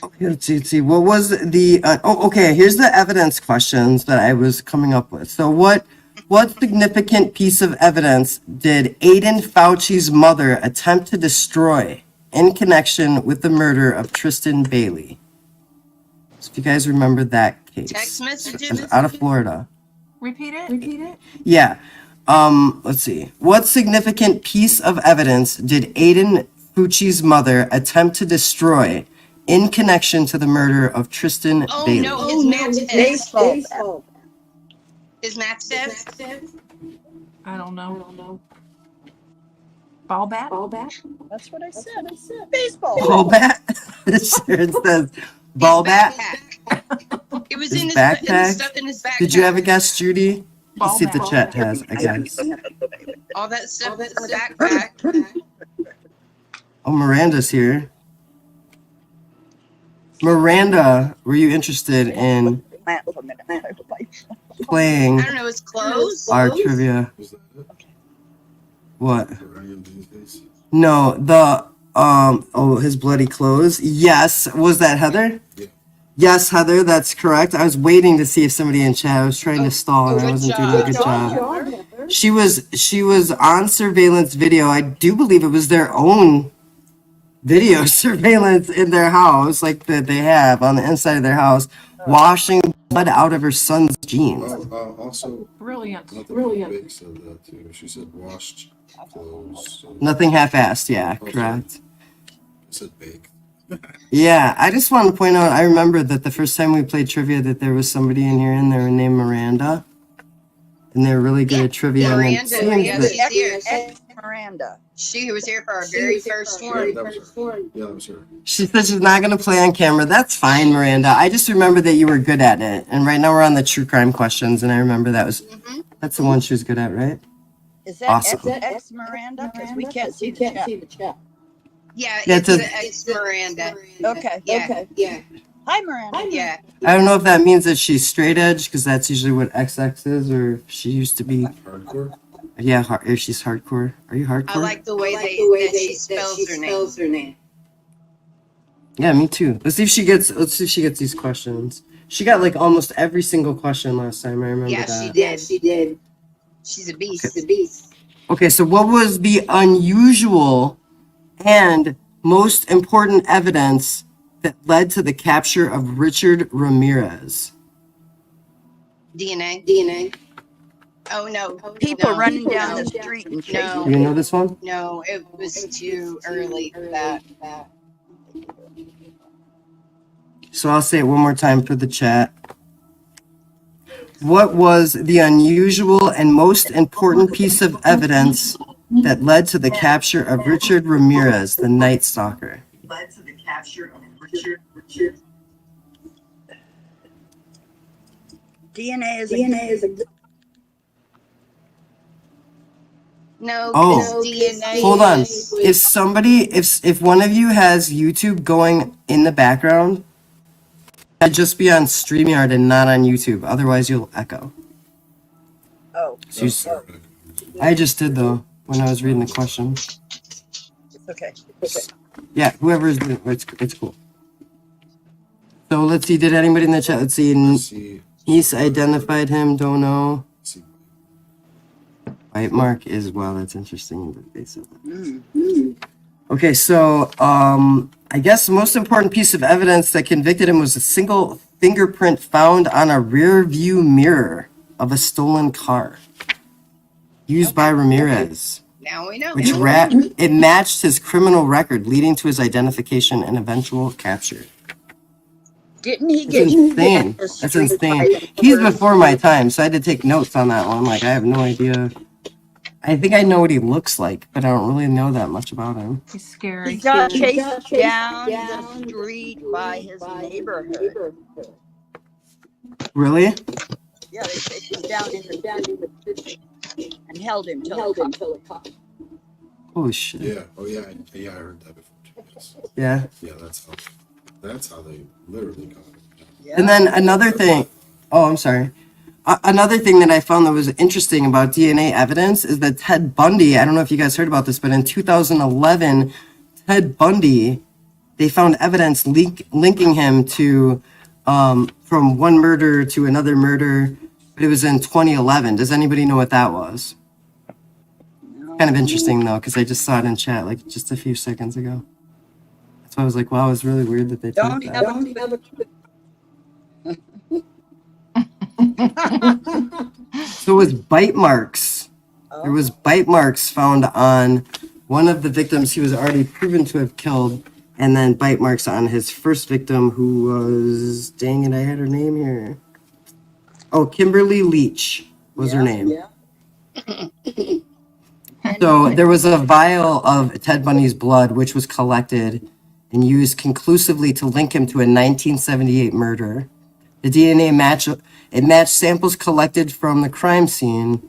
Okay, let's see. What was the... okay, here's the evidence questions that I was coming up with. So what significant piece of evidence did Aiden Fauci's mother attempt to destroy in connection with the murder of Tristan Bailey? So if you guys remember that case. Text messages? Out of Florida. Repeat it. Yeah. Let's see. What significant piece of evidence did Aiden Fauci's mother attempt to destroy in connection to the murder of Tristan Bailey? No, his math Baseball. His math says? I don't know. Ball bat? That's what I said. Baseball. Ball bat? Sure, it says ball bat. It was His in his backpack. stuff in his backpack. Did you have a guess, Judy? Let's see if the chat has a guess. All that stuff in the backpack. Oh, Miranda's here. Miranda, were you interested in playing I don't know, his clothes? our trivia? What? No, his bloody clothes. Yes. Was that Heather? Yeah. Yes, Heather, that's correct. I was waiting to see if somebody in chat, I was trying to stall and I wasn't doing a good job. She was on surveillance video. I do believe it was their own video surveillance in their house, like that they have on the inside of their house, washing blood out of her son's jeans. Also, Brilliant. Big said that too. She said washed clothes. So Nothing half-assed, yeah, correct. I said baked. Yeah, I just wanted to point out, I remember that the first time we played trivia that there was somebody in here and they were named Miranda. And they were really good at trivia. Miranda, Miranda. She was here for our very first one. That was her. Yeah, that was her. She said she's not going to play on camera. That's fine, Miranda. I just remember that you were good at it. And right now we're on the true crime questions. And I remember that's the one she was good at, right? Is that Awesome. X Miranda? Because we can't see the chat. Yeah, Yeah, it's it's a- Miranda. Okay. Yeah. Hi, Miranda. Yeah. I don't know if that means that she's straight edge, because that's usually what XX is, or if she used to be. Hardcore? Yeah, if she's hardcore. Are you hardcore? I like the way that she spells her name. Yeah, me too. Let's see if she gets these questions. She got like almost every single question last time. I remember Yeah, that. she did. She's a beast. Okay. Okay, so what was the unusual and most important evidence that led to the capture of Richard Ramirez? DNA. Oh no. People no. running down the street and chasing. No. Do you know this one? No, it was too early for that. So I'll say it one more time for the chat. What was the unusual and most important piece of evidence that led to the capture of Richard Ramirez, the Night Stalker? Led to the capture of Richard. DNA is a No, Oh, because DNA. hold on. If somebody, if one of you has YouTube going in the background, I'd just be on StreamYard and not on YouTube. Otherwise, you'll echo. Oh. I just did though when I was reading the question. It's okay. Yeah, whoever is doing it's cool. So let's see. Did anybody in the chat? Let's see. Niece identified him. Don't know. Bite mark is well. That's interesting that they said that. Okay, so I guess the most important piece of evidence that convicted him was a single fingerprint found on a rear view mirror of a stolen car used by Ramirez, Now we know. which it matched his criminal record, leading to his identification and eventual capture. Didn't he That's get insane. That's insane. He's before my time, so I had to take notes on that one. Like, I have no idea. I think I know what he looks like, but I don't really know that much about him. He's scary. He got chased down the street by his neighborhood. Really? Yeah, they chased him down in the street and held him till the cop. Holy shit. Yeah. Oh yeah. Yeah, I heard that before. Yes. Yeah. Yeah, that's how they literally got him. Yeah. And then another thing. Oh, I'm sorry. Another thing that I found that was interesting about DNA evidence is that Ted Bundy, I don't know if you guys heard about this, but in 2011, Ted Bundy, they found evidence linking him to from one murder to another murder, but it was in 2011. Does anybody know what that was? No. Kind of interesting though, because I just saw it in chat like just a few seconds ago. So I was like, wow, it's really weird that they found that. So it was bite marks. There was bite marks found on one of the victims he was already proven to have killed, and then bite marks on his first victim, who was, dang it, I had her name here. Oh, Kimberly Leach was her name. Yeah. So there was a vial of Ted Bundy's blood, which was collected and used conclusively to link him to a 1978 murder. The DNA matched samples collected from the crime scene,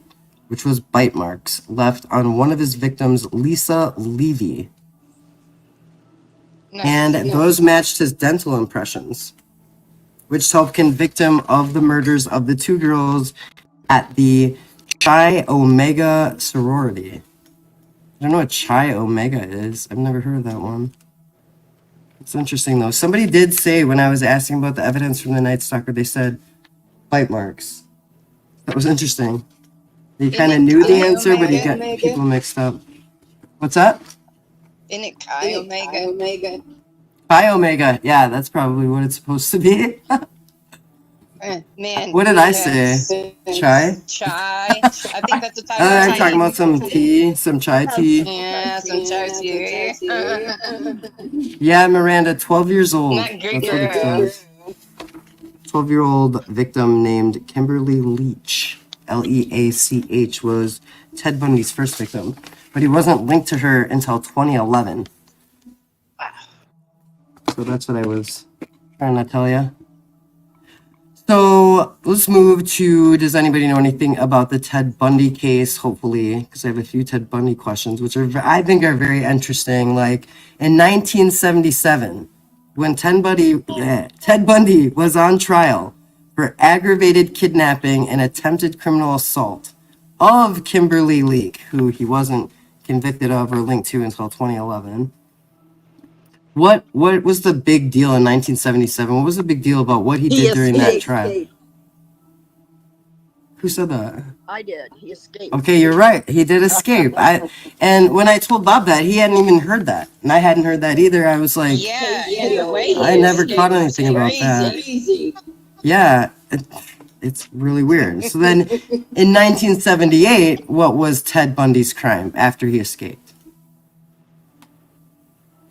which was bite marks left on one of his victims, Lisa Levy. And those matched his dental impressions, which helped convict him of the murders of the two girls at the Chi Omega sorority. I don't know what Chi Omega is. I've never heard of that one. It's interesting though. Somebody did say when I was asking about the evidence from the Night Stalker, they said bite marks. That was interesting. He kind of knew the answer, but he got people mixed up. What's that? Isn't it Chi Omega? Chi Omega. Yeah, that's probably what it's supposed to be. Man. What did I say? Chai? Chai. I think that's the type I'm talking about some tea, some chai tea. Yeah, some chai tea. Yeah, Miranda, 12 years old. Not good That's what it says. 12-year-old victim named Kimberly Leach, Leach, was Ted Bundy's first victim, but he wasn't linked to her until 2011. So that's what I was trying to tell you. So let's move to, does anybody know anything about the Ted Bundy case, hopefully, because I have a few Ted Bundy questions, which are I think are very interesting. Like in 1977, when Ted Bundy was on trial for aggravated kidnapping and attempted criminal assault of Kimberly Leach, who he wasn't convicted of or linked to until 2011. What was the big deal in 1977? What was the big deal about what he did during that trial? Who said that? I did. He escaped. Okay, you're right. He did escape. And when I told Bob that, he hadn't even heard that, and I hadn't heard that either. I was like, I never caught anything about that. Yeah, it's really weird. So then, in 1978, what was Ted Bundy's crime after he escaped?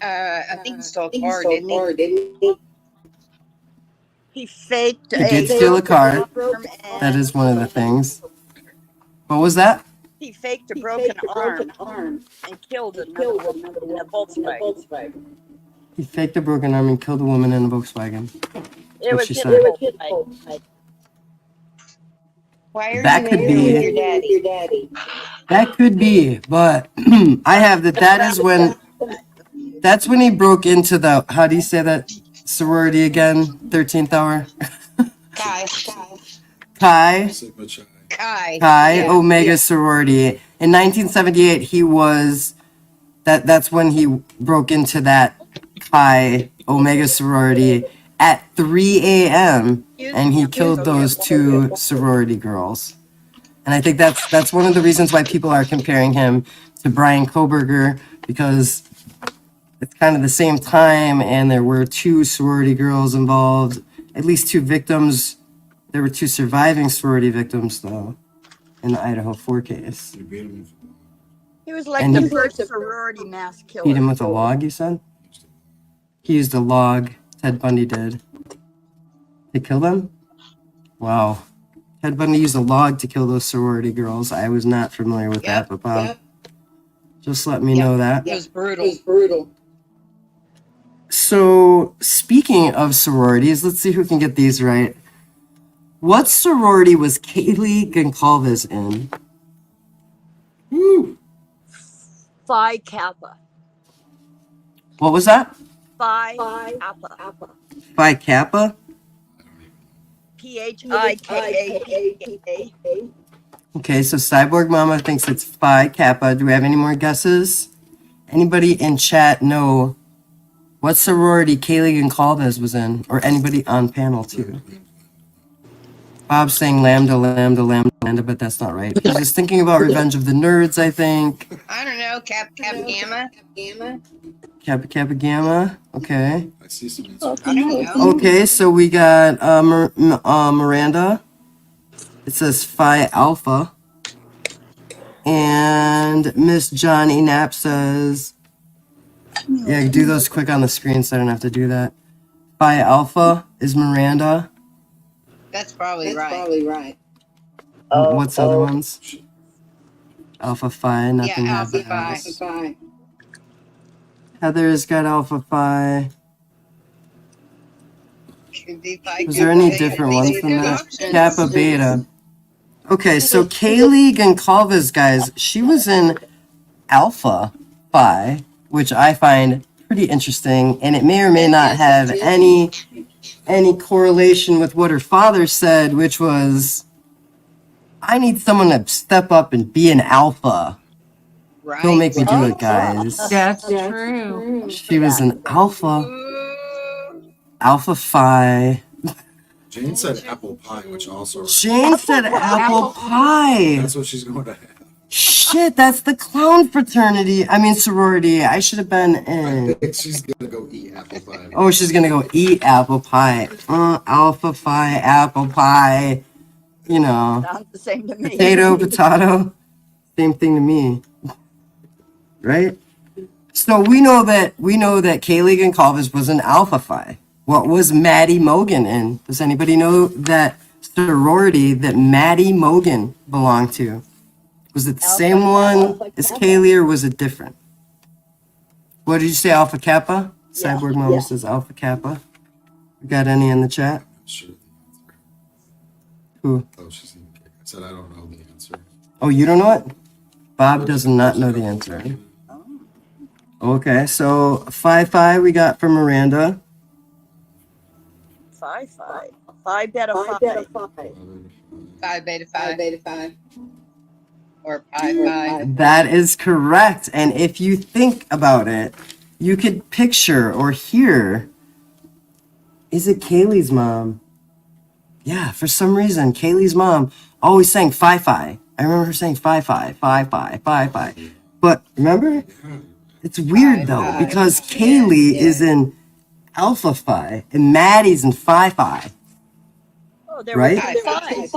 I think he stole a car, didn't he? He faked He did steal a car. That is one of the things. What was that? He faked a broken arm and killed another woman in a Volkswagen. He faked a broken arm and killed a woman in a Volkswagen. It was she his said. Volkswagen. Why are That you could angry be- with your daddy? That could be, but I have that's when he broke into the, how do you say that sorority again? 13th hour? Chi. Chi Yeah. Omega sorority. In 1978, he was, that's when he broke into that Chi Omega sorority at 3 a.m. and he killed those two sorority girls. And I think that's one of the reasons why people are comparing him to Bryan Kohberger, because it's kind of the same time and there were two sorority girls involved, at least two victims. There were two surviving sorority victims, though, in the Idaho 4 case. He was like And the he first sorority mass beat killer. him with a log, you said? He used a log, Ted Bundy did, to kill them? Wow. Ted Bundy used a log to kill those sorority girls. I was not familiar with that, but Bob, just let me know that. It was brutal. So, speaking of sororities, let's see who can get these right. What sorority was Kaylee Goncalves in? Phi Kappa. What was that? Phi Kappa. Phi Kappa? PHIKAPA. Okay, so Cyborg Mama thinks it's Phi Kappa. Do we have any more guesses? Anybody in chat know what sorority Kaylee Goncalves was in? Or anybody on panel, too? Bob's saying Lambda, but that's not right. He's just thinking about Revenge of the Nerds, I think. I don't know. Kappa Gamma. Kappa Kappa Gamma. Okay. I see some I don't know. Okay, so we got Miranda. It says Phi Alpha. And Miss Johnny Knapp says, yeah, do those quick on the screen so I don't have to do that. Phi Alpha is Miranda. That's probably right. What's the other ones? Alpha Phi, nothing Yeah, Alpha happens. Phi. Heather's got Alpha Phi. Could be Phi Was there any Kappa. different ones from that? Options. Kappa Beta. Okay, so Kaylee Goncalves, guys, she was in Alpha Phi, which I find pretty interesting, and it may or may not have any correlation with what her father said, which was, I need someone to step up and be an alpha. Right. Don't make me do it, guys. That's true. She was an alpha. Alpha Phi. Jane said apple pie, which also. Jane said apple pie. That's what she's going to have. Shit, that's the clown fraternity. I mean, sorority. I should have been in. I think she's going to go eat apple pie. Oh, she's going to go eat apple pie. Alpha Phi, apple pie. You know. Sounds the same to me. Potato. Same thing to me. Right? So we know that Kaylee Goncalves was an Alpha Phi. What was Maddie Mogan in? Does anybody know that sorority that Maddie Mogan belonged to? Was it the same one as Kaylee, or was it different? What did you say, Alpha Kappa? Yeah. Cyborg Mama says Alpha Kappa. We got any in the chat? Sure. Who? Oh, she's in. I said I don't know the answer. Oh, you don't know it? Bob does not know the answer. Okay, so Phi we got from Miranda. Phi Beta Phi. Phi Beta Phi. Or Pi Phi. That is correct. And if you think about it, you could picture or hear, is it Kaylee's mom? Yeah, for some reason, Kaylee's mom always sang Phi. I remember her saying Phi. But remember? It's weird though, because Kaylee is in Alpha Phi and Maddie's in Phi. Oh, there Right? were 2 Phis.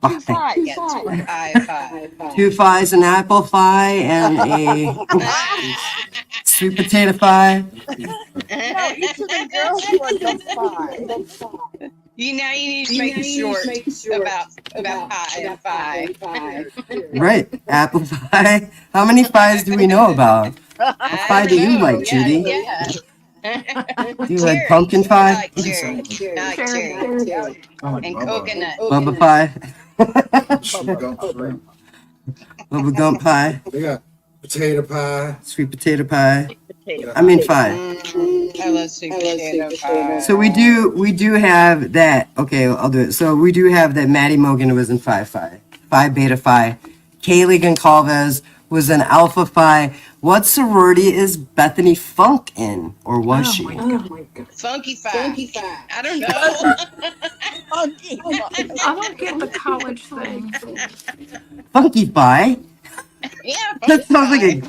Phi. Phi. 2 Phis, an apple pie, and a sweet potato pie. No, each of the girls was a Phi. You need to make short about Pi and Phi. Right, apple pie. How many pies do we know about? What pie do you like, Judy? Yeah. Do you like pumpkin pie? I like cherry. I like cherry. And coconut. Bubba pie. Bubble gum pie. They got potato pie. Sweet potato pie. Potato I mean pie. I love sweet potato pie. So we do have that. Okay, I'll do it. So we do have that Maddie Mogan was in Phi Beta Phi. Kaylee Goncalves was in Alpha Phi. What sorority is Bethany Funk in, or was she? My God. Funky Pie. I don't know. Funky. I don't get the college thing. Funky Phi. Yeah, That sounds like a.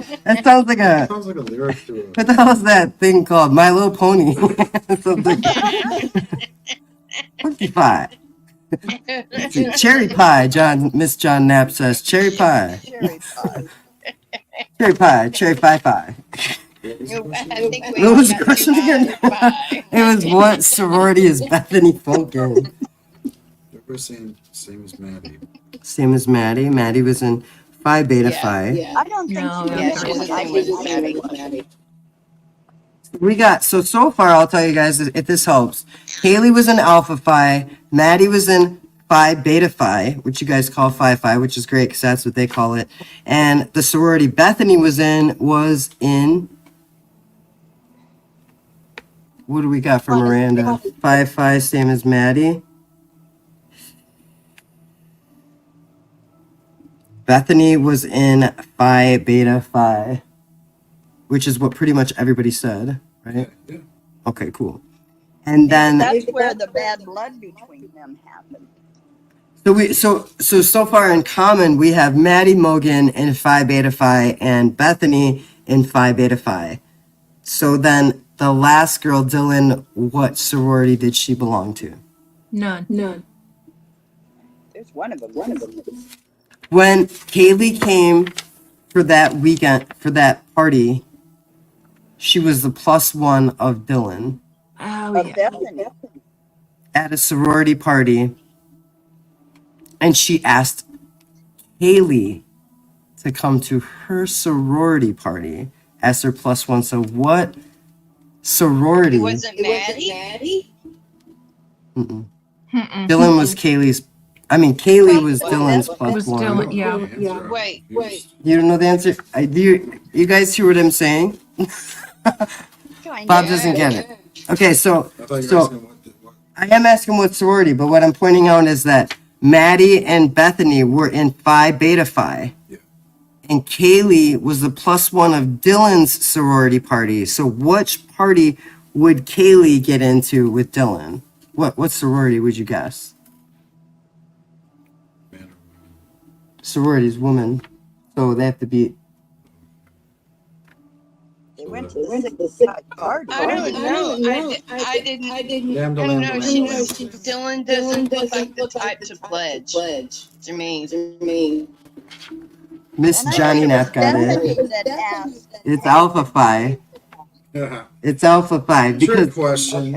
Sounds like a lyric to it. What the hell is that thing called? My Little Pony. Something. Funky Pie. Cherry pie. Miss John Knapp says cherry pie. Cherry pie. Cherry pie. Cherry pie pie. What was the question again? It was what sorority is Bethany Funk in? We're saying same as Maddie. Same as Maddie. Maddie was in Phi Beta Phi. I don't think She's the same with Maddie. We got so far. I'll tell you guys if this helps. Haley was in Alpha Phi. Maddie was in Phi Beta Phi, which you guys call Phi Phi, which is great because that's what they call it. And the sorority Bethany was in. What do we got for Miranda? Phi Phi, same as Maddie. Bethany was in Phi Beta Phi, which is what pretty much everybody said, right? Yeah. Okay, cool. And then that's where the bad blood between them happened. So far in common we have Maddie Mogan in Phi Beta Phi and Bethany in Phi Beta Phi. So then the last girl, Dylan, what sorority did she belong to? None. There's one of them. When Kaylee came for that weekend, for that party, she was the +1 of Dylan. Oh, yeah. Bethany. At a sorority party, and she asked Kaylee to come to her sorority party as her +1. So what sorority? It wasn't Maddie? Mm-mm. Dylan was Kaylee's. Kaylee was Dylan's +1. Was Dylan, yeah. Wait. You don't know the answer? You guys hear what I'm saying? Bob doesn't get it. Okay, so I am asking what sorority, but what I'm pointing out is that Maddie and Bethany were in Phi Beta Phi. Yeah. And Kaylee was the +1 of Dylan's sorority party. So which party would Kaylee get into with Dylan? What sorority would you guess? Sororities, woman. So they have to be. They went to the side party. I don't know. I didn't know. Dylan doesn't look like the type to pledge to me. Miss Johnny Knapp got it. It's Alpha Phi. Yeah. It's Alpha Phi because Trick question.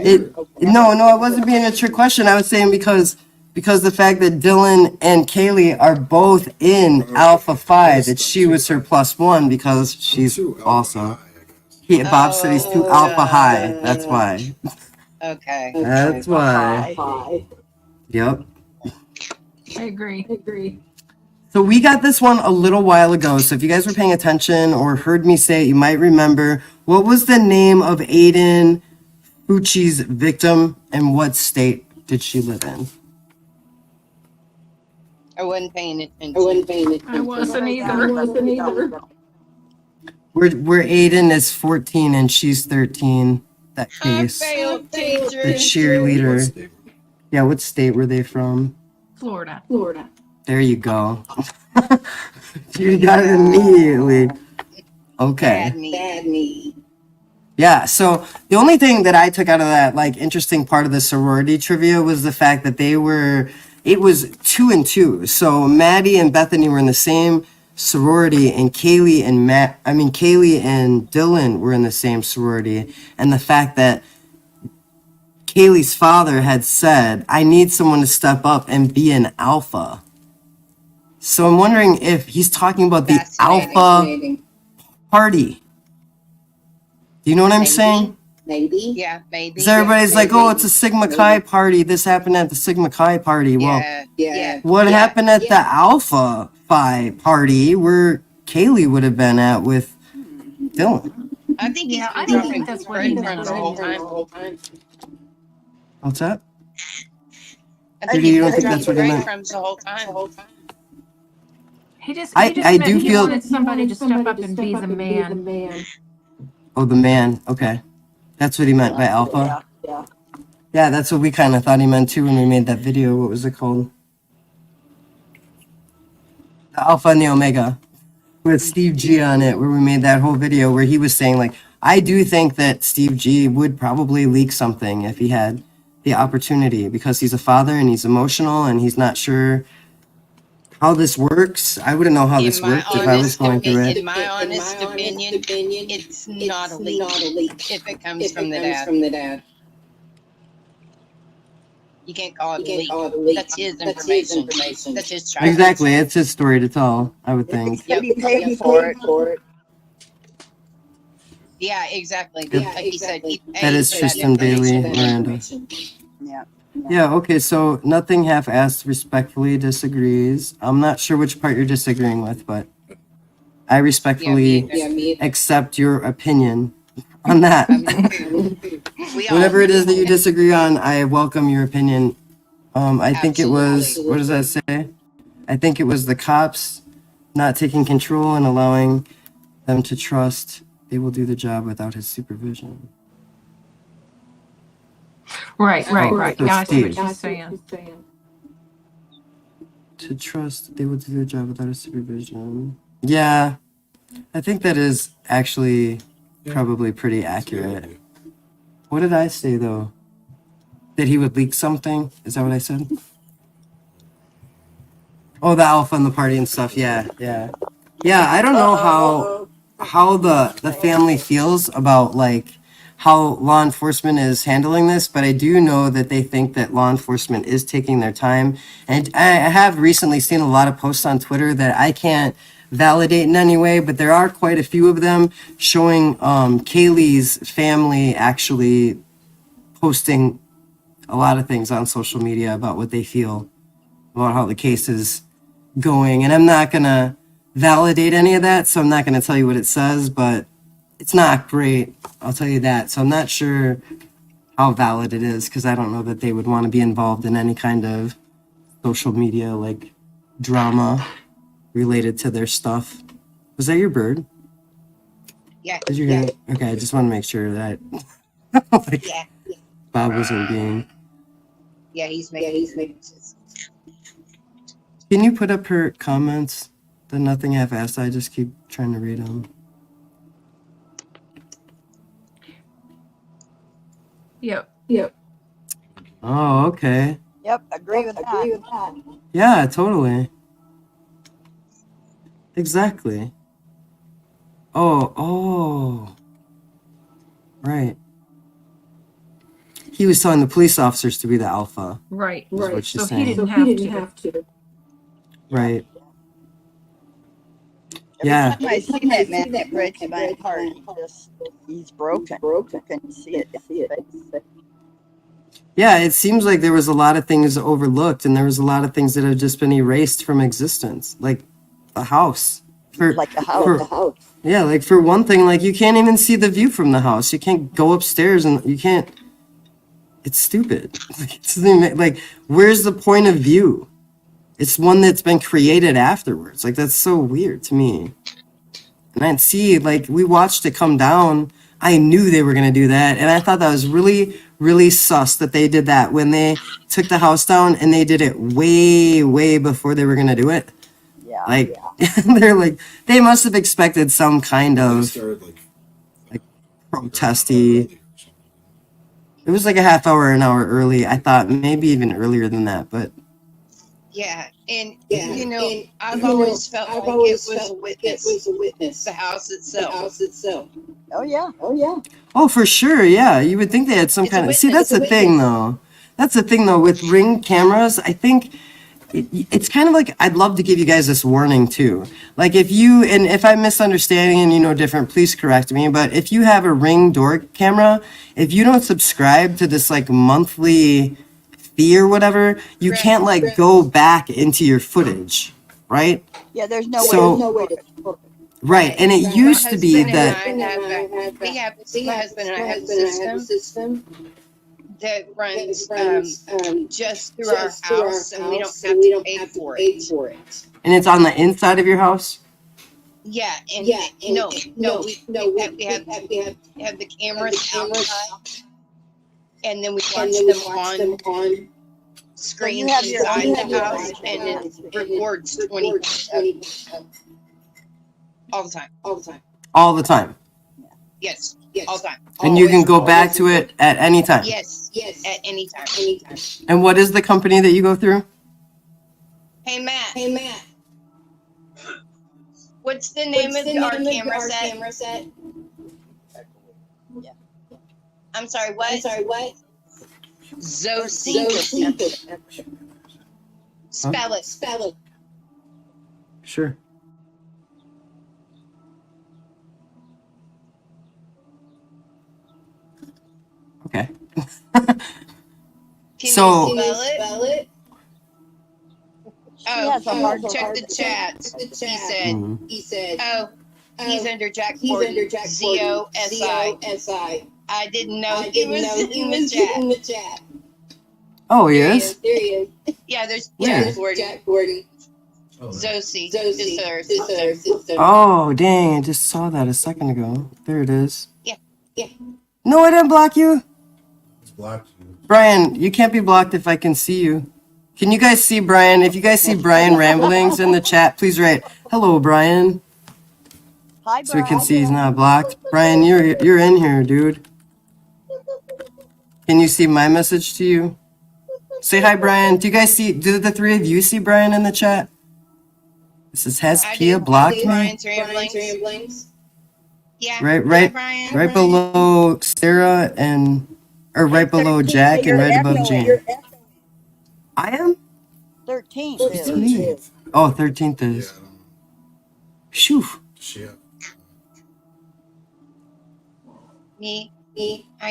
No, it wasn't being a trick question. I was saying because the fact that Dylan and Kaylee are both in Alpha Phi, that she was her +1 because she's awesome. Bob said he's too Alpha High. That's why. Okay. That's why. Yep. I agree. So we got this one a little while ago. So if you guys were paying attention or heard me say it, you might remember. What was the name of Aiden Fucci's victim and what state did she live in? I wasn't paying attention. I wasn't either. Where Aiden is 14 and she's 13. That case. Failed teacher. The cheerleader. Yeah, what state were they from? Florida. There you go. You got it immediately. Okay. Bad me. Yeah, so the only thing that I took out of that interesting part of the sorority trivia was the fact that it was 2 and 2. So Maddie and Bethany were in the same sorority, and Kaylee and Dylan were in the same sorority. And the fact that Kaylee's father had said, I need someone to step up and be an alpha. So I'm wondering if he's talking about the alpha party. Do you know what I'm saying? Maybe. Yeah, maybe. Because everybody's like, oh, it's a Sigma Chi party. This happened at the Sigma Chi party. Well, what happened at the Alpha party where Kaylee would have been at with Dylan. I think he's Yeah, I been don't dropping think that's what he meant. breadcrumbs the whole time. What's that? I Judy, think he's you don't been think that's dropping what he meant? breadcrumbs the whole time. He just I meant do he feel- wanted somebody to step up and be the man. Oh, the man. Okay. That's what he meant by alpha. Yeah, that's what we kind of thought he meant too when we made that video. What was it called? The Alpha and the Omega. With Steve G on it, where we made that whole video where he was saying, like, I do think that Steve G would probably leak something if he had the opportunity, because he's a father and he's emotional and he's not sure how this works. I wouldn't know how this worked if I was going through it. In my honest opinion, it's not a leak if it comes from the dad. You can't call it a leak. That's his information. That's his child. Exactly, it's his story to tell, I would think. Yep. He paid for it. Yeah, exactly. Yep. Like he said, he That is paid for Tristan Bailey, information. Miranda. Yeah. Yeah, okay, so nothing half-assed respectfully disagrees. I'm not sure which part you're disagreeing with, but I respectfully accept your opinion on that. Whatever it is that you disagree on, I welcome your opinion. I think it was, what does that say? I think it was the cops not taking control and allowing them to trust they will do the job without his supervision. Right. Yeah, I see what Steve. you're saying. To trust they will do their job without his supervision. Yeah, I think that is actually probably pretty accurate. What did I say, though? That he would leak something? Is that what I said? Oh, the alpha and the party and stuff. Yeah. I don't know how the family feels about, like, how law enforcement is handling this, but I do know that they think that law enforcement is taking their time. And I have recently seen a lot of posts on Twitter that I can't validate in any way, but there are quite a few of them showing Kaylee's family actually posting a lot of things on social media about what they feel about how the case is going. And I'm not going to validate any of that, so I'm not going to tell you what it says, but it's not great, I'll tell you that. So I'm not sure how valid it is, because I don't know that they would want to be involved in any kind of social media, like, drama related to their stuff. Was that your bird? Yeah. Did you hear it? Okay, I just want to make sure that like, Bob wasn't being... Yeah, he's making. Can you put up her comments? The nothing half-assed, I just keep trying to read them. Yep. Oh, okay. Yep, agree with that. Yeah, totally. Exactly. Oh. Right. He was telling the police officers to be the alpha. Right. Is what she's So saying. he didn't have to. Right. Every Yeah. time I see that man, it breaks my heart. He's broken. Can you see it? Yeah, it seems like there was a lot of things overlooked, and there was a lot of things that have just been erased from existence, like the house. Like the house. Yeah, like for one thing, like you can't even see the view from the house. You can't go upstairs, and you can't. It's stupid. Like, where's the point of view? It's one that's been created afterwards. Like, that's so weird to me. And I see, like, we watched it come down. I knew they were going to do that. And I thought that was really, really sus that they did that when they took the house down, and they did it way, way before they were going to do it. Yeah. Like, they're like, they must have expected some kind of, like protesty. It was like a half hour, an hour early. I thought maybe even earlier than that, but. Yeah, and you know, I've always felt like it was a witness. The house itself. Oh yeah. Oh, for sure, yeah. You would think they had some kind of... See, that's the thing, though. That's the thing, though, with Ring cameras. I think it's kind of like... I'd love to give you guys this warning, too. Like, if you... And if I'm misunderstanding and you know different, please correct me. But if you have a Ring door camera, if you don't subscribe to this, like, monthly fee or whatever, you can't, like, go back into your footage. right? Yeah, there's no So, way to perfect. Right, and it used to be that. My husband and I have a system that runs just through our house, and we don't have to pay for it. And it's on the inside of your house? Yeah, and no, we have the cameras outside, and then we watch them on screens inside the house, and it records 24/7. All the time. All the time. Yes, all the time. And you can go back to it at any time. Yes, at any time. And what is the company that you go through? Hey Matt. What's the name of our camera set? I'm sorry, what? Zosi. Spell it. Sure. Okay. Can you spell it? Check the chat. He said, he's under Jack Ford. Z-O-S-I. I didn't know he was in the chat. Oh, he is? There he is. Yeah, there's Jack Gordon. Zosi. Oh, dang, I just saw that a second ago. There it is. Yeah. No, I didn't block you. It's blocked you. Brian, you can't be blocked if I can see you. Can you guys see Brian? If you guys see Brian ramblings in the chat, please write, hello, Brian. Hi, So we can see he's not blocked. Brian, you're in here, dude. Can you see my message to you? Say hi, Brian. Do the three of you see Brian in the chat? It says, has Pia blocked me? Brian's ramblings. Yeah. Right below Sarah or right below Jack and right above Jane. I am? 13th. Oh, 13th is. Phew. Me.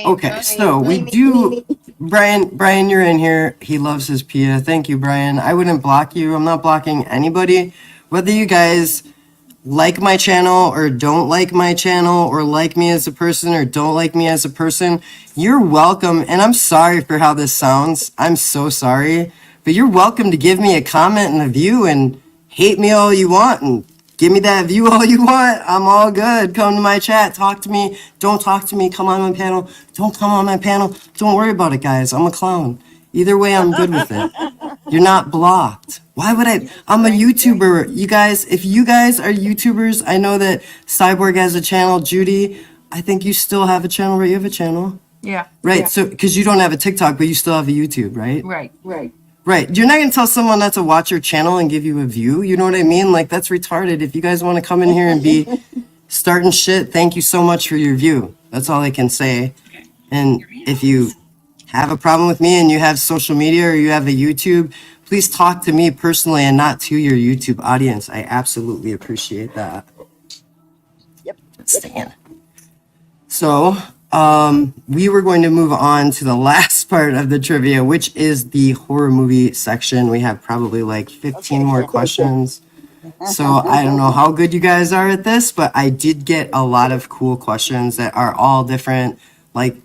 Okay, so we do. Brian, you're in here. He loves his Pia. Thank you, Brian. I wouldn't block you. I'm not blocking anybody. Whether you guys like my channel or don't like my channel or like me as a person or don't like me as a person, you're welcome. And I'm sorry for how this sounds. I'm so sorry. But you're welcome to give me a comment and a view and hate me all you want and give me that view all you want. I'm all good. Come to my chat. Talk to me. Don't talk to me. Come on my panel. Don't come on my panel. Don't worry about it, guys. I'm a clown. Either way, I'm good with it. You're not blocked. Why would I? I'm a YouTuber. You guys, if you guys are YouTubers, I know that Cyborg has a channel. Judy, I think you still have a channel, right? You have a channel? Yeah. Right. Yeah. So, because you don't have a TikTok, but you still have a YouTube, right? Right. Right. You're not going to tell someone not to watch your channel and give you a view. You know what I mean? Like, that's retarded. If you guys want to come in here and be starting shit, thank you so much for your view. That's all I can say. And if you have a problem with me and you have social media or you have a YouTube, please talk to me personally and not to your YouTube audience. I absolutely appreciate that. Yep. Stan. So, we were going to move on to the last part of the trivia, which is the horror movie section. We have probably like 15 more questions. So I don't know how good you guys are at this, but I did get a lot of cool questions that are all different, like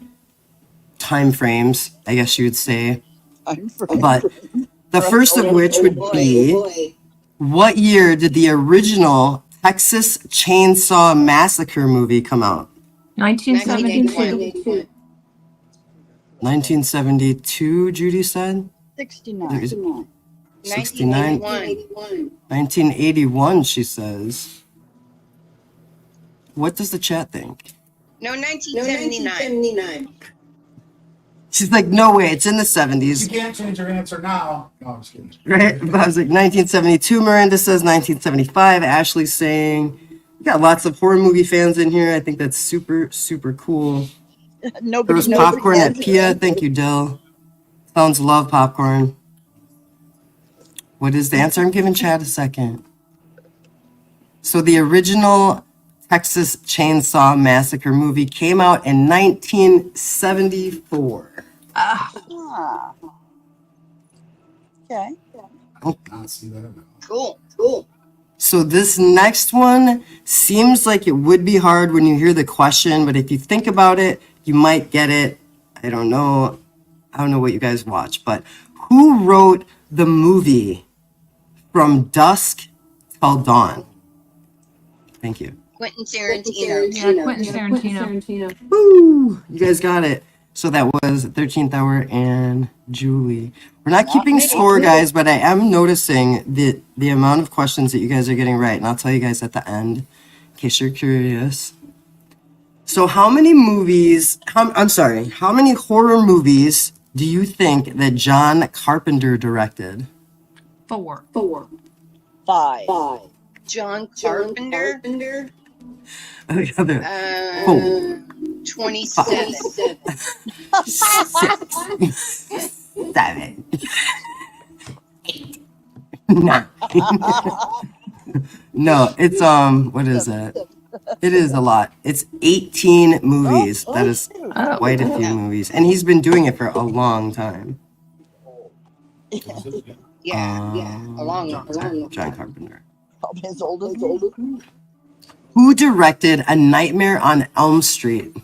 time frames, I guess you would say. But the first of which would be, what year did the original Texas Chainsaw Massacre movie come out? 1972. 1972, Judy said? 69. 69. 1981, she says. What does the chat think? No, 1979. She's like, no way, it's in the 70s. You can't change your answer now. No, I'm just kidding. Right? But I was like, 1972. Miranda says 1975. Ashley's saying, we got lots of horror movie fans in here. I think that's super, super cool. There was popcorn at Pia. Thank you, Dill. Sounds love popcorn. What is the answer? I'm giving Chad a second. So the original Texas Chainsaw Massacre movie came out in 1974. Ah. Okay. I did not see that. Cool. So this next one seems like it would be hard when you hear the question, but if you think about it, you might get it. I don't know what you guys watch, but who wrote the movie From Dusk Till Dawn? Thank you. Quentin Tarantino. Yeah, Quentin Tarantino. Woo! You guys got it. So that was 13th Hour and Julie. We're not keeping score, guys, but I am noticing the amount of questions that you guys are getting right, and I'll tell you guys at the end, in case you're curious. So how many horror movies do you think that John Carpenter directed? 4. 5. John Carpenter. Oh, yeah, there. 4. 27. 6. 7. 8. 9. No, it's what is it? It is a lot. It's 18 movies. That is quite a few movies. And he's been doing it for a long time. Yeah, a long time. John Carpenter. Probably as old as me. Who directed A Nightmare on Elm Street?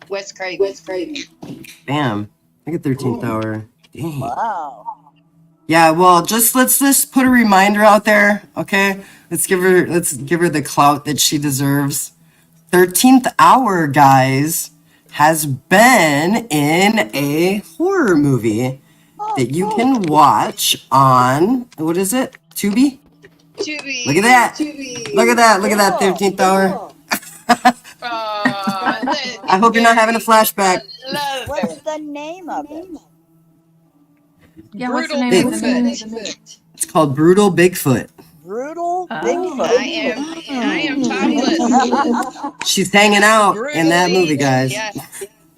Wes Craven. Bam. Look at 13th Hour. Dang. Wow. Yeah, well, let's just put a reminder out there, okay? Let's give her the clout that she deserves. 13th Hour, guys, has been in a horror movie that you can watch on, what is it? Tubi? Tubi. Look at that. Look at that 13th Hour. I hope you're not having a flashback. What's the name of it? Yeah, what's the name of the movie? It's called Brutal Bigfoot. Brutal Bigfoot. I am topless. She's hanging out in that movie, guys.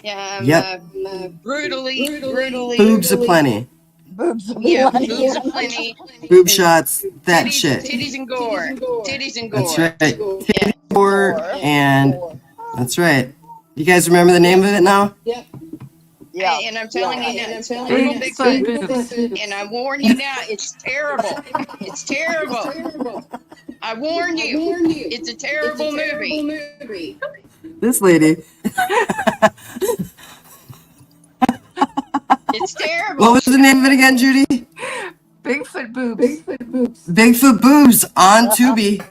Yeah, I'm brutally. Boobs aplenty. Boobs aplenty. Boob shots, that shit. Titties and gore. That's right. Titties and gore, and that's right. You guys remember the name of it now? Yeah. And I'm telling you now, it's brutal Bigfoot. And I warn you now, it's terrible. It's terrible. I warn you, it's a terrible movie. This lady. It's terrible. What was the name of it again, Judy? Bigfoot boobs. Bigfoot boobs on Tubi.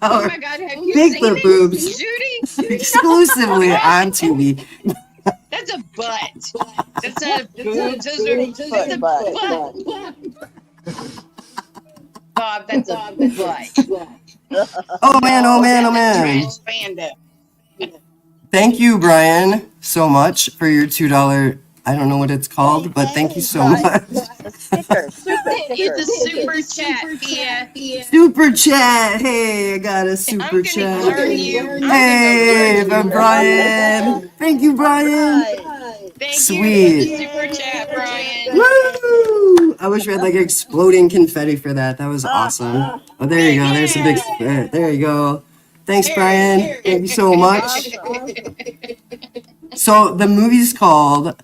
Oh my God, have you Bigfoot seen it, boobs. Judy? Exclusively on Tubi. That's a butt. That's not a boob. That's a butt. Bob, that's a butt. Oh man. Trash panda. Thank you, Brian, so much for your $2. I don't know what it's called, but thank you so much. It's a super chat, yeah. Super chat. Hey, I got a super chat. Hey, from Brian. Thank you, Brian. Sweet. Super chat, Brian. Woo! I wish we had like exploding confetti for that. That was awesome. Oh, there you go. There's some big. There you go. Thanks, Brian. Thank you so much. So the movie's called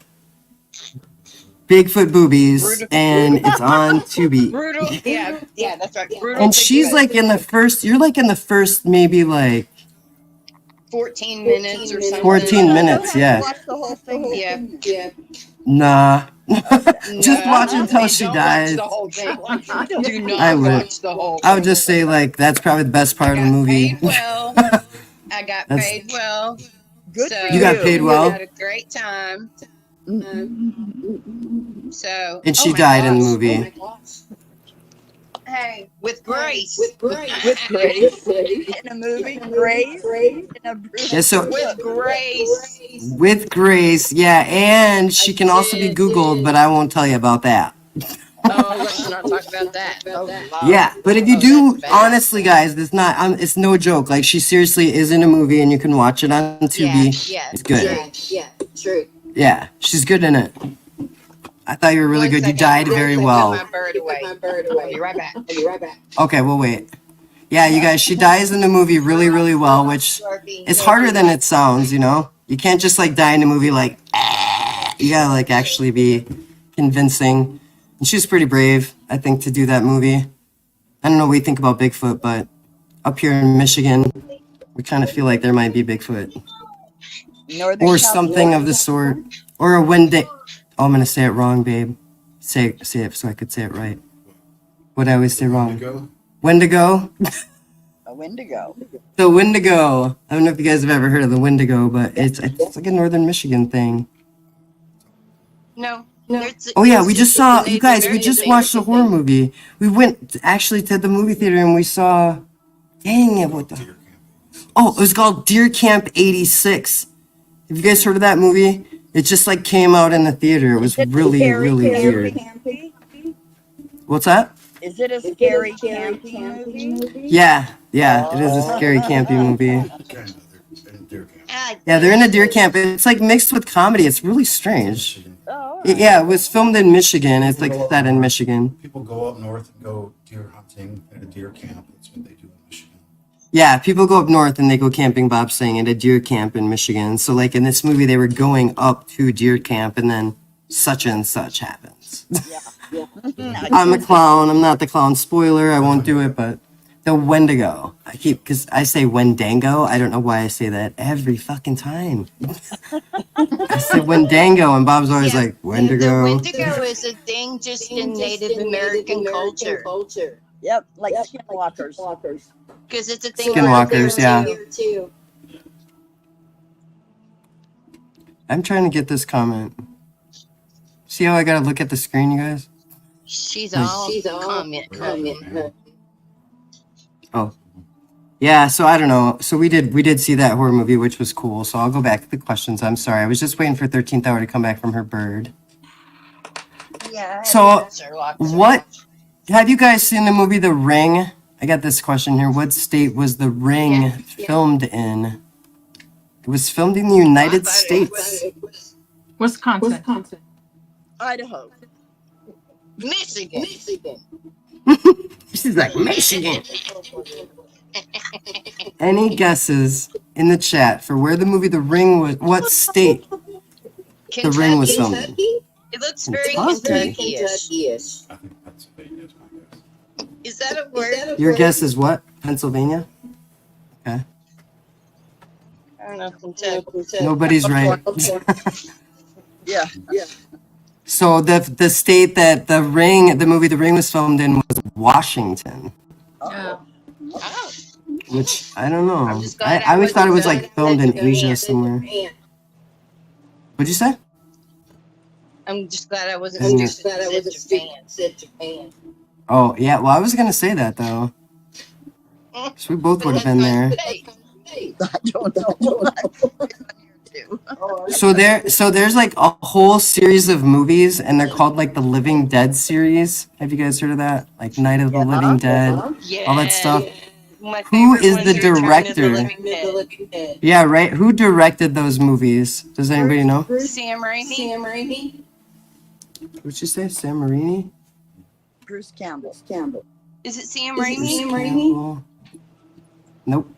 Bigfoot Boobies, and it's on Tubi. Brutal. Yeah, that's right. Brutal. And she's like in the first. You're like in the first, maybe like 14 minutes or something. 14 minutes. Yeah. Watch the whole thing. Yeah. Nah. Just watch until she dies. Do not I would. watch the whole I would just say like that's probably the best part of the movie. I got paid well. Good So for You got paid well? I had a great time. So. And she oh my died in the gosh, movie. oh my gosh. Hey, with grace. With Grace in a movie. Grace in a brutal. Yeah, so With grace. with Grace, yeah, and she can also be Googled, but I won't tell you about that. Oh, let's not talk about that. Yeah, but if you do, honestly, guys, it's no joke. Like she seriously is in a movie, and you can watch it on Tubi. Yeah. It's good. Yeah, true. Yeah, she's good in it. I thought you were really good. You died very well. My bird away. I'll be right back. Okay, we'll wait. Yeah, you guys, she dies in the movie really, really well, which is harder than it sounds, you know? You can't just like die in a movie like, you gotta like actually be convincing. And she was pretty brave, I think, to do that movie. I don't know what you think about Bigfoot, but up here in Michigan, we kind of feel like there might be Bigfoot. Northern Or something of the sort. Or a Wendigo. Oh, I'm going to say it wrong, babe. Say it so I could say it right. What I always say wrong. Wendigo? A Wendigo. The Wendigo. I don't know if you guys have ever heard of the Wendigo, but it's like a northern Michigan thing. No. Oh yeah, we just saw, you guys, we just watched a horror movie. We went actually to the movie theater and we saw, dang it, what the? Oh, it was called Deer Camp 86. Have you guys heard of that movie? It just like came out in the theater. It was really weird. Campy? What's that? Is it a scary campy movie? Yeah, it is a scary campy movie. Yeah, they're in a deer camp. It's like mixed with comedy. It's really strange. Yeah, it was filmed in Michigan. It's like set in Michigan. People go up north and go deer hunting at a deer camp. That's what they do in Michigan. Yeah, people go up north and they go camping bobsleighing at a deer camp in Michigan. So like in this movie, they were going up to deer camp and then such and such happens. I'm a clown. I'm not the clown. Spoiler, I won't do it, but the Wendigo. Because I say Wendango. I don't know why I say that every fucking time. I said Wendango, and Bob's always like, Wendigo. The Wendigo is a thing just in Native American culture. Yep, like skinwalkers. Because it's a thing Skinwalkers, yeah. too. I'm trying to get this comment. See how I gotta look at the screen, you guys? She's all comment. Oh. Yeah, so I don't know. So we did see that horror movie, which was cool. So I'll go back to the questions. I'm sorry. I was just waiting for 13th Hour to come back from her bird. Yeah. So what have you guys seen the movie The Ring? I got this question here. What state was The Ring filmed in? It was filmed in the United States. Wisconsin. Idaho. Michigan. She's like, Michigan. Any guesses in the chat for where the movie The Ring was, what state The Ring was filmed in? It looks very Kentucky. Kentucky-ish. Is that a word? Your guess is what? Pennsylvania? Okay. I don't know. Kentucky. Nobody's right. Yeah. So the state that the movie The Ring was filmed in was Washington. Oh. Which I don't know. I always thought it was like filmed in Asia somewhere. What'd you say? I'm just glad I wasn't Japan. Oh yeah, well I was gonna say that though. So we both would have been there. I don't know. So there's like a whole series of movies, and they're called like the Living Dead series. Have you guys heard of that? Like Night of the Living Dead, all that stuff. Who is the director? Yeah, right. Who directed those movies? Does anybody know? Sam Raimi. What'd you say? Sam Raimi? Bruce Campbell. Is it Sam Raimi? Campbell? Nope.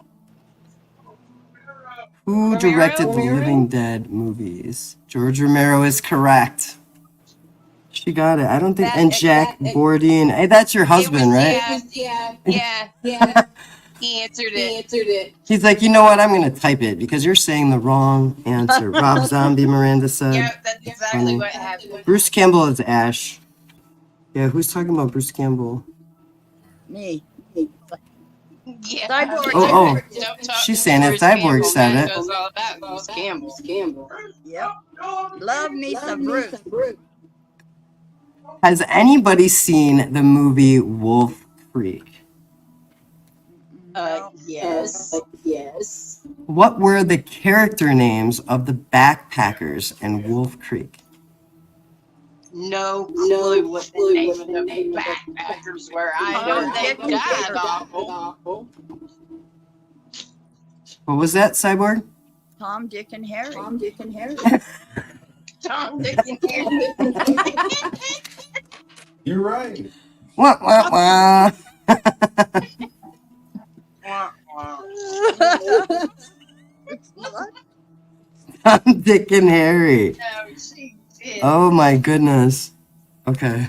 Who directed the Living Dead movies? George Romero is correct. She got it. I don't think. And Jack Bourdain. Hey, that's your husband, right? Yeah. He answered it. He's like, you know what? I'm gonna type it because you're saying the wrong answer. Rob Zombie, Miranda said. Yeah, that's exactly what happened. Bruce Campbell is Ash. Yeah, who's talking about Bruce Campbell? Me. Yeah. Cyborg. Oh. She's saying it. Cyborg said it. Knows all about Bruce Campbell. Yep. Love me some Bruce. Has anybody seen the movie Wolf Creek? Yes. What were the character names of the backpackers in Wolf Creek? No clue what the name of the backpackers were. I know they died awful. What was that, Cyborg? Tom, Dick, and Harry. Tom, Dick, and Harry. You're right. Wah. Tom, Dick, and Harry. No, she did. Oh my goodness. Okay.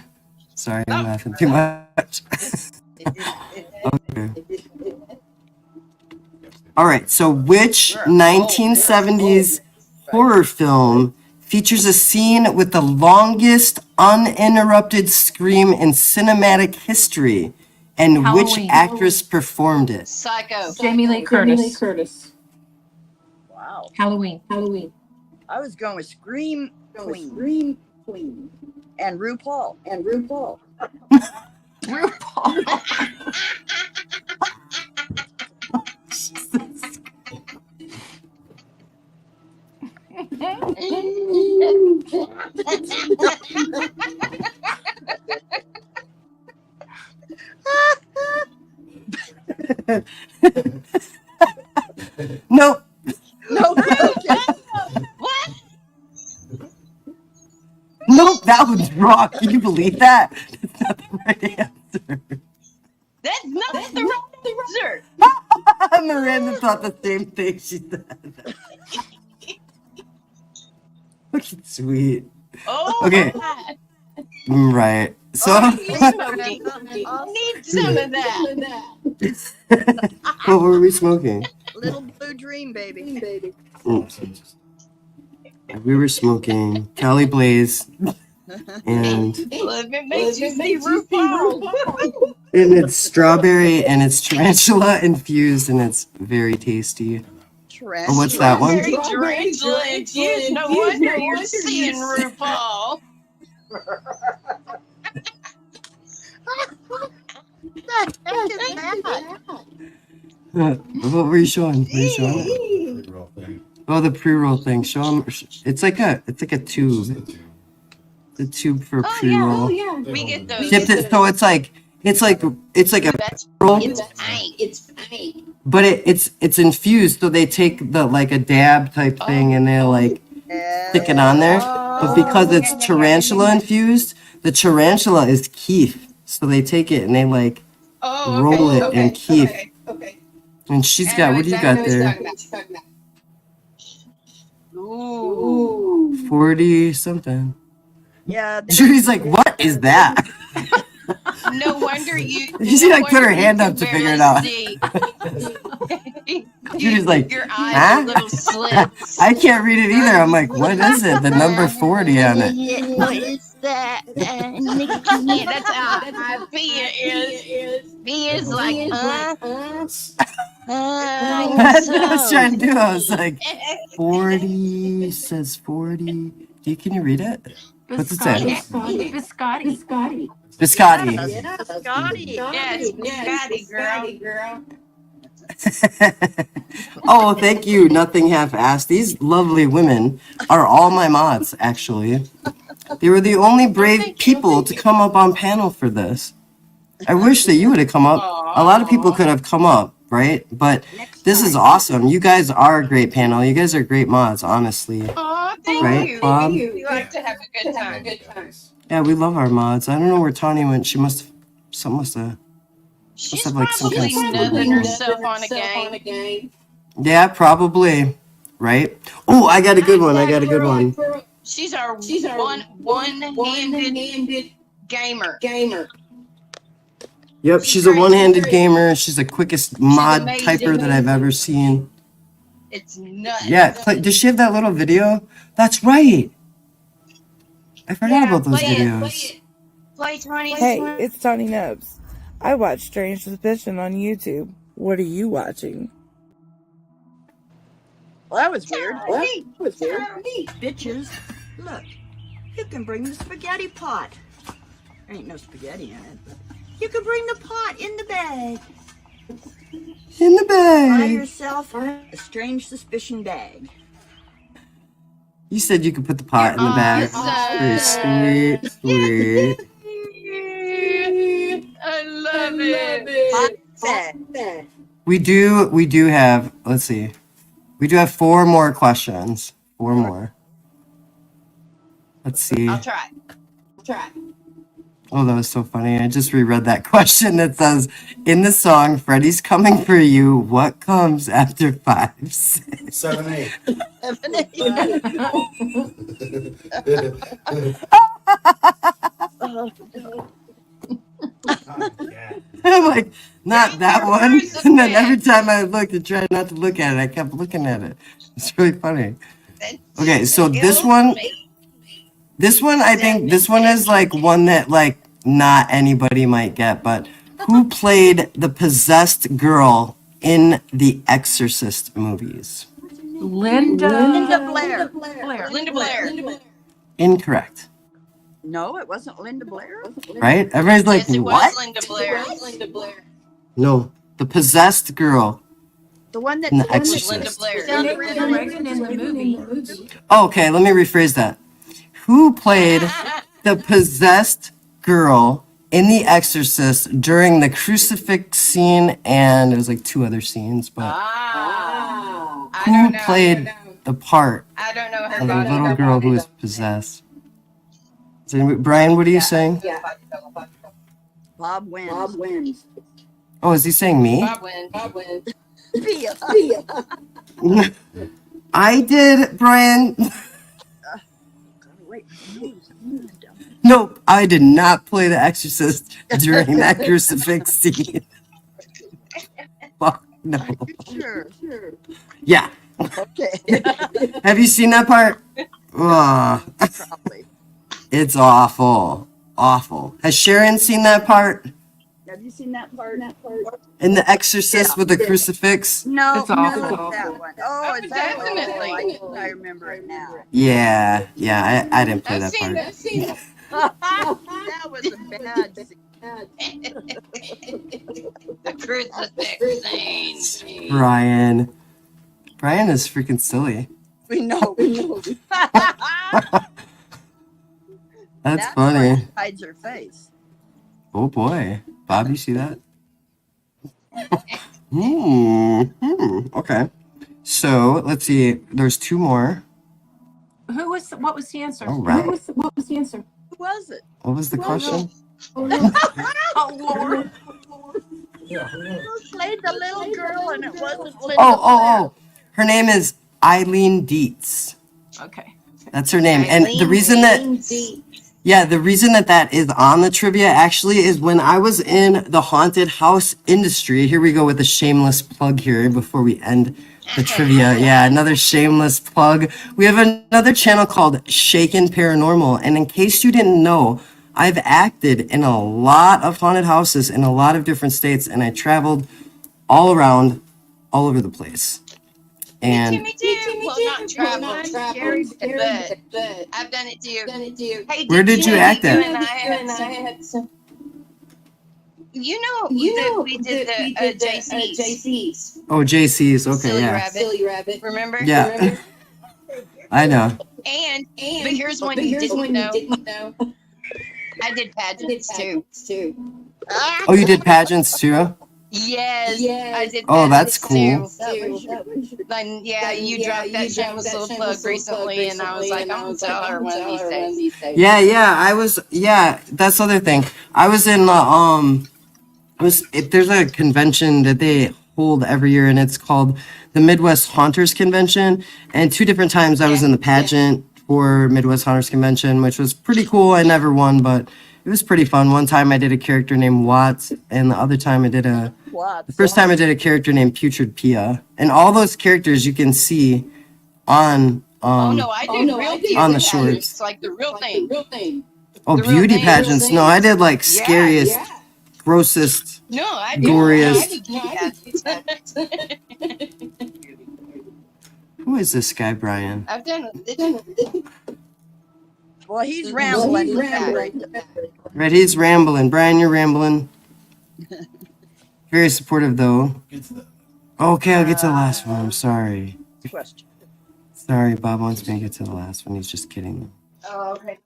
Sorry, I'm laughing too much. Okay. All right, so which 1970s horror film features a scene with the longest uninterrupted scream in cinematic history, and which Halloween. actress performed it? Psycho. Jamie Lee Curtis. Wow. Halloween. I was going with Scream Queen. And RuPaul. RuPaul. Nope. No. What? Nope, that was wrong. Can you believe that? That's not the right answer. That's not the right answer. Miranda thought the same thing. She said. Okay, sweet. Oh, Okay. my. Right. So, Need some of that. what were we smoking? Little Blue Dream, baby. We were smoking Cali Blaze, and Well, if it makes you see RuPaul. and it's strawberry and it's tarantula infused and it's very tasty. Oh, what's that one? Tarantula infused. No wonder you're seeing RuPaul. What the heck is that? What were you showing? Were you showing it? Oh, the pre-roll thing. Show them. It's like a tube. The tube for pre-roll. We get those. So it's like a pre-roll, It's fine. but it's infused. So they take the like a dab type thing and they like stick it on there. But because it's tarantula infused, the tarantula is Keith. So they take it and they like roll it in Keith. And she's got, what do you got there? Ooh. 40 something. Yeah. Judy's like, what is that? No wonder you. She like put her hand up to figure it out. Judy's like, Your eyes huh? are little slits. I can't read it either. I'm like, what is it? The number 40 on it. What is that? Yeah, that's how Pia is. Pia is like, That's what I was trying to do. I was like, 40 says 40. Can you read it? What's it say? Biscotti. Biscotti. Scotty. Yes, Biscotti, girl. Oh, thank you. Nothing half-assed. These lovely women are all my mods, actually. They were the only brave people to come up on panel for this. I wish that you would have come up. A lot of people could have come up, right? But this is awesome. You guys are a great panel. You guys are great mods, honestly. Oh, thank Right, you. Bob? We like to have a good time. Yeah, we love our mods. I don't know where Tawny went. She must have She's have, like, some kind probably of nubbing herself on a game. Yeah, probably. Right? Oh, I got a good one. She's our one-handed gamer. Yep, she's a one-handed gamer. She's the quickest mod amazing. typer that I've ever seen. It's nuts. Yeah, does she have that little video? That's right. I forgot about those videos. Play 20. Hey, it's Tawny Nubs. I watch Strange Suspicion on YouTube. What are you watching? Well, that was weird. Bitches, look, you can bring the spaghetti pot. There ain't no spaghetti in it, but you can bring the pot in the bag. In the Buy bag. yourself a Strange Suspicion bag. You said you could put the pot in the bag. Very sweet. I love it. We do have, let's see. We do have 4 more questions. 4 more. Let's see. I'll try. Oh, that was so funny. I just reread that question that says, in the song, Freddy's Coming for You, what comes after 5, 6? 7, 8. I'm like, not that one. And then every time I looked and tried not to look at it, I kept looking at it. It's really funny. Okay, so this one, I think this one is like one that like not anybody might get, but who played the possessed girl in the Exorcist movies? Linda Blair. Linda Blair. Incorrect. No, it wasn't Linda Blair. Right? Everybody's like, Yes, it what? was Linda Blair. No, the possessed girl. The one that In The Linda Exorcist. Blair. Reagan in the movie. Oh, okay, let me rephrase that. Who played the possessed girl in The Exorcist during the crucifix scene? And it was like 2 other scenes, but who played the part I don't know her of the body. little girl who was possessed? Is anybody, Brian, what are you saying? Bob wins. Oh, is he saying me? Bob wins. Pia. I did, Brian. Wait. Nope, I did not play The Exorcist during that crucifix scene. Fuck no. Sure. Yeah. Okay. Have you seen that part? Ugh. Probably. It's awful. Awful. Has Sharon seen that part? Have you seen that part? In The Exorcist with the crucifix? No, It's awful. not that one. Oh, it's definitely. I remember it now. Yeah, I didn't play that part. That was a bad scene. The crucifix scene. Brian is freaking silly. We know. That's That funny. part hides her face. Oh boy. Bob, you see that? Okay. So let's see. There's 2 more. What was the answer? All right. What was the answer? Who was it? What was the question? Oh Lord. Who played the little girl and it wasn't Linda Oh. Her name is Eileen Dietz. Okay. That's her name. And the reason that that is on the trivia actually is when I was in the haunted house industry. Here we go with a shameless plug here before we end the trivia. Yeah, another shameless plug. We have another channel called Shaken Paranormal. And in case you didn't know, I've acted in a lot of haunted houses in a lot of different states, and I traveled all over the place. And Me too. Well, not travel, scary, but I've done it too. Hey, where did you act at? You know that we did the JCs. Oh, JC's. Okay, Silly Rabbit. Remember? Yeah. Remember? I know. But here's one you didn't know. I did pageants too. Oh, you did pageants too? Yes, I did. Oh, that's cool. Then you dropped that shameless little plug recently, and I was like, I'm gonna tell her one of these days. Yeah, that's the other thing. I was in there's a convention that they hold every year, and it's called the Midwest Haunters Convention. And 2 different times I was in the pageant for Midwest Haunters Convention, which was pretty cool. I never won, but it was pretty fun. One time I did a character named Watts, and the other time the first time I did a character named Putrid Pia. And all those characters you can see on I did real on the shorts. It's like the real thing. Oh, The real beauty thing. pageants. No, I did like scariest, grossest, No, I goriest. did. Who is this guy, Brian? I've done it. Well, he's rambling. Right, he's rambling. Brian, you're rambling. Very supportive, though. Okay, I'll get to the last one. I'm sorry. Question. Sorry, Bob wants me to get to the last one. He's just kidding. Oh, okay.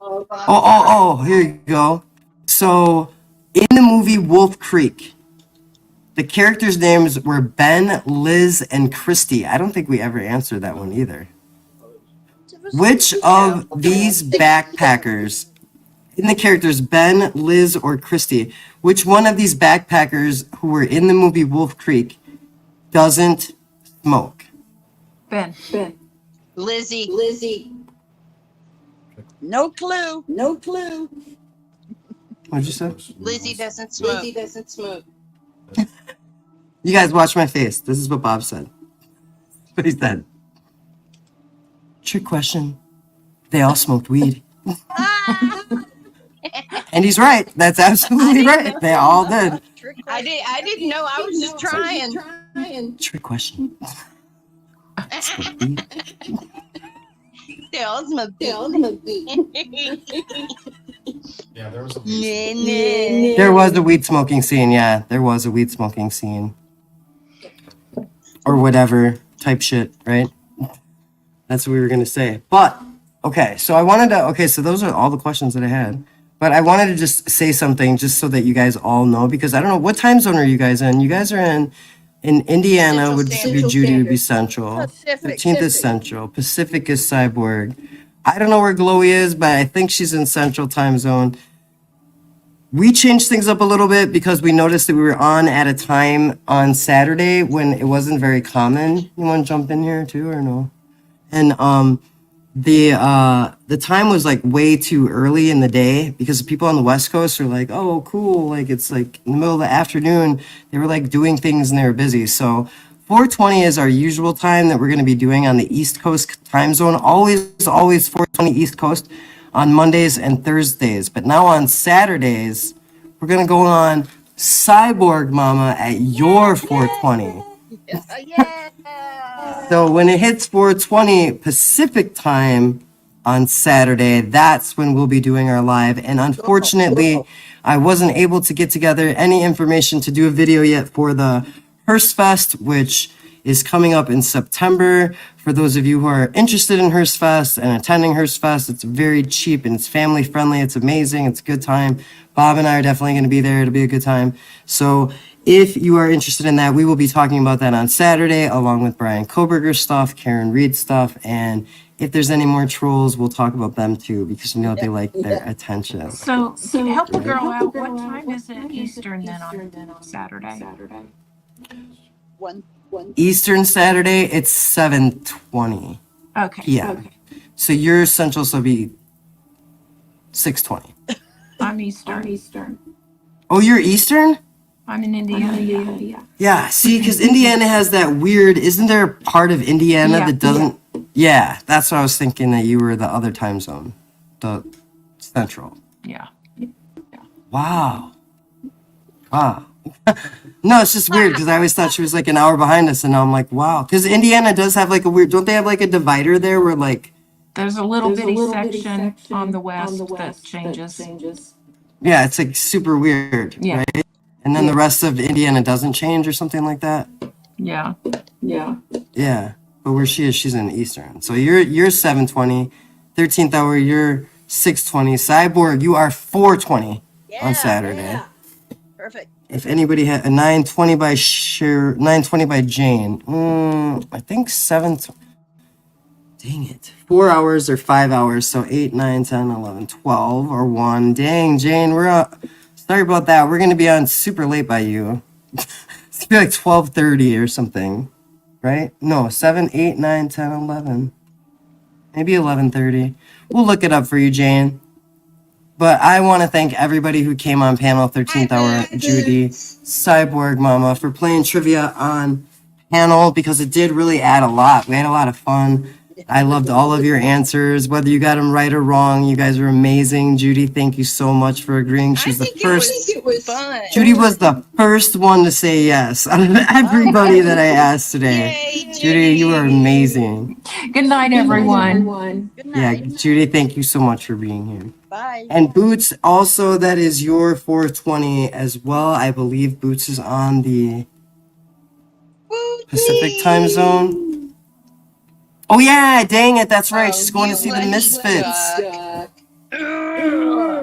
Here you go. So, in the movie Wolf Creek, the characters' names were Ben, Liz, and Christy. I don't think we ever answered that one either. Which of these backpackers, in the characters Ben, Liz, or Christy, which one of these backpackers who were in the movie Wolf Creek doesn't smoke? Ben. Lizzie. No clue. What'd you say? Lizzie doesn't smoke. You guys watch my face. This is what Bob said. What he said. Trick question. They all smoked weed. And he's right. That's absolutely right. They all did. I didn't know. I was just trying. Trick question. They all smoked Yeah, there was a There was a weed smoking scene. Yeah, there was a weed smoking scene. Or whatever type shit, right? That's what we were going to say. But, okay, so so those are all the questions that I had. But I wanted to just say something just so that you guys all know, because I don't know, what time zone are you guys in? You guys are in Indiana, Central would Standard. be Judy, would be Central. Pacific. 15th is Central. Pacific is Cyborg. I don't know where Glowy is, but I think she's in Central time zone. We changed things up a little bit because we noticed that we were on at a time on Saturday when it wasn't very common. You want to jump in here too, or no? And the time was like way too early in the day because people on the West Coast are like, oh, cool, like it's like in the middle of the afternoon. They were like doing things and they were busy. So 4:20 is our usual time that we're going to be doing on the East Coast time zone. Always 4:20 East Coast on Mondays and Thursdays. But now on Saturdays, we're going to go on Cyborg Mama at your 4:20. So when it hits 4:20 Pacific time on Saturday, that's when we'll be doing our live. And unfortunately, I wasn't able to get together any information to do a video yet for the Hearst Fest, which is coming up in September. For those of you who are interested in Hearst Fest and attending Hearst Fest, it's very cheap and it's family friendly. It's amazing. It's a good time. Bob and I are definitely going to be there. It'll be a good time. So if you are interested in that, we will be talking about that on Saturday, along with Bryan Kohberger stuff, Karen Reed stuff, and if there's any more trolls, we'll talk about them too, because you know they like their attention. So help the girl out. What time is it Eastern then on Saturday? Eastern Saturday, it's 7:20 Okay. p.m. Okay. So your Central, so be 6:20. I'm Eastern. Oh, you're Eastern? I'm in Indiana. Yeah, see, because Indiana has that weird, isn't there a part of Indiana that doesn't? Yeah, that's what I was thinking, that you were the other time zone, the Central. Yeah. Wow. No, it's just weird because I always thought she was like an hour behind us, and now I'm like, wow. Because Indiana does have like a weird, don't they have like a divider there where like. There's a little bitty section on the west that changes. Yeah, it's like super weird, right? And then the rest of Indiana doesn't change or something like that. Yeah. Yeah, but where she is, she's in Eastern. So you're 7:20, 13th hour. You're 6:20. Cyborg, you are 4:20 on Saturday. Perfect. If anybody had a 9:20 by 9:20 by Jane. I think 7. Dang it. 4 hours or 5 hours. So 8, 9, 10, 11, 12 or 1. Dang, Jane, we're up. Sorry about that. We're going to be on super late by you. It's going to be like 12:30 or something. Right? No, 7, 8, 9, 10, 11. Maybe 11:30. We'll look it up for you, Jane. But I want to thank everybody who came on panel 13th hour, Judy, Cyborg Mama, for playing trivia on panel, because it did really add a lot. We had a lot of fun. I loved all of your answers, whether you got them right or wrong. You guys were amazing. Judy, thank you so much for agreeing. She's the first. It was fun. Judy was the first one to say yes out of everybody that I asked today. Yay, Judy, you are amazing. Good night, everyone. Yeah, Judy, thank you so much for being here. Bye. And Boots, also, that is your 4:20 as well. I believe Boots is on the Pacific time zone. Oh yeah, dang it, that's right. She's going to see the Misfits.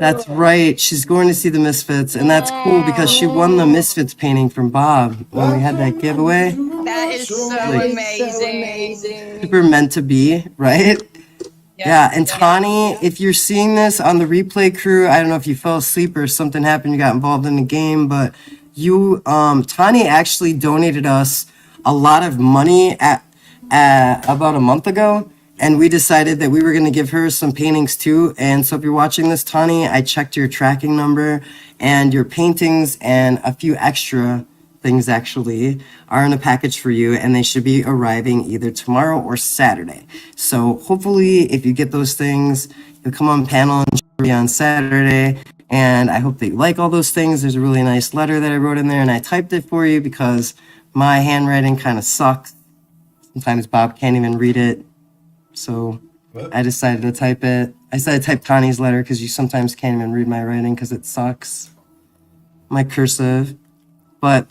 That's right. She's going to see the Misfits, and that's cool because she won the Misfits painting from Bob when we had that giveaway. That is so amazing. Super meant to be, right? Yeah, and Tani, if you're seeing this on the replay crew, I don't know if you fell asleep or something happened, you got involved in the game, but you, Tani actually donated us a lot of money at about a month ago, and we decided that we were going to give her some paintings too. And so if you're watching this, Tani, I checked your tracking number and your paintings and a few extra things actually are in a package for you, and they should be arriving either tomorrow or Saturday. So hopefully if you get those things, you'll come on panel and jury on Saturday. And I hope that you like all those things. There's a really nice letter that I wrote in there, and I typed it for you because my handwriting kind of sucks. Sometimes Bob can't even read it. So I decided to type it. I decided to type Connie's letter because you sometimes can't even read my writing because it sucks. My cursive. But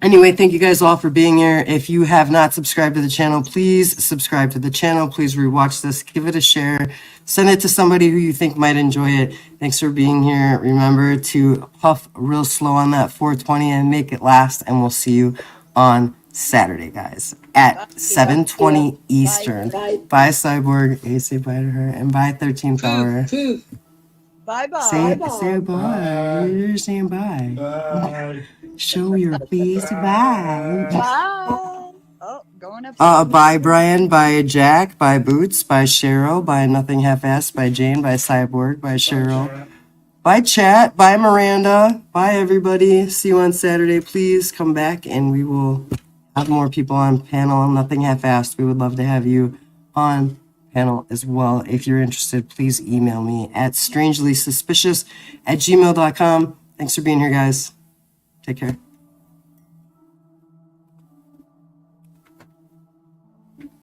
anyway, thank you guys all for being here. If you have not subscribed to the channel, please subscribe to the channel. Please rewatch this. Give it a share. Send it to somebody who you think might enjoy it. Thanks for being here. Remember to puff real slow on that 420 and make it last. And we'll see you on Saturday, guys, at 7:20 Eastern. Bye, Cyborg. Say bye to her. And bye, 13th Hour. Bye-bye. Say bye. You're saying bye. Bye. Show your face. Bye. Bye. Oh, going up. Bye, Brian. Bye, Jack. Bye, Boots. Bye, Cheryl. Bye, Nothing Half-Assed. Bye, Jane. Bye, Cyborg. Bye, Cheryl. Bye, chat. Bye, Miranda. Bye, everybody. See you on Saturday. Please come back and we will have more people on panel. Nothing Half-Assed. We would love to have you on panel as well. If you're interested, please email me at strangelysuspicious@gmail.com. Thanks for being here, guys. Take care.